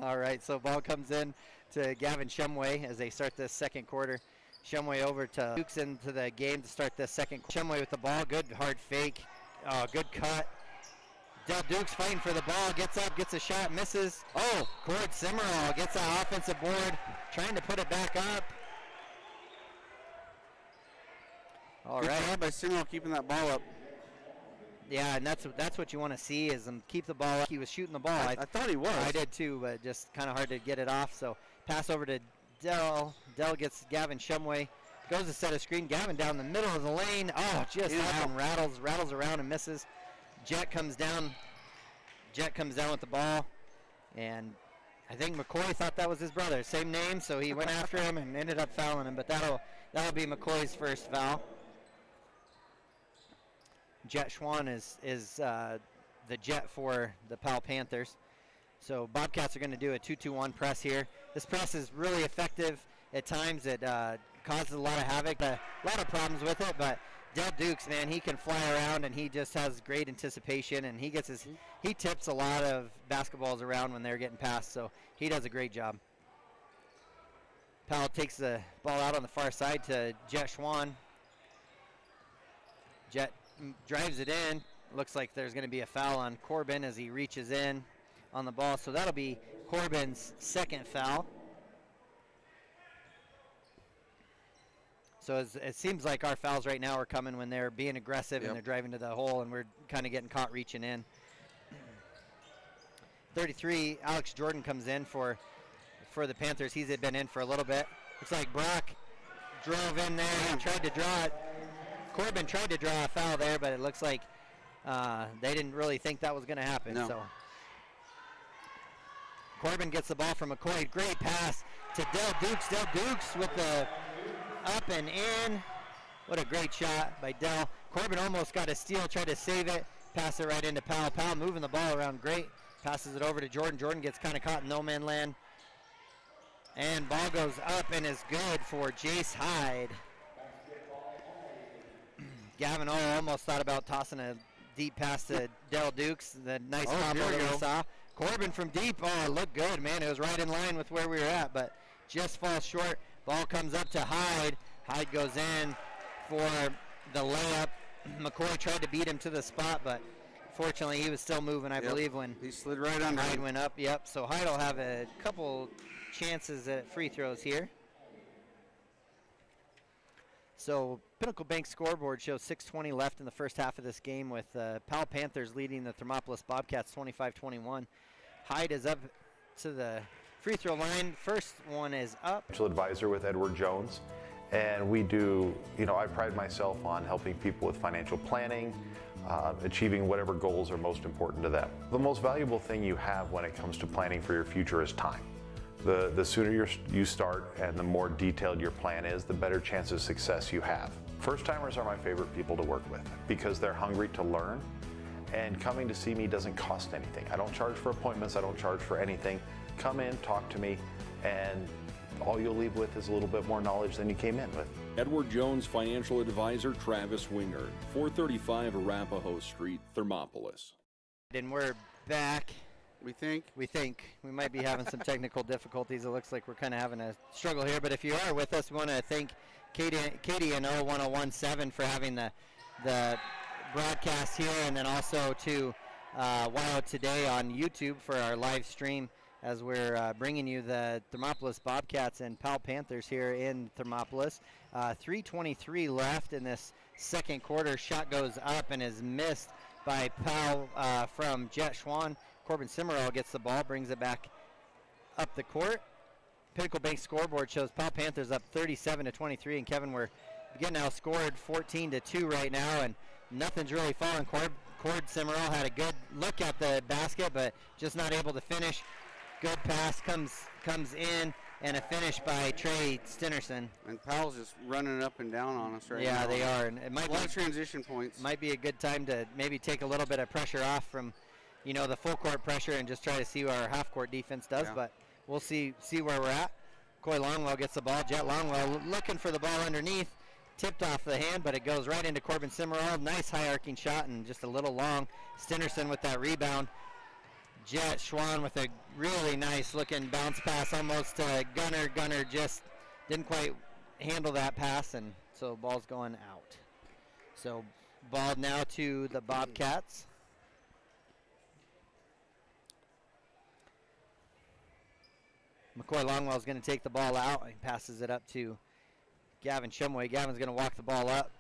All right, so ball comes in to Gavin Shumway as they start the second quarter. Shumway over to Dukes into the game to start the second. Shumway with the ball, good hard fake, good cut. Del Dukes fighting for the ball, gets up, gets a shot, misses. Oh, Cord Simmerall gets that offensive board, trying to put it back up. All Good right. job by Simmerall keeping that ball up. Yeah, and that's what you want to see is him keep the ball up. He was shooting the ball. I thought he was. I did too, but just kind of hard to get it off. So pass over to Dell. Dell gets Gavin Shumway. Goes to set a screen. Gavin down the middle of the lane. Oh, just up and rattles around and misses. Jet comes down with the ball. And I think McCoy thought that was his brother. Same name, so he went after him and ended up fouling him. But that'll be McCoy's first foul. Jet Schwann is the Jet for the Powell Panthers. So Bobcats are going to do a 2-2-1 press here. This press is really effective at times. It causes a lot of havoc, a lot of problems with it, but Del Dukes, man, he can fly around and he just has great anticipation, and he tips a lot of basketballs around when they're getting passed, so he does a great job. Powell takes the ball out on the far side to Jet Schwann. Jet drives it in. Looks like there's going to be a foul on Corbin as he reaches in. on the ball. So that'll be Corbin's second foul. So it seems like our fouls right now are coming when they're being aggressive and they're driving to the hole, and we're kind of getting caught reaching in. 33, Alex Jordan comes in for the Panthers. He's been in for a little bit. Looks like Brock drove in there and tried to draw it. Corbin tried to draw a foul there, but it looks like they didn't really think that was going to happen. No. So Corbin gets the ball from McCoy. Great pass to Del Dukes. Del Dukes with the up and in. What a great shot by Del. Corbin almost got a steal, tried to save it, pass it right into Powell. Powell moving the ball around great. Passes it over to Jordan. Jordan gets kind of caught in no man land. And ball goes up and is good for Jace Hyde. Gavin almost thought about tossing a deep pass to Del Dukes. The nice combo that we saw. Corbin from deep. Oh, it looked good, man. It was right in line with where we were at, but just falls short. Ball comes up to Hyde. Hyde goes in for the layup. McCoy tried to beat him to the spot, but fortunately he was still moving, I believe, when he slid right under. Hyde went up. Yep. So Hyde will have a couple chances at free throws here. So Pinnacle Bank scoreboard shows 6:20 left in the first half of this game, with Powell Panthers leading the Thermopolis Bobcats 25-21. Hyde is up to the free throw line. First one is up. Financial advisor with Edward Jones, and we do, I pride myself on helping people with financial planning, achieving whatever goals are most important to them. The most valuable thing you have when it comes to planning for your future is time. The sooner you start and the more detailed your plan is, the better chance of success you have. First timers are my favorite people to work with because they're hungry to learn, and coming to see me doesn't cost anything. I don't charge for appointments, I don't charge for anything. Come in, talk to me, and all you'll leave with is a little bit more knowledge than you came in with. Edward Jones financial advisor Travis Wingard, 435 Arapahoe Street, Thermopolis. And we're back. We think we might be having some technical difficulties. It looks like we're kind of having a struggle here, but if you are with us, we want to thank KDNO 1017 for having the broadcast here, and then also to Wow Today on YouTube for our live stream as we're bringing you the Thermopolis Bobcats and Powell Panthers here in Thermopolis. 3:23 left in this second quarter. Shot goes up and is missed by Powell from Jet Schwan. Corbin Simmerall gets the ball, brings it back up the court. Pinnacle Bank scoreboard shows Powell Panthers up 37-23, and Kevin, we're getting outscored 14-2 right now, and nothing's really falling. Cord Simmerall had a good look at the basket, but just not able to finish. Good pass comes in, and a finish by Trey Stinnerson. And Powell's just running up and down on us right now. Yeah, they are. And it might a lot of transition points. Might be a good time to maybe take a little bit of pressure off from, the full court pressure and just try to see what our half court defense does. Yeah. But we'll see where we're at. Coy Longwell gets the ball. Jet Longwell looking for the ball underneath. Tipped off the hand, but it goes right into Corbin Simmerall. Nice high arcing shot and just a little long. Stinnerson with that rebound. Jet Schwan with a really nice looking bounce pass almost to Gunner. Gunner just didn't quite handle that pass, and so ball's going out. So ball now to the Bobcats. McCoy Longwell's going to take the ball out. He passes it up to Gavin Shumway. Gavin's going to walk the ball up.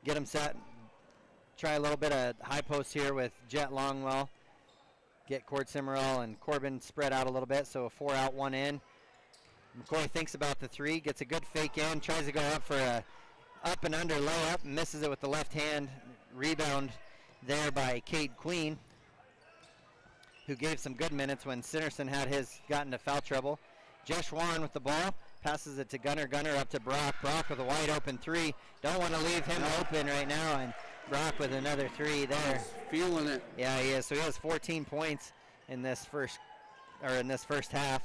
Get him set. Try a little bit of high post here with Jet Longwell. Get Cord Simmerall and Corbin spread out a little bit, so a 4 out, 1 in. McCoy thinks about the three, gets a good fake in, tries to go up for a up and under layup, misses it with the left hand. Rebound there by Cade Queen, who gave some good minutes when Stinnerson had got into foul trouble. Josh Wan with the ball, passes it to Gunner. Gunner up to Brock. Brock with a wide open three. Don't want to leave him open right now, and Brock with another three there. He's feeling it. Yeah, he is. So he has 14 points in this first half.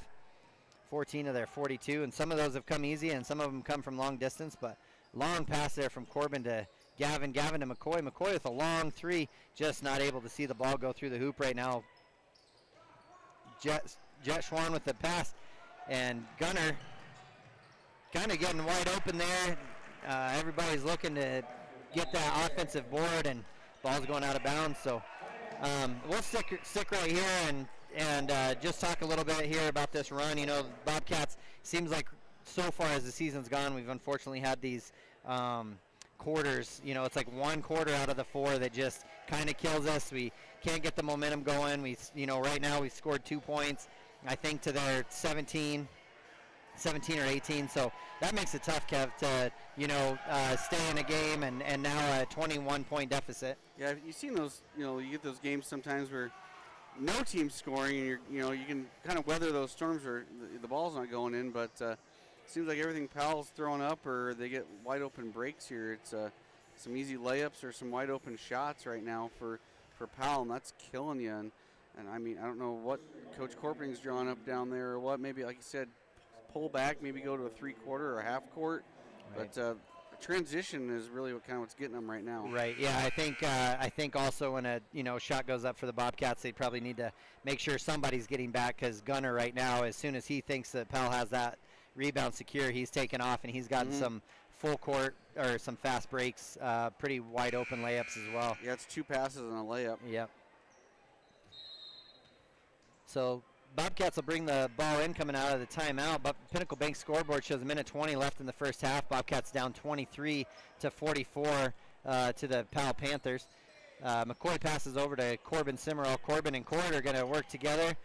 14 of their 42, and some of those have come easy, and some of them come from long distance. But long pass there from Corbin to Gavin. Gavin to McCoy. McCoy with a long three, just not able to see the ball go through the hoop right now. Jet Schwan with the pass, and Gunner kind of getting wide open there. Everybody's looking to get that offensive board, and ball's going out of bounds. So We'll stick right here and just talk a little bit here about this run. You know, Bobcats, seems like so far as the season's gone, we've unfortunately had these quarters. You know, it's like one quarter out of the 4 that just kind of kills us. We can't get the momentum going. Right now we've scored 2 points, I think, to their 17 or 18. So that makes it tough, Kev, to, stay in a game and now a 21-point deficit. Yeah, you've seen those, you get those games sometimes where no team's scoring, and you can kind of weather those storms where the ball's not going in, but it seems like everything Powell's throwing up, or they get wide open breaks here. It's some easy layups or some wide open shots right now for Powell, and that's killing you. And I mean, I don't know what Coach Corpening's drawing up down there or what. Maybe, like you said, pull back, maybe go to a 3-quarter or a half court. Right. But transition is really what's getting them right now. Right. Yeah. I think also when a shot goes up for the Bobcats, they probably need to make sure somebody's getting back, because Gunner right now, as soon as he thinks that Powell has that rebound secure, he's taken off, and he's gotten some full court or some fast breaks, pretty wide open layups as well. Yeah, it's 2 passes and a layup. Yep. So Bobcats will bring the ball in coming out of the timeout, but Pinnacle Bank scoreboard shows 1:20 left in the first half. Bobcats down 23-44 to the Powell Panthers. McCoy passes over to Corbin Simmerall. Corbin and Cord are going to work together.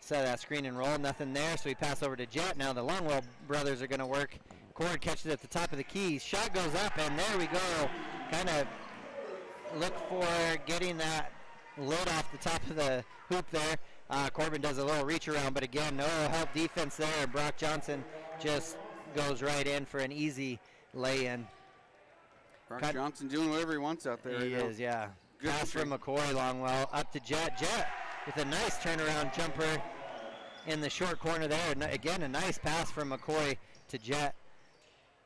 Set that screen and roll, nothing there, so we pass over to Jet. Now the Longwell brothers are going to work. Cord catches it at the top of the key. Shot goes up, and there we go. Kind of look for getting that lid off the top of the hoop there. Corbin does a little reach around, but again, no help defense there. Brock Johnson just goes right in for an easy lay-in. Brock Johnson doing whatever he wants out there. He is, yeah. Good pass from McCoy, Longwell, up to Jet. Jet with a nice turnaround jumper in the short corner there. And again, a nice pass from McCoy to Jet.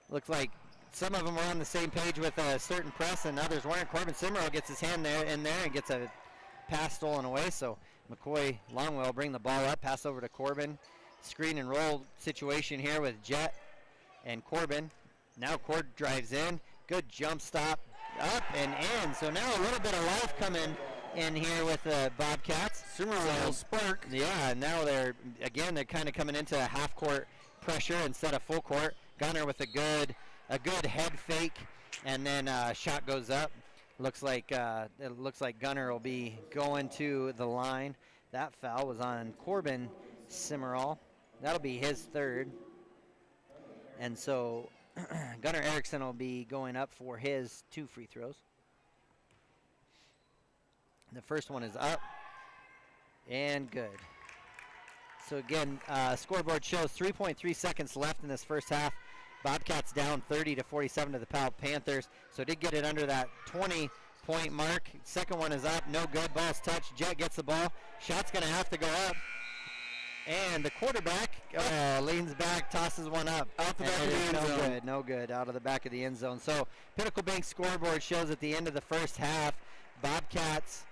Looks like some of them were on the same page with a certain press and others weren't. Corbin Simmerall gets his hand in there and gets a pass stolen away. So McCoy, Longwell bring the ball up, pass over to Corbin. Screen and roll situation here with Jet and Corbin. Now Cord drives in. Good jump stop, up and in. So now a little bit of life coming in here with the Bobcats. Simmerall spark. Yeah, now they're kind of coming into a half court pressure instead of full court. Gunner with a good head fake, and then shot goes up. Looks like Gunner will be going to the line. That foul was on Corbin Simmerall. That'll be his 3rd. And so Gunnar Erickson will be going up for his 2 free throws. The first one is up and good. So again, scoreboard shows 3.3 seconds left in this first half. Bobcats down 30-47 to the Powell Panthers. So did get it under that 20-point mark. Second one is up, no good. Ball's touched. Jet gets the ball. Shot's going to have to go up. And the quarterback leans back, tosses one up. Out the back of the end zone. No good. Out of the back of the end zone. So Pinnacle Bank scoreboard shows at the end of the first half, Bobcats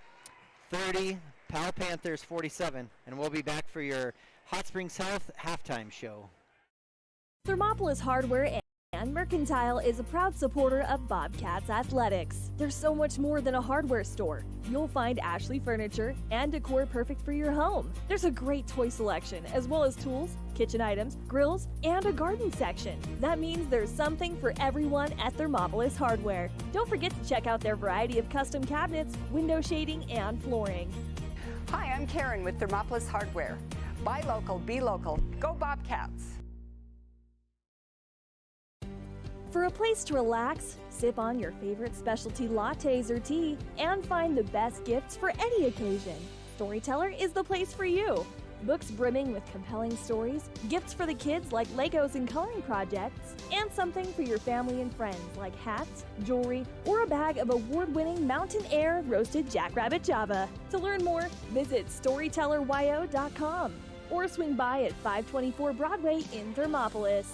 30, Powell Panthers 47. And we'll be back for your Hot Springs Health halftime show. Thermopolis Hardware and Mercantile is a proud supporter of Bobcats Athletics. There's so much more than a hardware store. You'll find Ashley furniture and decor perfect for your home. There's a great toy selection, as well as tools, kitchen items, grills, and a garden section. That means there's something for everyone at Thermopolis Hardware. Don't forget to check out their variety of custom cabinets, window shading, and flooring. Hi, I'm Karen with Thermopolis Hardware. Buy local, be local. Go Bobcats! For a place to relax, sip on your favorite specialty lattes or tea, and find the best gifts for any occasion, Storyteller is the place for you. Books brimming with compelling stories, gifts for the kids like Legos and coloring projects, and something for your family and friends like hats, jewelry, or a bag of award-winning Mountain Air roasted jackrabbit java. To learn more, visit StorytellerYO.com or swing by at 524 Broadway in Thermopolis.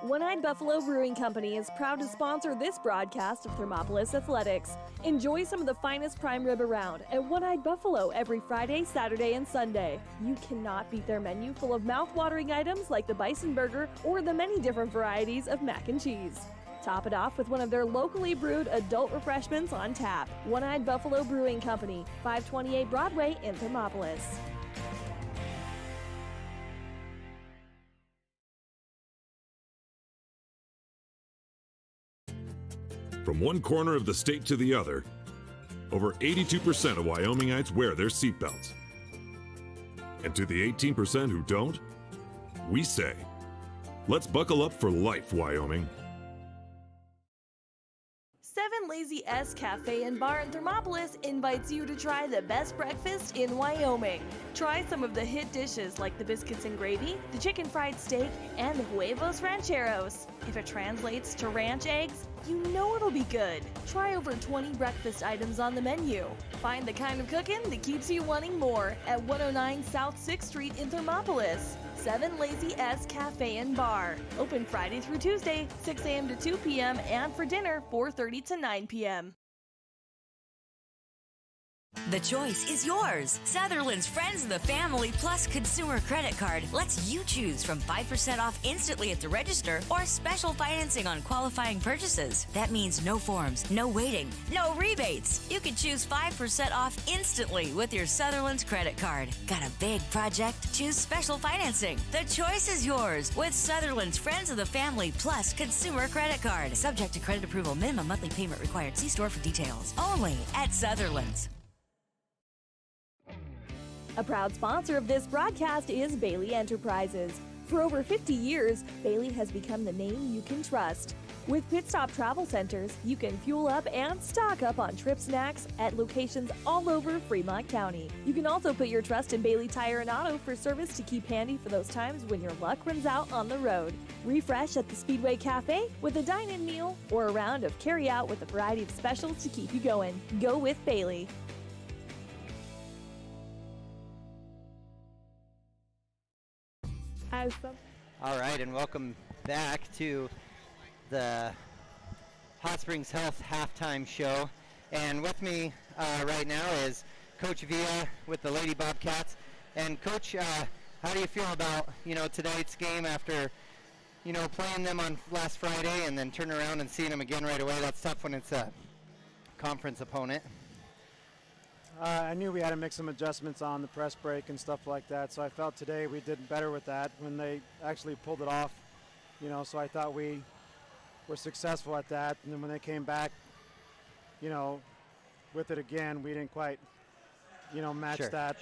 One-Eyed Buffalo Brewing Company is proud to sponsor this broadcast of Thermopolis Athletics. Enjoy some of the finest prime rib around at One-Eyed Buffalo every Friday, Saturday, and Sunday. You cannot beat their menu full of mouth-watering items like the Bison Burger or the many different varieties of mac and cheese. Top it off with one of their locally brewed adult refreshments on tap. One-Eyed Buffalo Brewing Company, 528 Broadway in Thermopolis. From one corner of the state to the other, over 82% of Wyomingites wear their seatbelts. And to the 18% who don't, we say, let's buckle up for life, Wyoming. 7 Lazy S Cafe and Bar in Thermopolis invites you to try the best breakfast in Wyoming. Try some of the hit dishes like the biscuits and gravy, the chicken fried steak, and the huevos rancheros. If it translates to ranch eggs, you know it'll be good. Try over 20 breakfast items on the menu. Find the kind of cooking that keeps you wanting more at 109 South 6th Street in Thermopolis. 7 Lazy S Cafe and Bar. Open Friday through Tuesday, 6 a.m. to 2 p.m. and for dinner, 4:30 to 9 p.m. The choice is yours. Sutherland's Friends of the Family Plus Consumer Credit Card lets you choose from 5% off instantly at the register or special financing on qualifying purchases. That means no forms, no waiting, no rebates. You can choose 5% off instantly with your Sutherland's credit card. Got a big project? Choose special financing. The choice is yours with Sutherland's Friends of the Family Plus Consumer Credit Card. Subject to credit approval. Minimum monthly payment required. See store for details. Only at Sutherland's. A proud sponsor of this broadcast is Bailey Enterprises. For over 50 years, Bailey has become the name you can trust. With Pit Stop Travel Centers, you can fuel up and stock up on trip snacks at locations all over Fremont County. You can also put your trust in Bailey Tire and Auto for service to keep handy for those times when your luck runs out on the road. Refresh at the Speedway Cafe with a dine-in meal or a round of carry-out with a variety of specials to keep you going. Go with Bailey. All right, and welcome back to the Hot Springs Health halftime show. And with me right now is Coach Villa with the Lady Bobcats. And Coach, how do you feel about tonight's game after playing them on last Friday and then turning around and seeing them again right away? That's tough when it's a conference opponent. I knew we had to make some adjustments on the press break and stuff like that, so I felt today we did better with that when they actually pulled it off, so I thought we were successful at that. And then when they came back, with it again, we didn't quite, match that,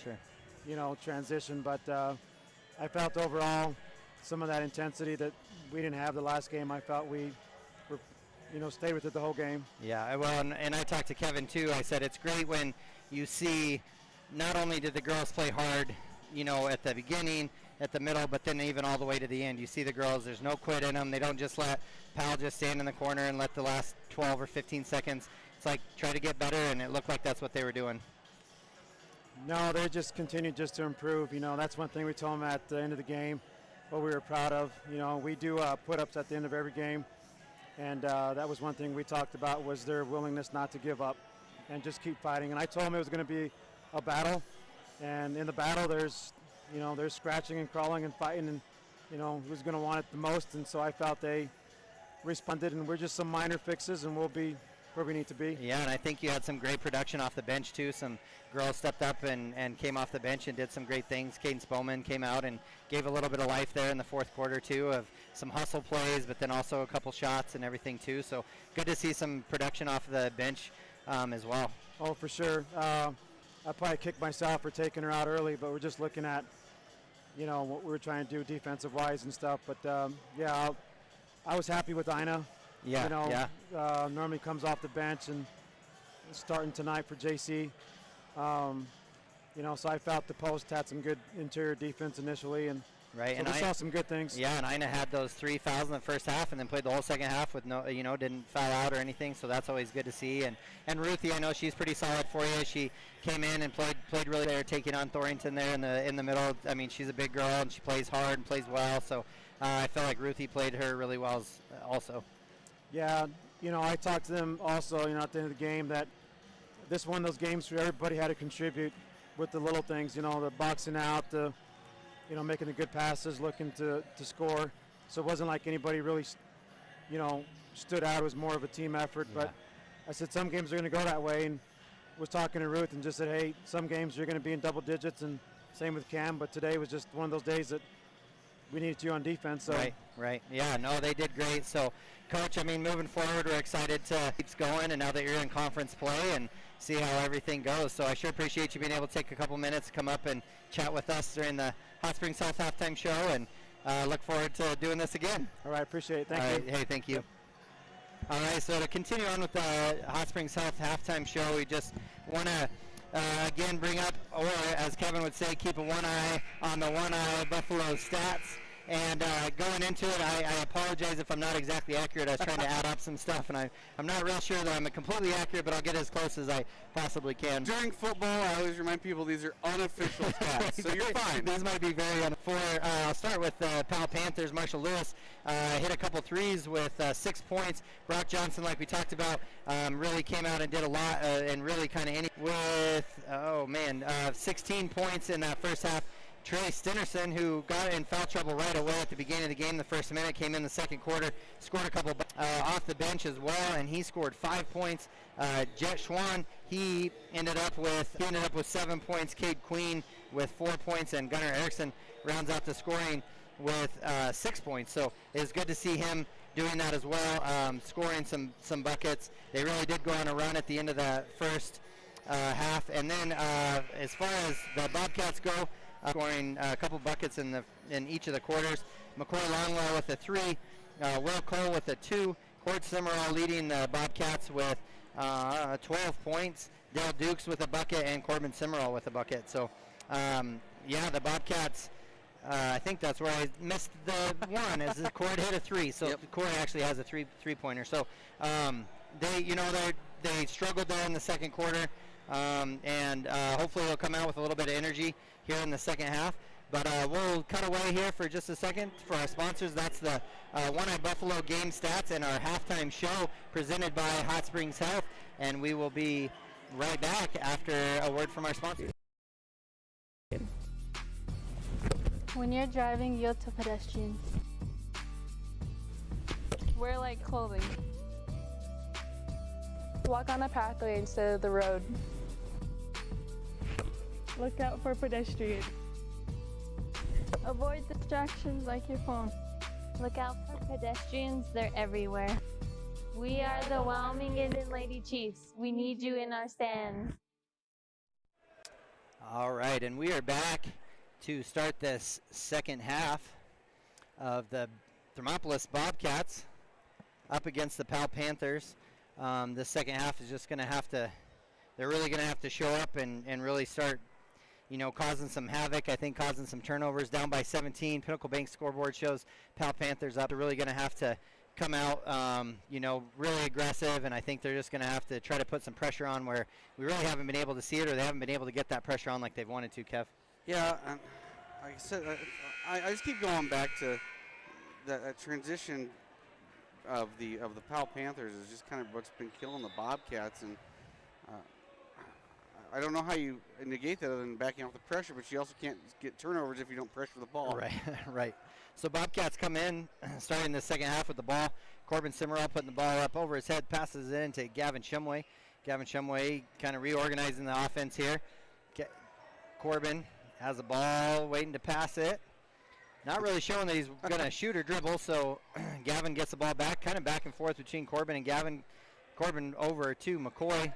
transition. But I felt overall some of that intensity that we didn't have the last game, I felt we were, stayed with it the whole game. Yeah, well, and I talked to Kevin too. I said it's great when you see not only did the girls play hard, at the beginning, at the middle, but then even all the way to the end. You see the girls, there's no quit in them. They don't just let Powell just stand in the corner and let the last 12 or 15 seconds. It's like try to get better, and it looked like that's what they were doing. No, they just continued just to improve. That's one thing we told them at the end of the game, what we were proud of. We do put-ups at the end of every game, and that was one thing we talked about was their willingness not to give up and just keep fighting. And I told them it was going to be a battle, and in the battle there's scratching and crawling and fighting, and who's going to want it the most. And so I felt they responded, and we're just some minor fixes, and we'll be where we need to be. Yeah, and I think you had some great production off the bench too. Some girls stepped up and came off the bench and did some great things. Cadence Bowman came out and gave a little bit of life there in the fourth quarter too, of some hustle plays, but then also a couple shots and everything too. So good to see some production off the bench as well. Oh, for sure. I probably kicked myself for taking her out early, but we're just looking at, what we were trying to do defensive-wise and stuff. But, yeah, I was happy with Ina. Yeah, normally comes off the bench and starting tonight for JC. So I felt the post had some good interior defense initially, and right, so and we saw some good things. Yeah, and Ina had those 3 fouls in the first half and then played the whole second half with no, didn't foul out or anything, so that's always good to see. And Ruthie, I know she's pretty solid for you. She came in and played really there, taking on Thornton there in the middle. I mean, she's a big girl and she plays hard and plays well, so I felt like Ruthie played her really well also. Yeah, I talked to them also, at the end of the game that this is one of those games where everybody had to contribute with the little things, the boxing out, the making the good passes, looking to score. So it wasn't like anybody really, stood out. It was more of a team effort. But I said some games are going to go that way, and was talking to Ruth and just said, hey, some games you're going to be in double digits, and same with Cam. But today was just one of those days that we needed you on defense. So. Right. Yeah, no, they did great. So, Coach, moving forward, we're excited to keep going, and now that you're in conference play and see how everything goes. So I sure appreciate you being able to take a couple minutes to come up and chat with us during the Hot Springs South halftime show, and look forward to doing this again. All right, appreciate it. Thank you. All right, hey, thank you. Yep. All right, so to continue on with the Hot Springs South halftime show, we just want to again bring up, or as Kevin would say, keep one eye on the One Eye Buffalo stats. And going into it, I apologize if I'm not exactly accurate. I was trying to add up some stuff, and I'm not real sure that I'm completely accurate, but I'll get as close as I possibly can. During football, I always remind people these are unofficial stats, so you're fine. These might be very unfair. I'll start with Powell Panthers. Marshall Lewis hit a couple threes with 6 points. Brock Johnson, like we talked about, really came out and did a lot and really kind of with 16 points in that first half. Trey Stinnerson, who got in foul trouble right away at the beginning of the game, the first minute, came in the second quarter, scored a couple off the bench as well, and he scored 5 points. Jet Schwan, he ended up with 7 points. Cade Queen with 4 points, and Gunnar Erickson rounds out the scoring with 6 points. So it was good to see him doing that as well, scoring some buckets. They really did go on a run at the end of the first half, and then as far as the Bobcats go, scoring a couple buckets in each of the quarters. McCoy Longwell with a 3, Will Cole with a 2, Cord Simmerall leading the Bobcats with 12 points, Dale Dukes with a bucket, and Corbin Simmerall with a bucket. So, the Bobcats, I think that's where I missed the one, is the Cord hit a 3. So the Cord actually has a three-pointer. So they struggled there in the second quarter. And hopefully they'll come out with a little bit of energy here in the second half. But we'll cut away here for just a second for our sponsors. That's the One Eye Buffalo game stats and our halftime show presented by Hot Springs Health. And we will be right back after a word from our sponsors. When you're driving, yield to pedestrians. Wear light clothing. Walk on a pathway instead of the road. Look out for pedestrians. Avoid distractions like your phone. Look out for pedestrians, they're everywhere. We are the Wyoming and Lady Chiefs. We need you in our stands. All right, and we are back to start this second half of the Thermopolis Bobcats up against the Powell Panthers. The second half is just going to have to, they're really going to have to show up and really start, causing some havoc. I think causing some turnovers. Down by 17. Pinnacle Bank scoreboard shows Powell Panthers up. They're really going to have to come out, really aggressive, and I think they're just going to have to try to put some pressure on where we really haven't been able to see it, or they haven't been able to get that pressure on like they've wanted to, Kev. Yeah, like I said, I just keep going back to that transition of the Powell Panthers is just kind of what's been killing the Bobcats, and I don't know how you negate that other than backing off the pressure, but you also can't get turnovers if you don't pressure the ball. Right. So Bobcats come in, starting the second half with the ball. Corbin Simmerall putting the ball up over his head, passes it in to Gavin Shumway. Gavin Shumway kind of reorganizing the offense here. Corbin has the ball, waiting to pass it. Not really showing that he's going to shoot or dribble, so Gavin gets the ball back, kind of back and forth between Corbin and Gavin. Corbin over to McCoy.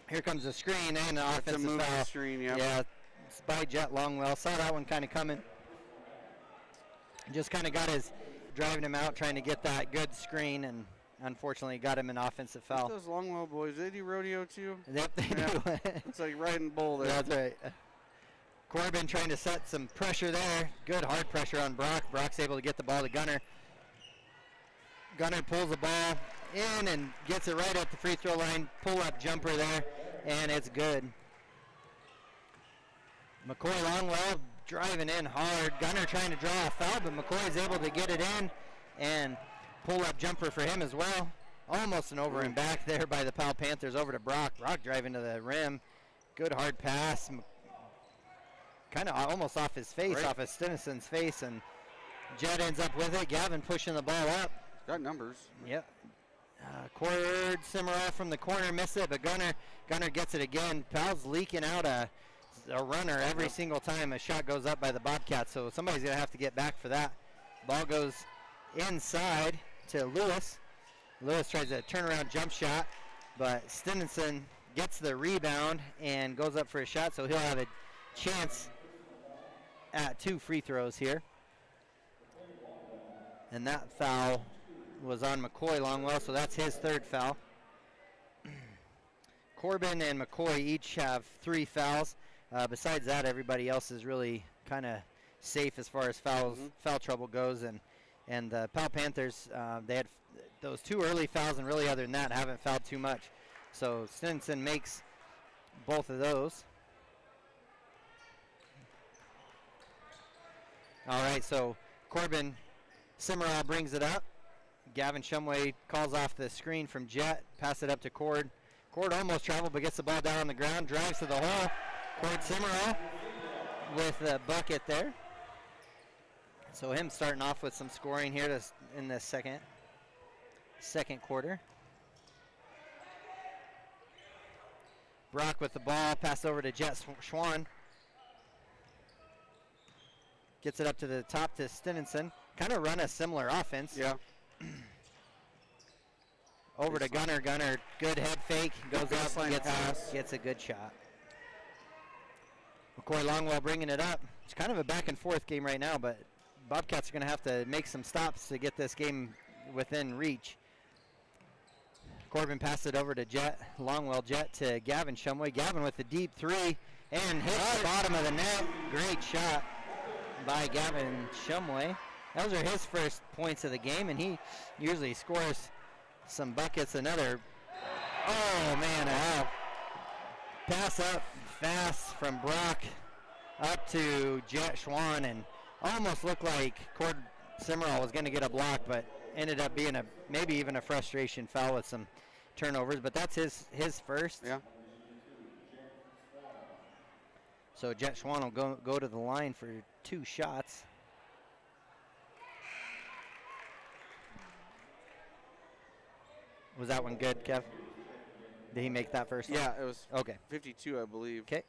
Here comes the screen and the offensive foul. Screen, yep. Yeah, it's by Jet Longwell. Saw that one kind of coming. Just kind of got driving him out, trying to get that good screen, and unfortunately got him an offensive foul. Those Longwell boys, they do rodeo too? Yep, they do. It's like riding bull there. That's right. Corbin trying to set some pressure there. Good hard pressure on Brock. Brock's able to get the ball to Gunnar. Gunnar pulls the ball in and gets it right at the free throw line. Pull-up jumper there, and it's good. McCoy Longwell driving in hard. Gunnar trying to draw a foul, but McCoy's able to get it in, and pull-up jumper for him as well. Almost an over and back there by the Powell Panthers over to Brock. Brock driving to the rim. Good hard pass. Kind of almost off his face, off of Stinnesson's face, and Jed ends up with it. Gavin pushing the ball up. Got numbers. Yep. Cord Cimarron from the corner, miss it, but Gunner gets it again. Powell's leaking out a runner every single time a shot goes up by the Bobcats, so somebody's going to have to get back for that. Ball goes inside to Lewis. Lewis tries a turnaround jump shot, but Stevenson gets the rebound and goes up for a shot, so he'll have a chance at 2 free throws here. And that foul was on McCoy Longwell, so that's his 3rd foul. Corbin and McCoy each have 3 fouls. Besides that, everybody else is really kind of safe as far as foul trouble goes. And the Powell Panthers, they had those 2 early fouls, and really other than that, haven't fouled too much. So Stinson makes both of those. All right, so Corbin Cimarron brings it up. Gavin Shumway calls off the screen from Jet, pass it up to Cord. Cord almost traveled, but gets the ball down on the ground, drives to the hole. Cord Cimarron with the bucket there. So him starting off with some scoring here in the second quarter. Brock with the ball, pass over to Jet Schwann. Gets it up to the top to Stevenson. Kind of run a similar offense. Yeah. Over to Gunner. Gunner, good head fake. Goes up and gets a good shot. McCoy Longwell bringing it up. It's kind of a back and forth game right now, but Bobcats are going to have to make some stops to get this game within reach. Corbin passed it over to Jet. Longwell Jet to Gavin Shumway. Gavin with the deep 3 and hits the bottom of the net. Great shot by Gavin Shumway. Those are his first points of the game, and he usually scores some buckets. Another, oh man, a pass up fast from Brock up to Jet Schwann, and almost looked like Cord Cimarron was going to get a block, but ended up being maybe even a frustration foul with some turnovers, but that's his first. Yeah. So Jet Schwann will go to the line for 2 shots. Was that one good, Kev? Did he make that first one? Yeah, it was okay. 52, I believe. Okay.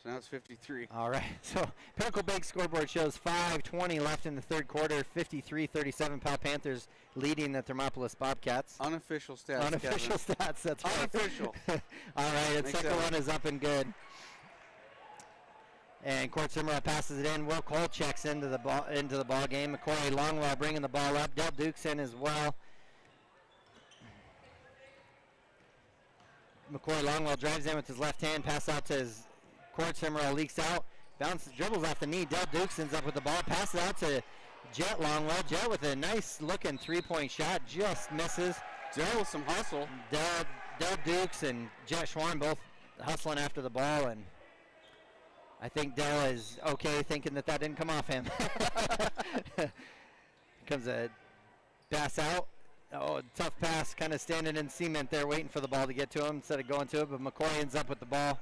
So now it's 53. All right. So Pinnacle Bank scoreboard shows 5:20 left in the 3rd quarter. 53-37 Powell Panthers leading the Thermopolis Bobcats. Unofficial stats. Unofficial Kevin. stats. That's right. Unofficial. All right. The second one is up and good. And Cord Cimarron passes it in. Will Cole checks into the ball game. McCoy Longwell bringing the ball up. Del Duke's in as well. McCoy Longwell drives in with his left hand. Pass out to his Cord Cimarron, leaks out. Bounces, dribbles off the knee. Del Dukes ends up with the ball. Passes out to Jet Longwell. Jet with a nice looking 3-point shot. Just misses. Del with some hustle. Del Dukes and Jet Schwann both hustling after the ball, and I think Del is okay thinking that didn't come off him. Comes a pass out. Oh, tough pass, kind of standing in cement there waiting for the ball to get to him instead of going to it, but McCoy ends up with the ball.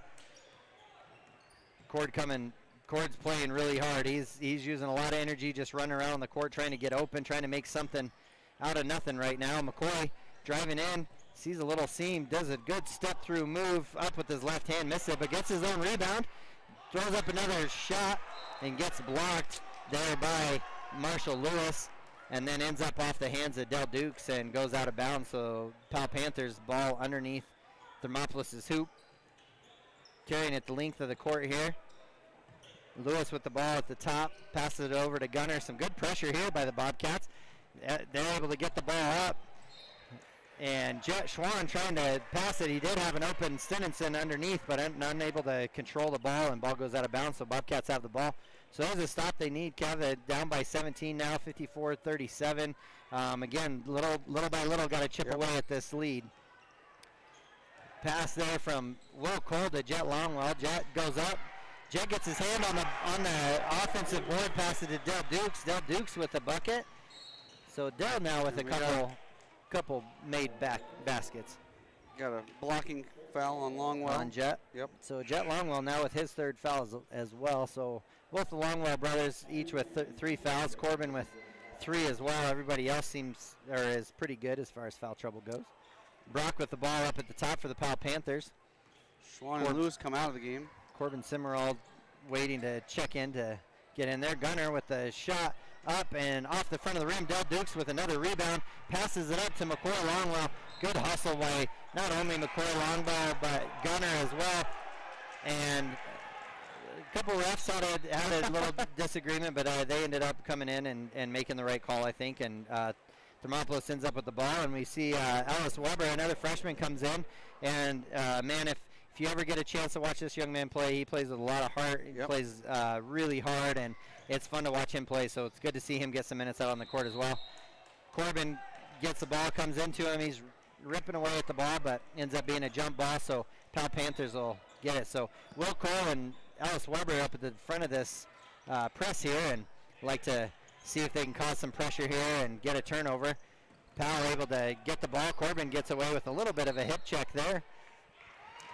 Cord's playing really hard. He's using a lot of energy just running around the court trying to get open, trying to make something out of nothing right now. McCoy driving in, sees a little seam, does a good step through move up with his left hand, misses it, but gets his own rebound, throws up another shot and gets blocked there by Marshall Lewis, and then ends up off the hands of Del Dukes and goes out of bounds. So Powell Panthers ball underneath Thermopolis' hoop, carrying it the length of the court here. Lewis with the ball at the top, passes it over to Gunner. Some good pressure here by the Bobcats. They're able to get the ball up. And Jet Schwann trying to pass it. He did have an open Stevenson underneath, but unable to control the ball, and ball goes out of bounds, so Bobcats have the ball. So there's a stop they need. Kevin down by 17 now, 54-37. Again, little by little, got to chip away at this lead. Pass there from Will Cole to Jet Longwell. Jet goes up. Jet gets his hand on the offensive board, passes to Del Dukes. Del Dukes with the bucket. So Del now with a couple made baskets. Got a blocking foul on Longwell. On Jet. Yep. So Jet Longwell now with his 3rd foul as well. So both the Longwell brothers each with 3 fouls. Corbin with 3 as well. Everybody else is pretty good as far as foul trouble goes. Brock with the ball up at the top for the Powell Panthers. Schwann and Lewis come out of the game. Corbin Simmerall waiting to check in to get in there. Gunner with the shot up and off the front of the rim. Del Dukes with another rebound. Passes it up to McCoy Longwell. Good hustle by not only McCoy Longwell, but Gunner as well. And a couple refs had a little disagreement, but they ended up coming in and making the right call, I think. And Thermopolis ends up with the ball, and we see Alice Weber, another freshman, comes in. And, man, if you ever get a chance to watch this young man play, he plays with a lot of heart. He plays really hard, and it's fun to watch him play. So it's good to see him get some minutes out on the court as well. Corbin gets the ball, comes into him. He's ripping away at the ball, but ends up being a jump ball, so Powell Panthers will get it. So Will Cole and Alice Weber up at the front of this press here, and like to see if they can cause some pressure here and get a turnover. Powell able to get the ball. Corbin gets away with a little bit of a hip check there.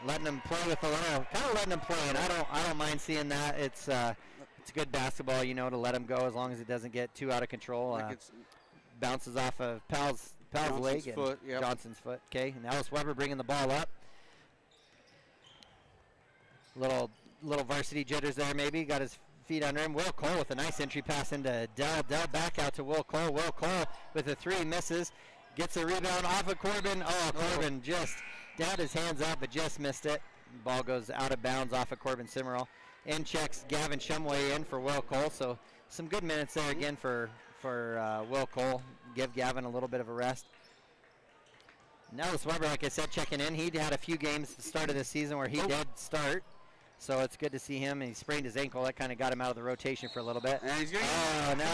Letting them play with a little, kind of letting them play, and I don't mind seeing that. It's good basketball, you know, to let him go as long as it doesn't get too out of control. Like bounces off of Powell's leg and foot, Johnson's foot. Okay, and Alice Weber bringing the ball up. Little varsity jitters there, maybe. Got his feet under him. Will Cole with a nice entry pass into Dell. Dell back out to Will Cole. Will Cole with a 3, misses. Gets a rebound off of Corbin. Oh, Corbin just had his hands up, but just missed it. Ball goes out of bounds off of Corbin Simmerall. In checks Gavin Shumway in for Will Cole. So some good minutes there again for Will Cole. Give Gavin a little bit of a rest. Now Alice Weber, like I said, checking in. He had a few games at the start of the season where he did start. So it's good to see him. And he sprained his ankle. That kind of got him out of the rotation for a little bit. And he's getting now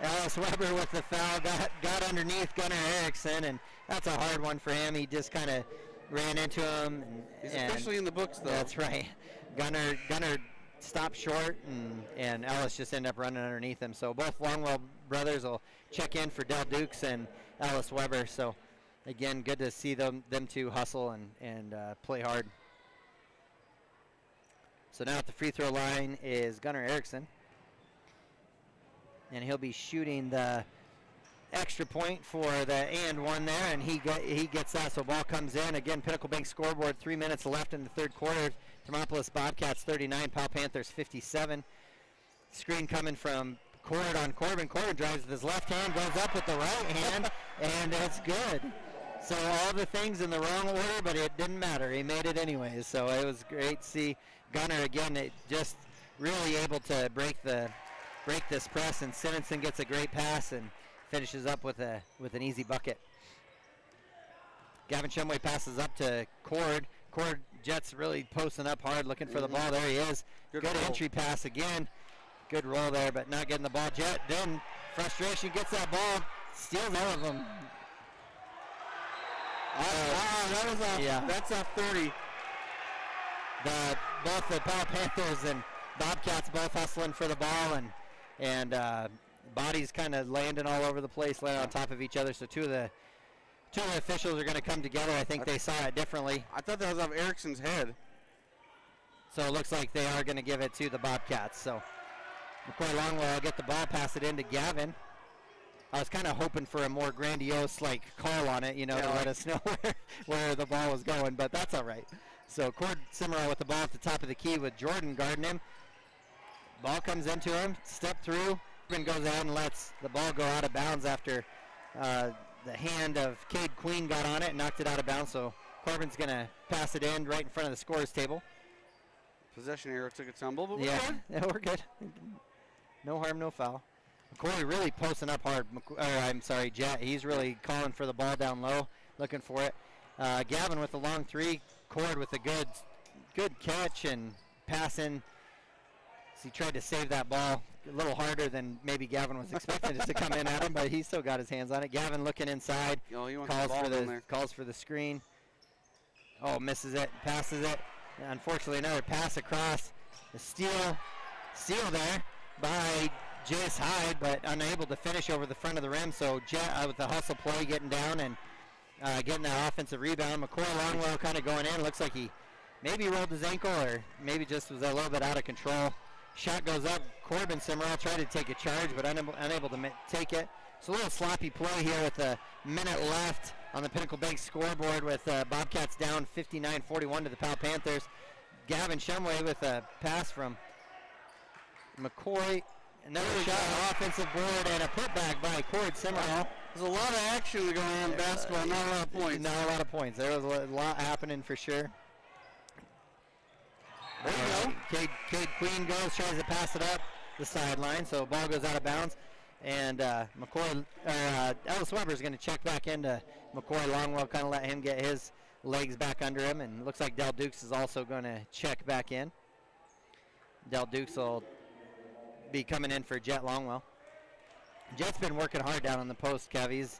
Alice Weber with the foul. Got underneath Gunnar Erickson, and that's a hard one for him. He just kind of ran into him. He's officially in the books, though. That's right. Gunnar stopped short, and Alice just ended up running underneath him. So both Longwell brothers will check in for Del Dukes and Alice Weber. So, again, good to see them two hustle and play hard. So now at the free throw line is Gunnar Erickson. And he'll be shooting the extra point for the and one there, and he gets that. So ball comes in. Again, Pinnacle Bank scoreboard, 3 minutes left in the third quarter. Thermopolis Bobcats 39, Powell Panthers 57. Screen coming from Cord on Corbin. Corbin drives with his left hand, goes up with the right hand, and it's good. So all the things in the wrong order, but it didn't matter. He made it anyways. So it was great to see Gunnar again. Just really able to break this press, and Simonson gets a great pass and finishes up with an easy bucket. Gavin Shumway passes up to Cord. Cord Jets really posting up hard, looking for the ball. There he is. Good entry pass again. Good roll there, but not getting the ball. Jet then frustration, gets that ball, steals all of them. That's a 30. Both the Powell Panthers and Bobcats both hustling for the ball, and bodies kind of landing all over the place, landing on top of each other. So two of the officials are going to come together. I think they saw it differently. I thought that was off Erickson's head. So it looks like they are going to give it to the Bobcats. So McCoy Longwell will get the ball, pass it into Gavin. I was kind of hoping for a more grandiose call on it, to let us know where the ball was going, but that's all right. So Cord Simmerall with the ball at the top of the key with Jordan guarding him. Ball comes into him, step through, and goes ahead and lets the ball go out of bounds after the hand of Cade Queen got on it and knocked it out of bounds. So Corbin's going to pass it in right in front of the scorer's table. Possession arrow took a tumble, but we're good. No harm, no foul. McCoy really posting up hard. Jet. He's really calling for the ball down low, looking for it. Gavin with the long 3. Cord with a good catch and pass in. So he tried to save that ball a little harder than maybe Gavin was expecting it to come in at him, but he still got his hands on it. Gavin looking inside, calls for the screen. Oh, misses it, passes it. Unfortunately, another pass across. The steal there by Jace Hyde, but unable to finish over the front of the rim. So Jet with the hustle play, getting down and getting that offensive rebound. McCoy Longwell kind of going in. Looks like he maybe rolled his ankle or maybe just was a little bit out of control. Shot goes up. Corbin Simmerall tried to take a charge, but unable to take it. It's a little sloppy play here with a minute left on the Pinnacle Bank scoreboard with Bobcats down 59-41 to the Powell Panthers. Gavin Shumway with a pass from McCoy. Another shot, offensive board, and a putback by Cord Simmerall. There's a lot of action going on in basketball, not a lot of points. Not a lot of points. There was a lot happening for sure. There you go. Cade Queen goes, tries to pass it up the sideline, so ball goes out of bounds. And Ellis Weber is going to check back into McCoy. Longwell kind of let him get his legs back under him, and it looks like Del Dukes is also going to check back in. Del Dukes will be coming in for Jet Longwell. Jet's been working hard down on the post, Kev. He's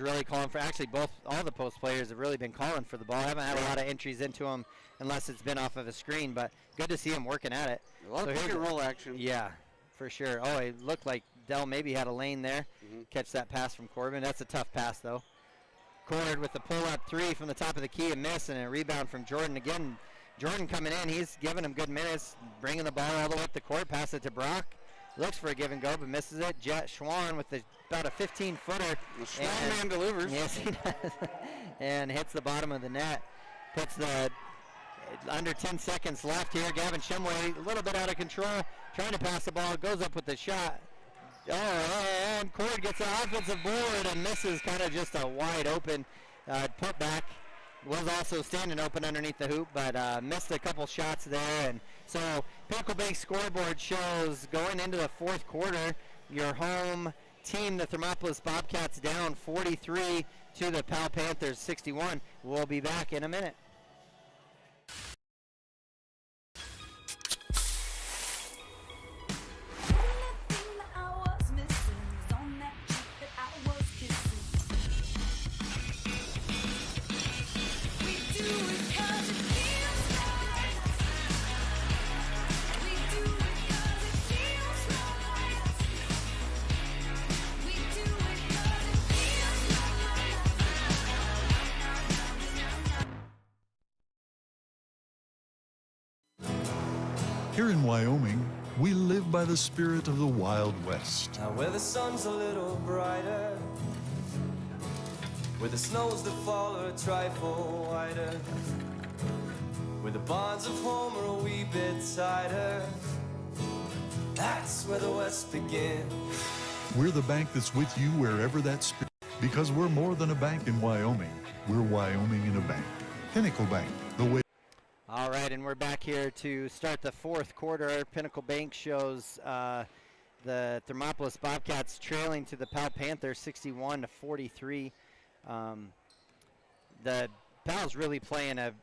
really calling for, actually all the post players have really been calling for the ball. I haven't had a lot of entries into him unless it's been off of a screen, but good to see him working at it. A lot of pick and roll action. Yeah, for sure. Oh, it looked like Dell maybe had a lane there. Catch that pass from Corbin. That's a tough pass, though. Cord with the pull-up three from the top of the key, a miss, and a rebound from Jordan. Again, Jordan coming in. He's giving him good minutes, bringing the ball all the way up the court, pass it to Brock. Looks for a give and go, but misses it. Jet Schwann with about a 15-footer. The Schwann man delivers. Yes, he does. And hits the bottom of the net. Puts the under 10 seconds left here. Gavin Shumway a little bit out of control, trying to pass the ball. Goes up with the shot. Oh, and Cord gets an offensive board and misses, kind of just a wide open putback. Was also standing open underneath the hoop, but missed a couple shots there. And so Pinnacle Bank scoreboard shows going into the fourth quarter, your home team, the Thermopolis Bobcats, down 43 to the Powell Panthers 61. We'll be back in a minute. Here in Wyoming, we live by the spirit of the Wild West. Now where the sun's a little brighter, where the snows that fall are a trifle whiter, where the bonds of home are a wee bit tighter, that's where the West begins. We're the bank that's with you wherever that spirit, because we're more than a bank in Wyoming. We're Wyoming in a bank. Pinnacle Bank, the way. All right, and we're back here to start the fourth quarter. Pinnacle Bank shows the Thermopolis Bobcats trailing to the Powell Panthers 61-43. The Powell's really playing a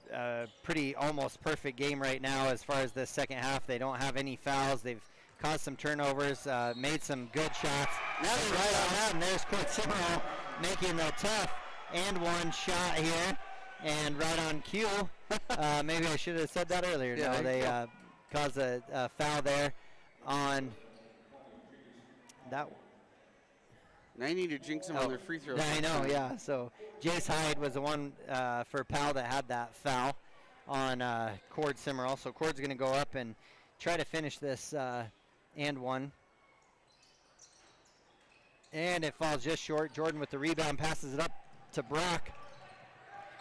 pretty almost perfect game right now as far as the second half. They don't have any fouls. They've caused some turnovers, made some good shots. Now they're right on that, and there's Court Simmerall making a tough and one shot here. And right on cue, maybe I should have said that earlier. Yeah, no, they caused a foul there on that. Now you need to jinx them on their free throws. I know, yeah. So Jace Hyde was the one for Powell that had that foul on Cord Simmerall. So Cord's going to go up and try to finish this and one. And it falls just short. Jordan with the rebound passes it up to Brock.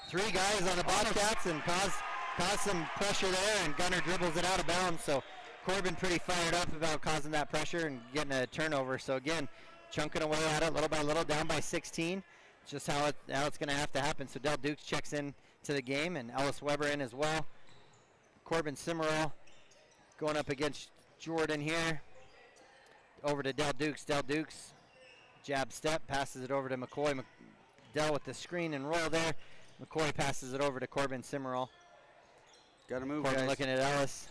Three guys on the Bobcats and caused some pressure there, and Gunner dribbles it out of bounds. So Corbin pretty fired up about causing that pressure and getting a turnover. So again, chunking away at it little by little, down by 16. It's just how it's going to have to happen. So Del Dukes checks in to the game, and Ellis Weber in as well. Corbin Simmerall going up against Jordan here. Over to Del Dukes. Del Dukes, jab step, passes it over to McCoy. Del with the screen and roll there. McCoy passes it over to Corbin Simmerall. Got to move, Corbin guys. looking at Ellis.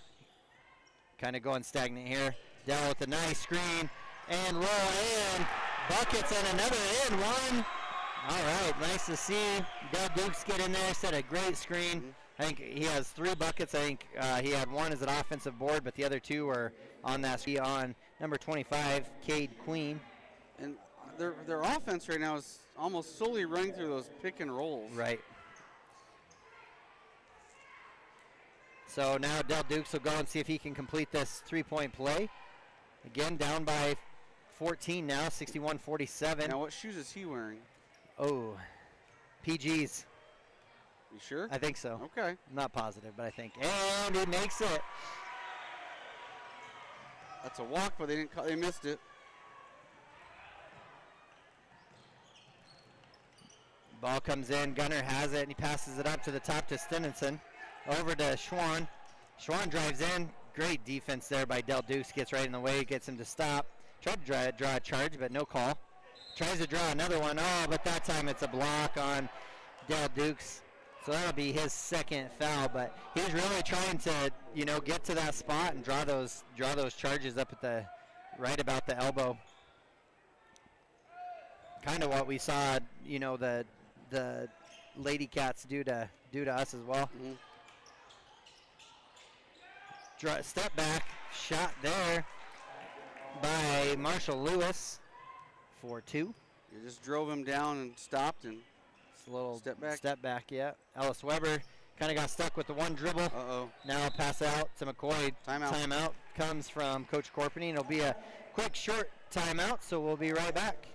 Kind of going stagnant here. Del with a nice screen and roll in. Buckets and another in one. All right, nice to see Del Dukes get in there. Set a great screen. I think he has 3 buckets. I think he had one as an offensive board, but the other 2 were on that screen on number 25, Cade Queen. And their offense right now is almost solely running through those pick and rolls. Right. So now Del Dukes will go and see if he can complete this three-point play. Again, down by 14 now, 61-47. Now what shoes is he wearing? Oh, PGs. You sure? I think so. Okay. I'm not positive, but I think. And he makes it. That's a walk, but they missed it. Ball comes in, Gunner has it, and he passes it up to the top to Stevenson. Over to Schwann. Schwann drives in. Great defense there by Del Dukes. Gets right in the way, gets him to stop. Tried to draw a charge, but no call. Tries to draw another one. Oh, but that time it's a block on Del Dukes. So that'll be his second foul, but he's really trying to, get to that spot and draw those charges up at the right about the elbow. Kind of what we saw, the Lady Cats do to us as well. Step back shot there by Marshall Lewis for 2. You just drove him down and stopped and. A little step back, yeah. Ellis Weber kind of got stuck with the one dribble. Uh-oh. Now pass out to McCoy. Timeout comes from Coach Corpany. It'll be a quick, short timeout, so we'll be right back.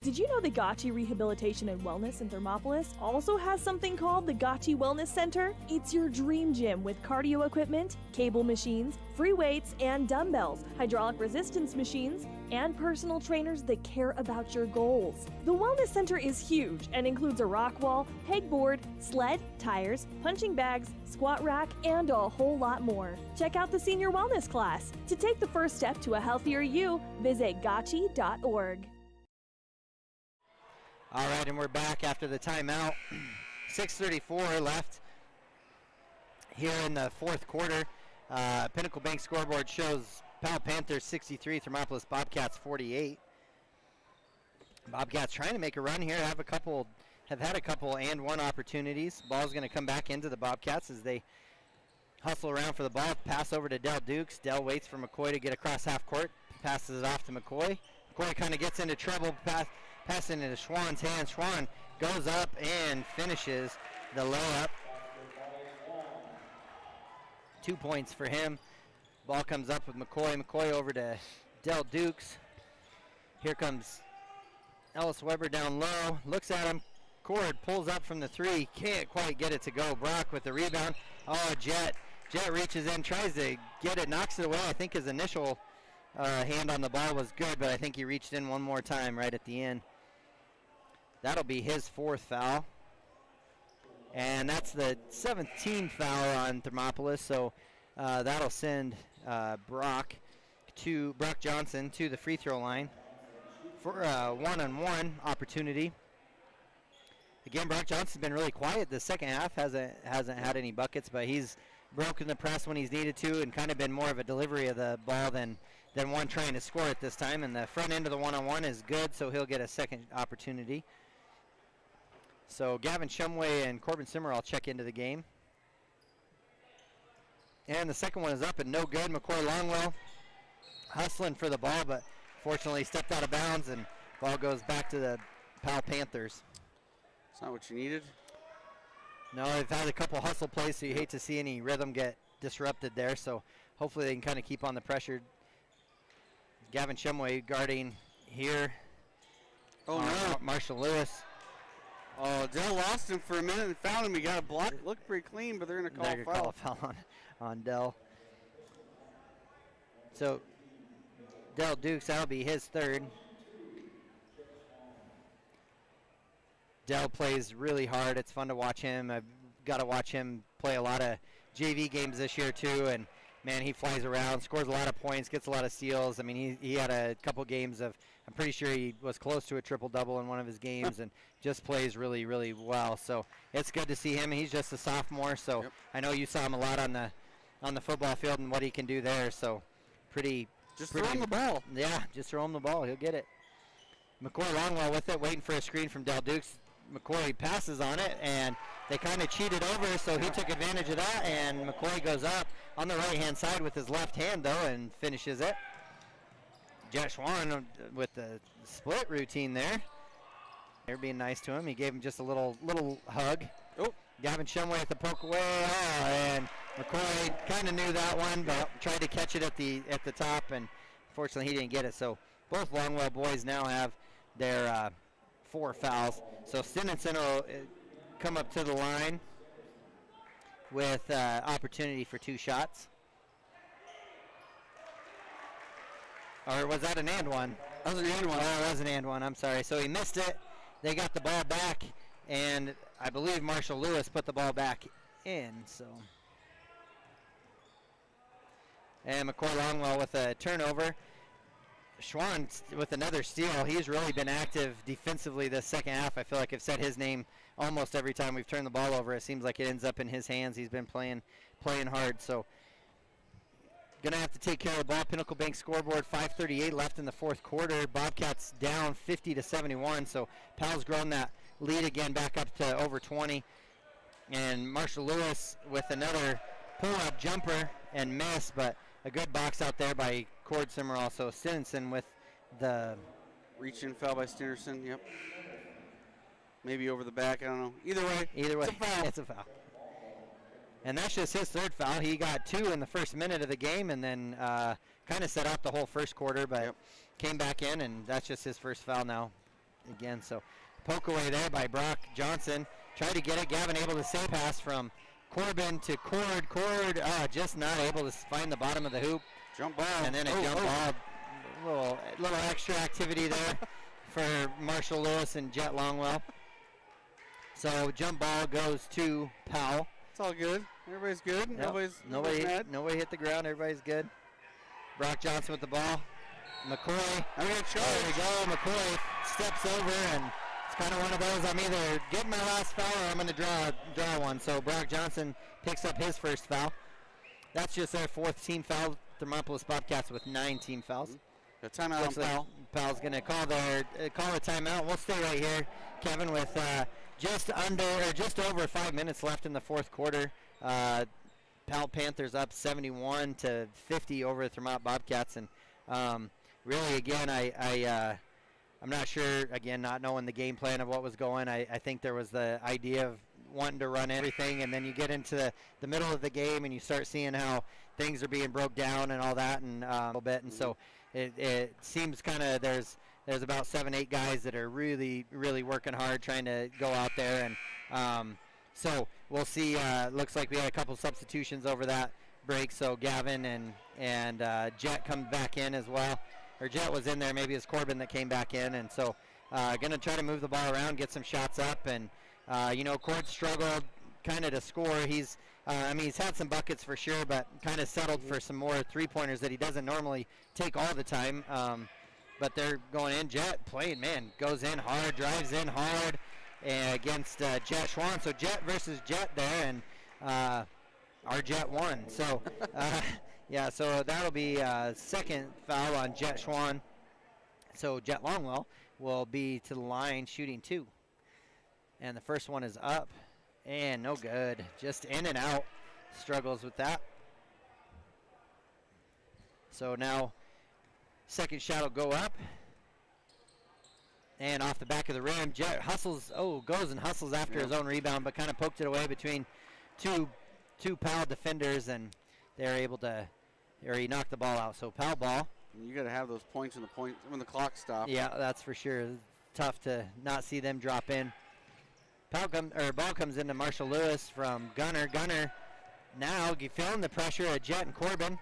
Did you know the Gotchi Rehabilitation and Wellness in Thermopolis also has something called the Gotchi Wellness Center? It's your dream gym with cardio equipment, cable machines, free weights and dumbbells, hydraulic resistance machines, and personal trainers that care about your goals. The Wellness Center is huge and includes a rock wall, pegboard, sled, tires, punching bags, squat rack, and a whole lot more. Check out the Senior Wellness class. To take the first step to a healthier you, visit gotchi.org. All right, and we're back after the timeout. 6:34 left here in the fourth quarter. Pinnacle Bank scoreboard shows Powell Panthers 63, Thermopolis Bobcats 48. Bobcats trying to make a run here, have had a couple and one opportunities. Ball's going to come back into the Bobcats as they hustle around for the ball. Pass over to Del Dukes. Del waits for McCoy to get across half court. Passes it off to McCoy. McCoy kind of gets into trouble. Passing into Schwann's hands. Schwann goes up and finishes the layup. 2 points for him. Ball comes up with McCoy. McCoy over to Del Dukes. Here comes Ellis Weber down low. Looks at him. Cord pulls up from the 3. Can't quite get it to go. Brock with the rebound. Oh, Jet. Jet reaches in, tries to get it, knocks it away. I think his initial hand on the ball was good, but I think he reached in one more time right at the end. That'll be his 4th foul. And that's the 17th foul on Thermopolis, so that'll send Brock Johnson to the free throw line for a one-on-one opportunity. Again, Brock Johnson's been really quiet the second half, hasn't had any buckets, but he's broken the press when he's needed to and kind of been more of a delivery of the ball than one trying to score it this time. And the front end of the one-on-one is good, so he'll get a second opportunity. So Gavin Shumway and Corbin Simmer all check into the game. And the second one is up and no good. McCoy Longwell hustling for the ball, but fortunately stepped out of bounds, and ball goes back to the Powell Panthers. It's not what you needed? No, they've had a couple hustle plays, so you hate to see any rhythm get disrupted there. So hopefully they can kind of keep on the pressure. Gavin Shumway guarding here. Oh, no. Marshall Lewis. Oh, Dell lost him for a minute and found him. He got a block. Looked pretty clean, but they're going to call a foul on Dell. So Del Dukes, that'll be his 3rd. Dell plays really hard. It's fun to watch him. I've got to watch him play a lot of JV games this year too, and man, he flies around, scores a lot of points, gets a lot of steals. I mean, he had a couple games of, I'm pretty sure he was close to a triple-double in one of his games and just plays really, really well. So it's good to see him. He's just a sophomore, so I know you saw him a lot on the football field and what he can do there. So Just throw him the ball. Yeah, just throw him the ball. He'll get it. McCoy Longwell with it, waiting for a screen from Del Dukes. McCoy passes on it, and they kind of cheated over, so he took advantage of that, and McCoy goes up on the right-hand side with his left hand, though, and finishes it. Jet Schwann with the split routine there. They're being nice to him. He gave him just a little hug. Oh, Gavin Shumway at the poke away. Oh, and McCoy kind of knew that one, but tried to catch it at the top, and fortunately he didn't get it. So both Longwell boys now have their 4 fouls. So Stinson will come up to the line with opportunity for 2 shots. Or was that an and one? That was an and one. Oh, that was an and one. I'm sorry. So he missed it. They got the ball back, and I believe Marshall Lewis put the ball back in. So, and McCoy Longwell with a turnover. Schwann with another steal. He's really been active defensively this second half. I feel like I've said his name almost every time we've turned the ball over. It seems like it ends up in his hands. He's been playing hard. So gonna have to take care of the ball. Pinnacle Bank scoreboard, 5:38 left in the fourth quarter. Bobcats down 50-71. So Powell's grown that lead again back up to over 20. And Marshall Lewis with another pull-up jumper and miss, but a good box out there by Cord Simmer. Also Stinson with the reach-in foul by Stinson. Yep. Maybe over the back. I don't know. Either way, it's a foul. It's a foul. And that's just his 3rd foul. He got 2 in the first minute of the game, and then kind of set out the whole first quarter, but came back in, and that's just his 1st foul now again. So poke away there by Brock Johnson. Tried to get it. Gavin able to save pass from Corbin to Cord. Cord just not able to find the bottom of the hoop. Jump ball. And then a jump ball. Little extra activity there for Marshall Lewis and Jet Longwell. So jump ball goes to Powell. It's all good. Everybody's good. Yep. Nobody's mad. Nobody hit the ground. Everybody's good. Brock Johnson with the ball. McCoy. I'm going to charge. There we go. McCoy steps over, and it's kind of one of those. I'm either getting my last foul or I'm going to draw one. So Brock Johnson picks up his 1st foul. That's just their 4th team foul. Thermopolis Bobcats with 9 team fouls. A timeout on Powell. Powell's going to call a timeout. We'll stay right here, Kevin, with just over 5 minutes left in the fourth quarter. Powell Panthers up 71-50 over the Thermop Bobcats, and really again I'm not sure, again, not knowing the game plan of what was going. I think there was the idea of wanting to run everything, and then you get into the middle of the game and you start seeing how things are being broke down and all that, and a little bit, and so it seems kind of there's about 7-8 guys that are really working hard trying to go out there, and so we'll see. Looks like we had a couple substitutions over that break, so Gavin and Jet come back in as well. Or Jet was in there, maybe it's Corbin that came back in, and so gonna try to move the ball around, get some shots up, and Cord struggled kind of to score. He's had some buckets for sure, but kind of settled for some more 3-pointers that he doesn't normally take all the time. But they're going in. Jet playing, man, goes in hard, drives in hard against Jet Schwann. So Jet versus Jet there, and our Jet won. So, yeah, so that'll be second foul on Jet Schwann. So Jet Longwell will be to the line shooting 2. And the first one is up and no good. Just in and out. Struggles with that. So now second shot will go up. And off the back of the rim, Jet goes and hustles after his own rebound, but kind of poked it away between two Powell defenders, and they're able to, or he knocked the ball out. So Powell ball. You got to have those points when the clock stops. Yeah, that's for sure. Tough to not see them drop in. Ball comes into Marshall Lewis from Gunner. Gunner now feeling the pressure of Jet and Corbin.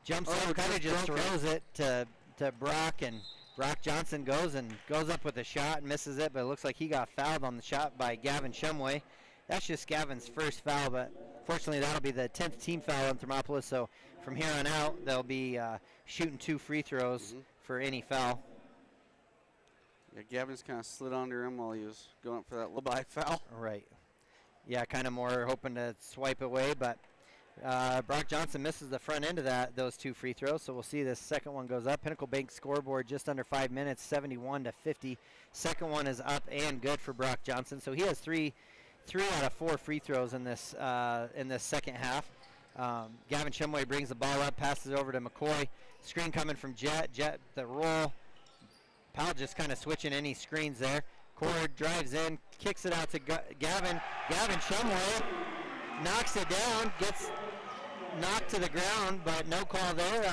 Jumps up, kind of just throws it to Brock, and Brock Johnson goes up with a shot and misses it, but it looks like he got fouled on the shot by Gavin Shumway. That's just Gavin's first foul, but fortunately that'll be the 10th team foul in Thermopolis, so from here on out they'll be shooting 2 free throws for any foul. Yeah, Gavin's kind of slid under him while he was going up for that little foul. Right. Yeah, kind of more hoping to swipe away, but Brock Johnson misses the front end of those 2 free throws, so we'll see this second one goes up. Pinnacle Bank scoreboard just under 5 minutes, 71-50. Second one is up and good for Brock Johnson, so he has 3 out of 4 free throws in this second half. Gavin Shumway brings the ball up, passes over to McCoy. Screen coming from Jet. Jet the roll. Powell just kind of switching any screens there. Cord drives in, kicks it out to Gavin. Gavin Shumway knocks it down, gets knocked to the ground, but no call there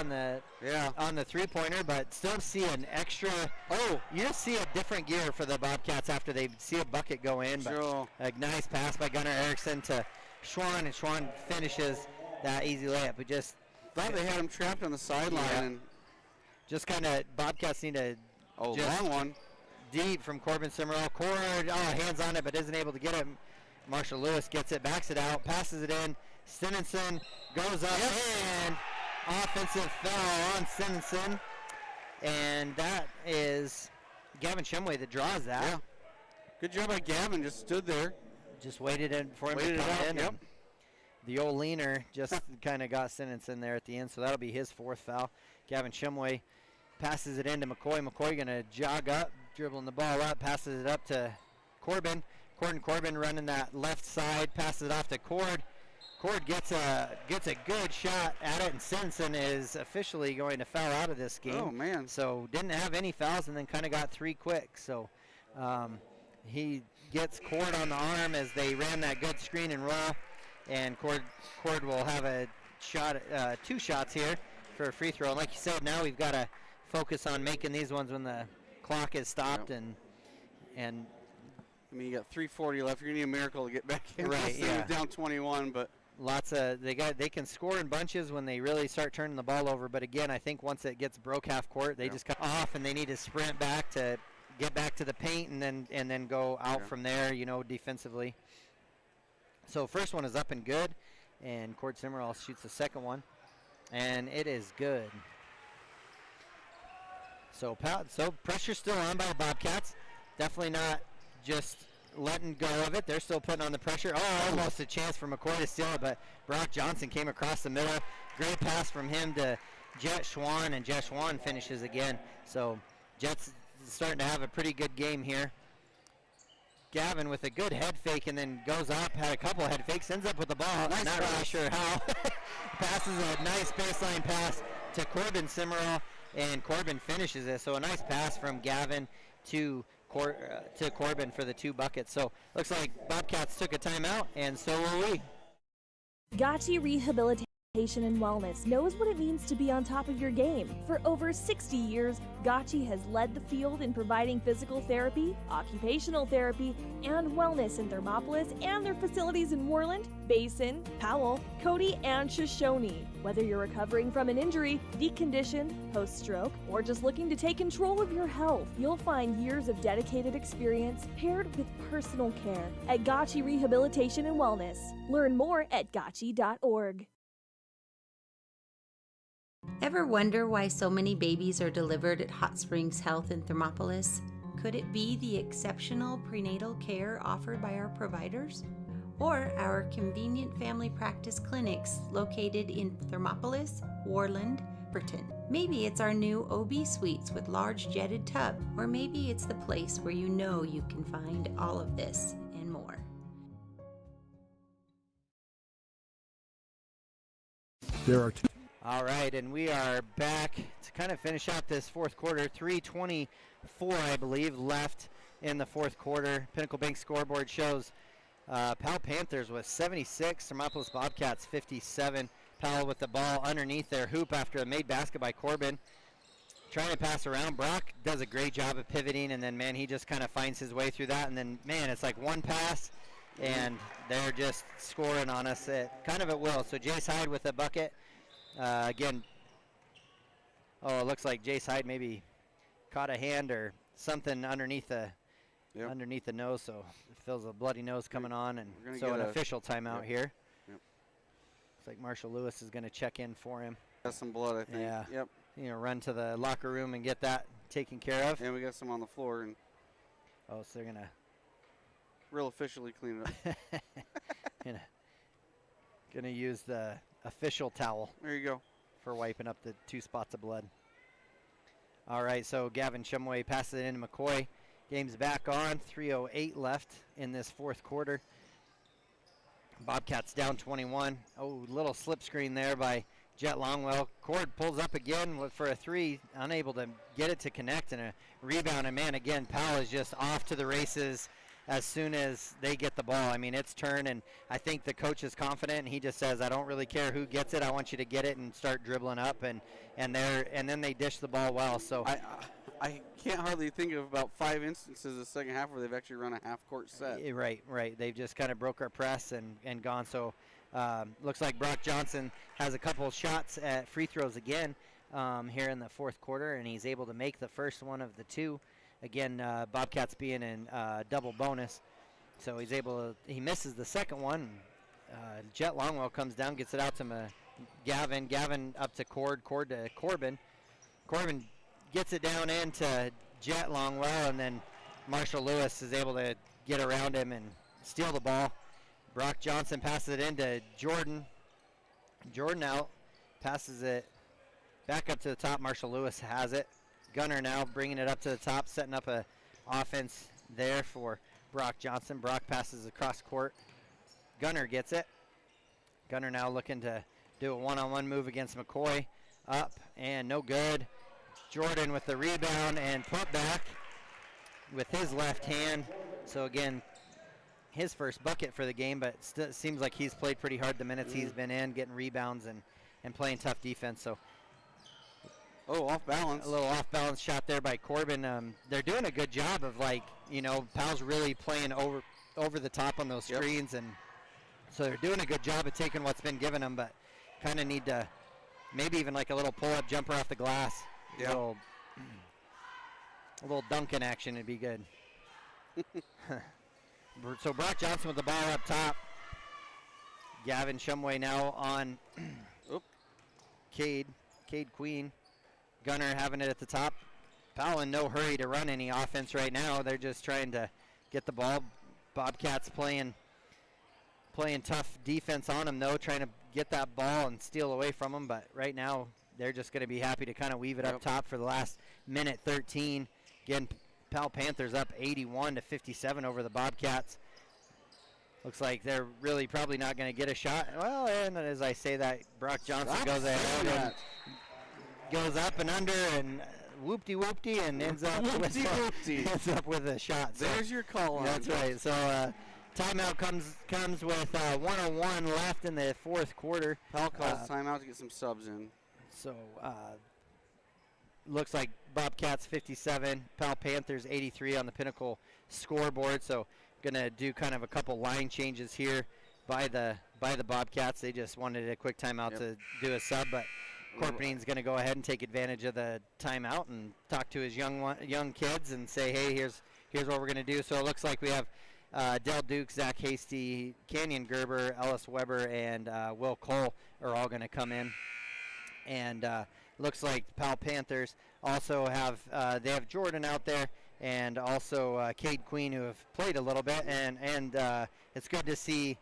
on the three-pointer, but still see an extra. Oh, you just see a different gear for the Bobcats after they see a bucket go in. Sure. But a nice pass by Gunnar Erickson to Schwann, and Schwann finishes that easy layup. We just thought they had him trapped on the sideline. Yeah. And just kind of Bobcats need a long one. Deep from Corbin Simmerall. Cord, hands on it, but isn't able to get it. Marshall Lewis gets it, backs it out, passes it in. Stinson goes up and offensive foul on Stinson. And that is Gavin Shumway that draws that. Yeah. Good job by Gavin, just stood there. Just waited in for him to come in. Yep. The old leaner just kind of got Stinson there at the end, so that'll be his fourth foul. Gavin Shumway passes it into McCoy. McCoy going to jog up, dribbling the ball up, passes it up to Corbin. Corbin running that left side, passes it off to Cord. Cord gets a good shot at it, and Stinson is officially going to foul out of this game. Oh, man. So didn't have any fouls and then kind of got three quick. So he gets Cord on the arm as they ran that good screen and roll, and Cord will have a shot, two shots here for a free throw. And like you said, now we've got to focus on making these ones when the clock is stopped. And I mean, you got 3:40 left. You're gonna need a miracle to get back in. Right, yeah. Down 21, but they can score in bunches when they really start turning the ball over. But again, I think once it gets broke half court, they just cut off, and they need to sprint back to get back to the paint and then go out from there, defensively. So first one is up and good, and Cord Simmerall shoots the second one, and it is good. So pressure still on by the Bobcats. Definitely not just letting go of it. They're still putting on the pressure. Oh, almost a chance for McCoy to steal it, but Brock Johnson came across the middle. Great pass from him to Jet Schwann, and Jet Schwann finishes again. So Jet's starting to have a pretty good game here. Gavin with a good head fake and then goes up, had a couple head fakes, ends up with the ball. Nice Not pass. really sure how. Passes a nice baseline pass to Corbin Simmerall, and Corbin finishes it. So a nice pass from Gavin to Corbin for the two buckets. So looks like Bobcats took a timeout, and so will we. Gotchi Rehabilitation and Wellness knows what it means to be on top of your game. For over 60 years, Gotchi has led the field in providing physical therapy, occupational therapy, and wellness in Thermopolis and their facilities in Worland, Basin, Powell, Cody, and Shoshone. Whether you're recovering from an injury, deconditioned, post-stroke, or just looking to take control of your health, you'll find years of dedicated experience paired with personal care at Gotchi Rehabilitation and Wellness. Learn more at gotchi.org. Ever wonder why so many babies are delivered at Hot Springs Health in Thermopolis? Could it be the exceptional prenatal care offered by our providers? Or our convenient family practice clinics located in Thermopolis, Worland, Britain? Maybe it's our new OB suites with large jetted tub, or maybe it's the place where you know you can find all of this and more. There are two. All right, and we are back to kind of finish out this fourth quarter. 3:24, I believe, left in the fourth quarter. Pinnacle Bank scoreboard shows Powell Panthers with 76, Thermopolis Bobcats 57. Powell with the ball underneath their hoop after a made basket by Corbin. Trying to pass around. Brock does a great job of pivoting, and then, man, he just kind of finds his way through that. And then, man, it's like one pass, and they're just scoring on us kind of at will. So Jace Hyde with a bucket. Again, it looks like Jace Hyde maybe caught a hand or something underneath the nose, so it feels a bloody nose coming on, and so an official timeout here. Yep. Looks like Marshall Lewis is going to check in for him. Got some blood, I think. Yeah. Yep. Run to the locker room and get that taken care of. And we got some on the floor, and so they're going to real officially clean it up. Going to use the official towel. There you go. For wiping up the 2 spots of blood. All right, so Gavin Shumway passes it into McCoy. Game's back on. 3:08 left in this fourth quarter. Bobcats down 21. Oh, little slip screen there by Jet Longwell. Cord pulls up again for a 3, unable to get it to connect, and a rebound. And man, again, Powell is just off to the races as soon as they get the ball. I mean, it's turn, and I think the coach is confident, and he just says, I don't really care who gets it. I want you to get it and start dribbling up, and then they dish the ball well. So I can't hardly think of about 5 instances the second half where they've actually run a half-court set. Right. They've just kind of broke our press and gone. So looks like Brock Johnson has a couple shots at free throws again here in the fourth quarter, and he's able to make the first one of the two. Again, Bobcats being in double bonus, so he misses the second one. Jet Longwell comes down, gets it out to Gavin. Gavin up to Cord to Corbin. Corbin gets it down into Jet Longwell, and then Marshall Lewis is able to get around him and steal the ball. Brock Johnson passes it into Jordan. Jordan out, passes it back up to the top. Marshall Lewis has it. Gunner now bringing it up to the top, setting up a offense there for Brock Johnson. Brock passes across court. Gunner gets it. Gunner now looking to do a one-on-one move against McCoy. Up and no good. Jordan with the rebound and put back with his left hand. So again, his first bucket for the game, but it seems like he's played pretty hard the minutes he's been in, getting rebounds and playing tough defense. So off balance. A little off balance shot there by Corbin. They're doing a good job of, Powell's really playing over the top on those screens, and so they're doing a good job of taking what's been given them, but kind of need to maybe even like a little pull-up jumper off the glass. A little dunk in action would be good. So Brock Johnson with the ball up top. Gavin Shumway now on Cade Queen. Gunner having it at the top. Powell in no hurry to run any offense right now. They're just trying to get the ball. Bobcats playing tough defense on them, though, trying to get that ball and steal away from them. But right now, they're just going to be happy to kind of weave it up top for the last minute 13. Again, Powell Panthers up 81-57 over the Bobcats. Looks like they're really probably not going to get a shot. Well, and as I say that, Brock Johnson goes ahead and goes up and under and whoopty and ends up with a shot. So there's your call on. That's right. So timeout comes with 1:01 left in the fourth quarter. Powell calls timeout to get some subs in. So looks like Bobcats 57, Powell Panthers 83 on the Pinnacle scoreboard. So gonna do kind of a couple line changes here by the Bobcats. They just wanted a quick timeout to do a sub, but Corpening's going to go ahead and take advantage of the timeout and talk to his young kids and say, hey, here's what we're going to do. So it looks like we have Dell Duke, Zach Hasty, Canyon Gerber, Ellis Weber, and Will Cole are all going to come in. And looks like Powell Panthers also have they have Jordan out there and also Cade Queen, who have played a little bit. And it's good to see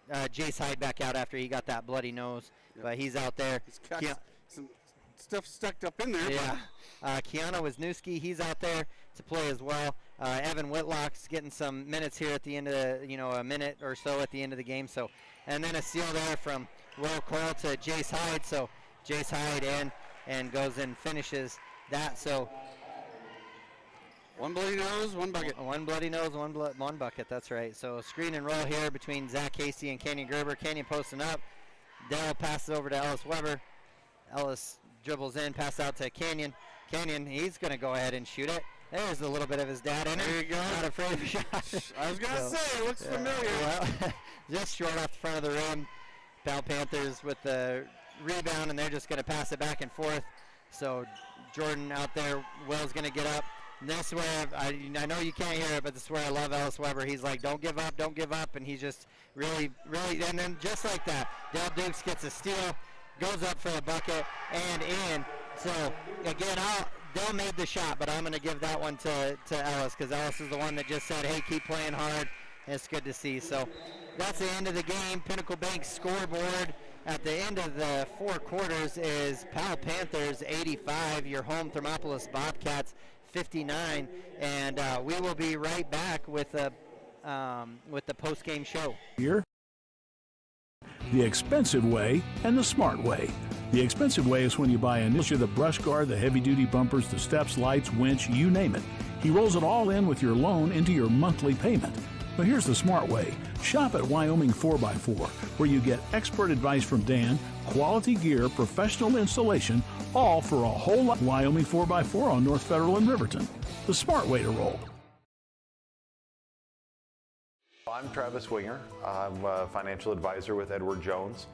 Jace Hyde back out after he got that bloody nose. But he's out there. He's got some stuff stuck up in there. Yeah. Keanu Wisniewski, he's out there to play as well. Evan Whitlock's getting some minutes here at the end of a minute or so at the end of the game. So, and then a steal there from Will Cole to Jace Hyde. So Jace Hyde in and goes and finishes that. So one bloody nose, one bucket. One bloody nose, one bucket. That's right. So screen and roll here between Zach Hasty and Canyon Gerber. Canyon posting up. Dell passes over to Ellis Weber. Ellis dribbles in, pass out to Canyon. Canyon, he's going to go ahead and shoot it. There's a little bit of his dad in it. There you go. Not afraid of a shot. I was going to say, it looks familiar. Well, just short off the front of the rim. Powell Panthers with the rebound, and they're just going to pass it back and forth. So Jordan out there, Will's going to get up. And this is where, I know you can't hear it, but this is where I love Ellis Weber. He's like, don't give up, and he's just really, and then just like that, Dell Dukes gets a steal, goes up for a bucket, and in. So, again, Dell made the shot, but I'm going to give that one to Ellis, because Ellis is the one that just said, hey, keep playing hard. And it's good to see. So, that's the end of the game. Pinnacle Bank's scoreboard at the end of the four quarters is Powell Panthers 85, your home Thermopolis Bobcats 59, and we will be right back with the post-game show. Here, the expensive way and the smart way. The expensive way is when you buy the brush guard, the heavy-duty bumpers, the steps, lights, winch, you name it. He rolls it all in with your loan into your monthly payment. But here's the smart way. Shop at Wyoming 4x4, where you get expert advice from Dan, quality gear, professional installation, all for a whole lot. Wyoming 4x4 on North Federal in Riverton. The smart way to roll. I'm Travis Winger. I'm a financial advisor with Edward Jones.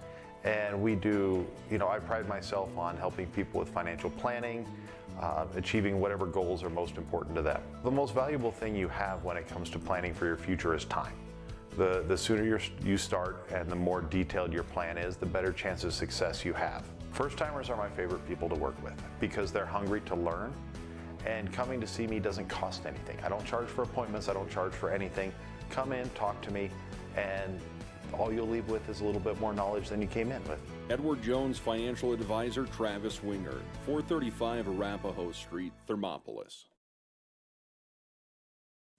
And we do, I pride myself on helping people with financial planning, achieving whatever goals are most important to them. The most valuable thing you have when it comes to planning for your future is time. The sooner you start and the more detailed your plan is, the better chance of success you have. First-timers are my favorite people to work with because they're hungry to learn, and coming to see me doesn't cost anything. I don't charge for appointments, I don't charge for anything. Come in, talk to me, and all you'll leave with is a little bit more knowledge than you came in with. Edward Jones financial advisor Travis Winger, 435 Arapahoe Street, Thermopolis.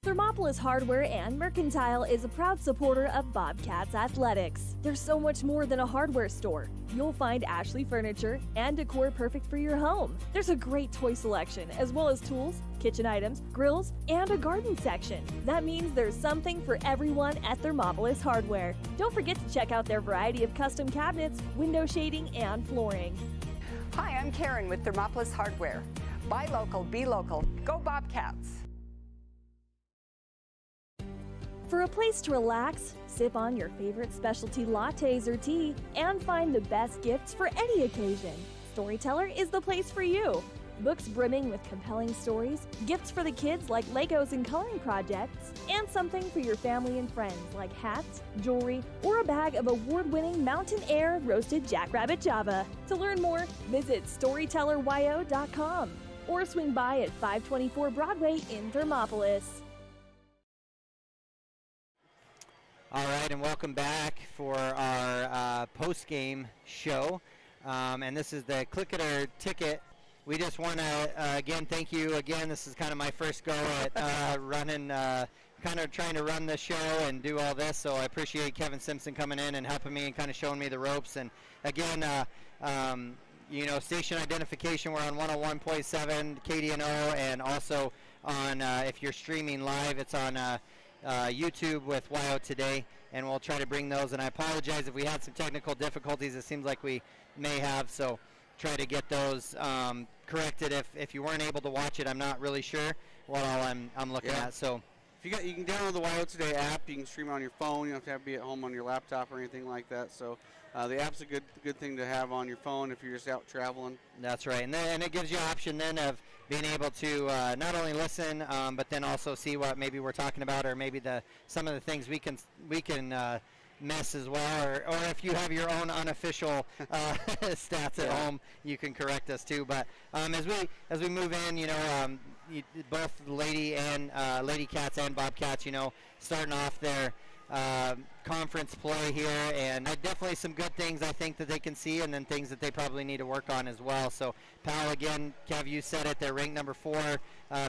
Thermopolis Hardware and Mercantile is a proud supporter of Bobcats Athletics. There's so much more than a hardware store. You'll find Ashley furniture and decor perfect for your home. There's a great toy selection, as well as tools, kitchen items, grills, and a garden section. That means there's something for everyone at Thermopolis Hardware. Don't forget to check out their variety of custom cabinets, window shading, and flooring. Hi, I'm Karen with Thermopolis Hardware. Buy local, be local. Go Bobcats! For a place to relax, sip on your favorite specialty lattes or tea, and find the best gifts for any occasion, Storyteller is the place for you. Books brimming with compelling stories, gifts for the kids like Legos and coloring projects, and something for your family and friends like hats, jewelry, or a bag of award-winning Mountain Air roasted jackrabbit java. To learn more, visit StorytellerYO.com or swing by at 524 Broadway in Thermopolis. All right, and welcome back for our post-game show. And this is the Click It or Ticket. We just want to, again, thank you. Again, this is kind of my first go at running, kind of trying to run the show and do all this. So I appreciate Kevin Simpson coming in and helping me and kind of showing me the ropes. And again, station identification, we're on 101.7 KDNO, and also on, if you're streaming live, it's on YouTube with WYO Today, and we'll try to bring those. And I apologize if we had some technical difficulties. It seems like we may have, so try to get those corrected. If you weren't able to watch it, I'm not really sure what all I'm looking at. So if you can download the WYO Today app. You can stream it on your phone. You don't have to be at home on your laptop or anything like that. So the app's a good thing to have on your phone if you're just out traveling. That's right, and it gives you an option then of being able to not only listen, but then also see what maybe we're talking about, or maybe some of the things we can miss as well, or if you have your own unofficial stats at home, you can correct us too. But as we move in, both Lady Cats and Bobcats, starting off their conference play here, and definitely some good things I think that they can see, and then things that they probably need to work on as well. So Powell, again, Kev, you said it, they're ranked number 4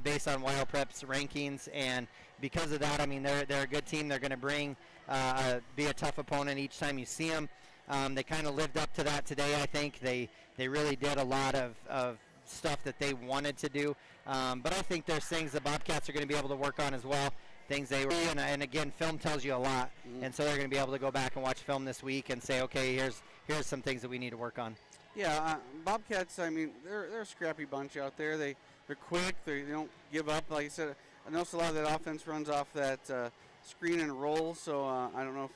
based on WYO Prep's rankings, and because of that, I mean, they're a good team. They're going to be a tough opponent each time you see them. They kind of lived up to that today, I think. They really did a lot of stuff that they wanted to do, but I think there's things the Bobcats are going to be able to work on as well. Things they were, and again, film tells you a lot, and so they're going to be able to go back and watch film this week and say, okay, here's some things that we need to work on. Yeah, Bobcats, I mean, they're a scrappy bunch out there. They're quick. They don't give up. Like I said, I noticed a lot of that offense runs off that screen and roll, so I don't know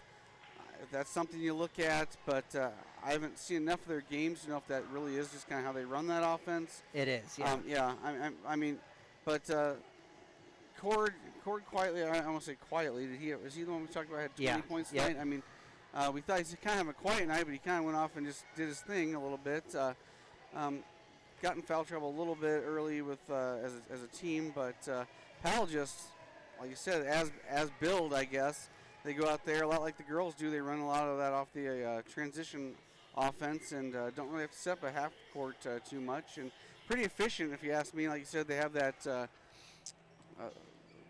if that's something you look at, but I haven't seen enough of their games to know if that really is just kind of how they run that offense. It is, yeah. I mean, but Cord quietly, I almost say quietly, was he the one we talked about had 20 points tonight? I mean, we thought he's kind of having a quiet night, but he kind of went off and just did his thing a little bit. Got in foul trouble a little bit early with as a team, but Powell just, like you said, as build, I guess, they go out there a lot like the girls do. They run a lot of that off the transition offense, and don't really have to set up a half court too much, and pretty efficient if you ask me. Like you said, they have that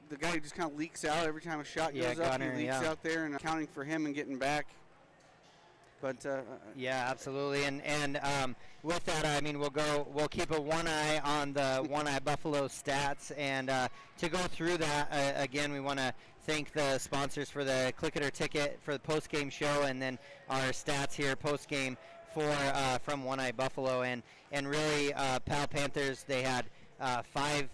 the guy who just kind of leaks out every time a shot goes up. He leaks out there, and accounting for him and getting back But yeah, absolutely. And with that, I mean, we'll keep a one eye on the One Eye Buffalo stats, and to go through that again, we want to thank the sponsors for the Click It or Ticket for the post game show, and then our stats here post game from One Eye Buffalo, and really Powell Panthers, they had 5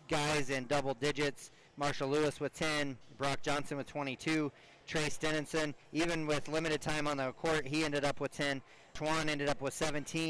guys in double digits. Marshall Lewis with 10, Brock Johnson with 22, Trey Stenenson, even with limited time on the court, he ended up with 10. Twan ended up with 17.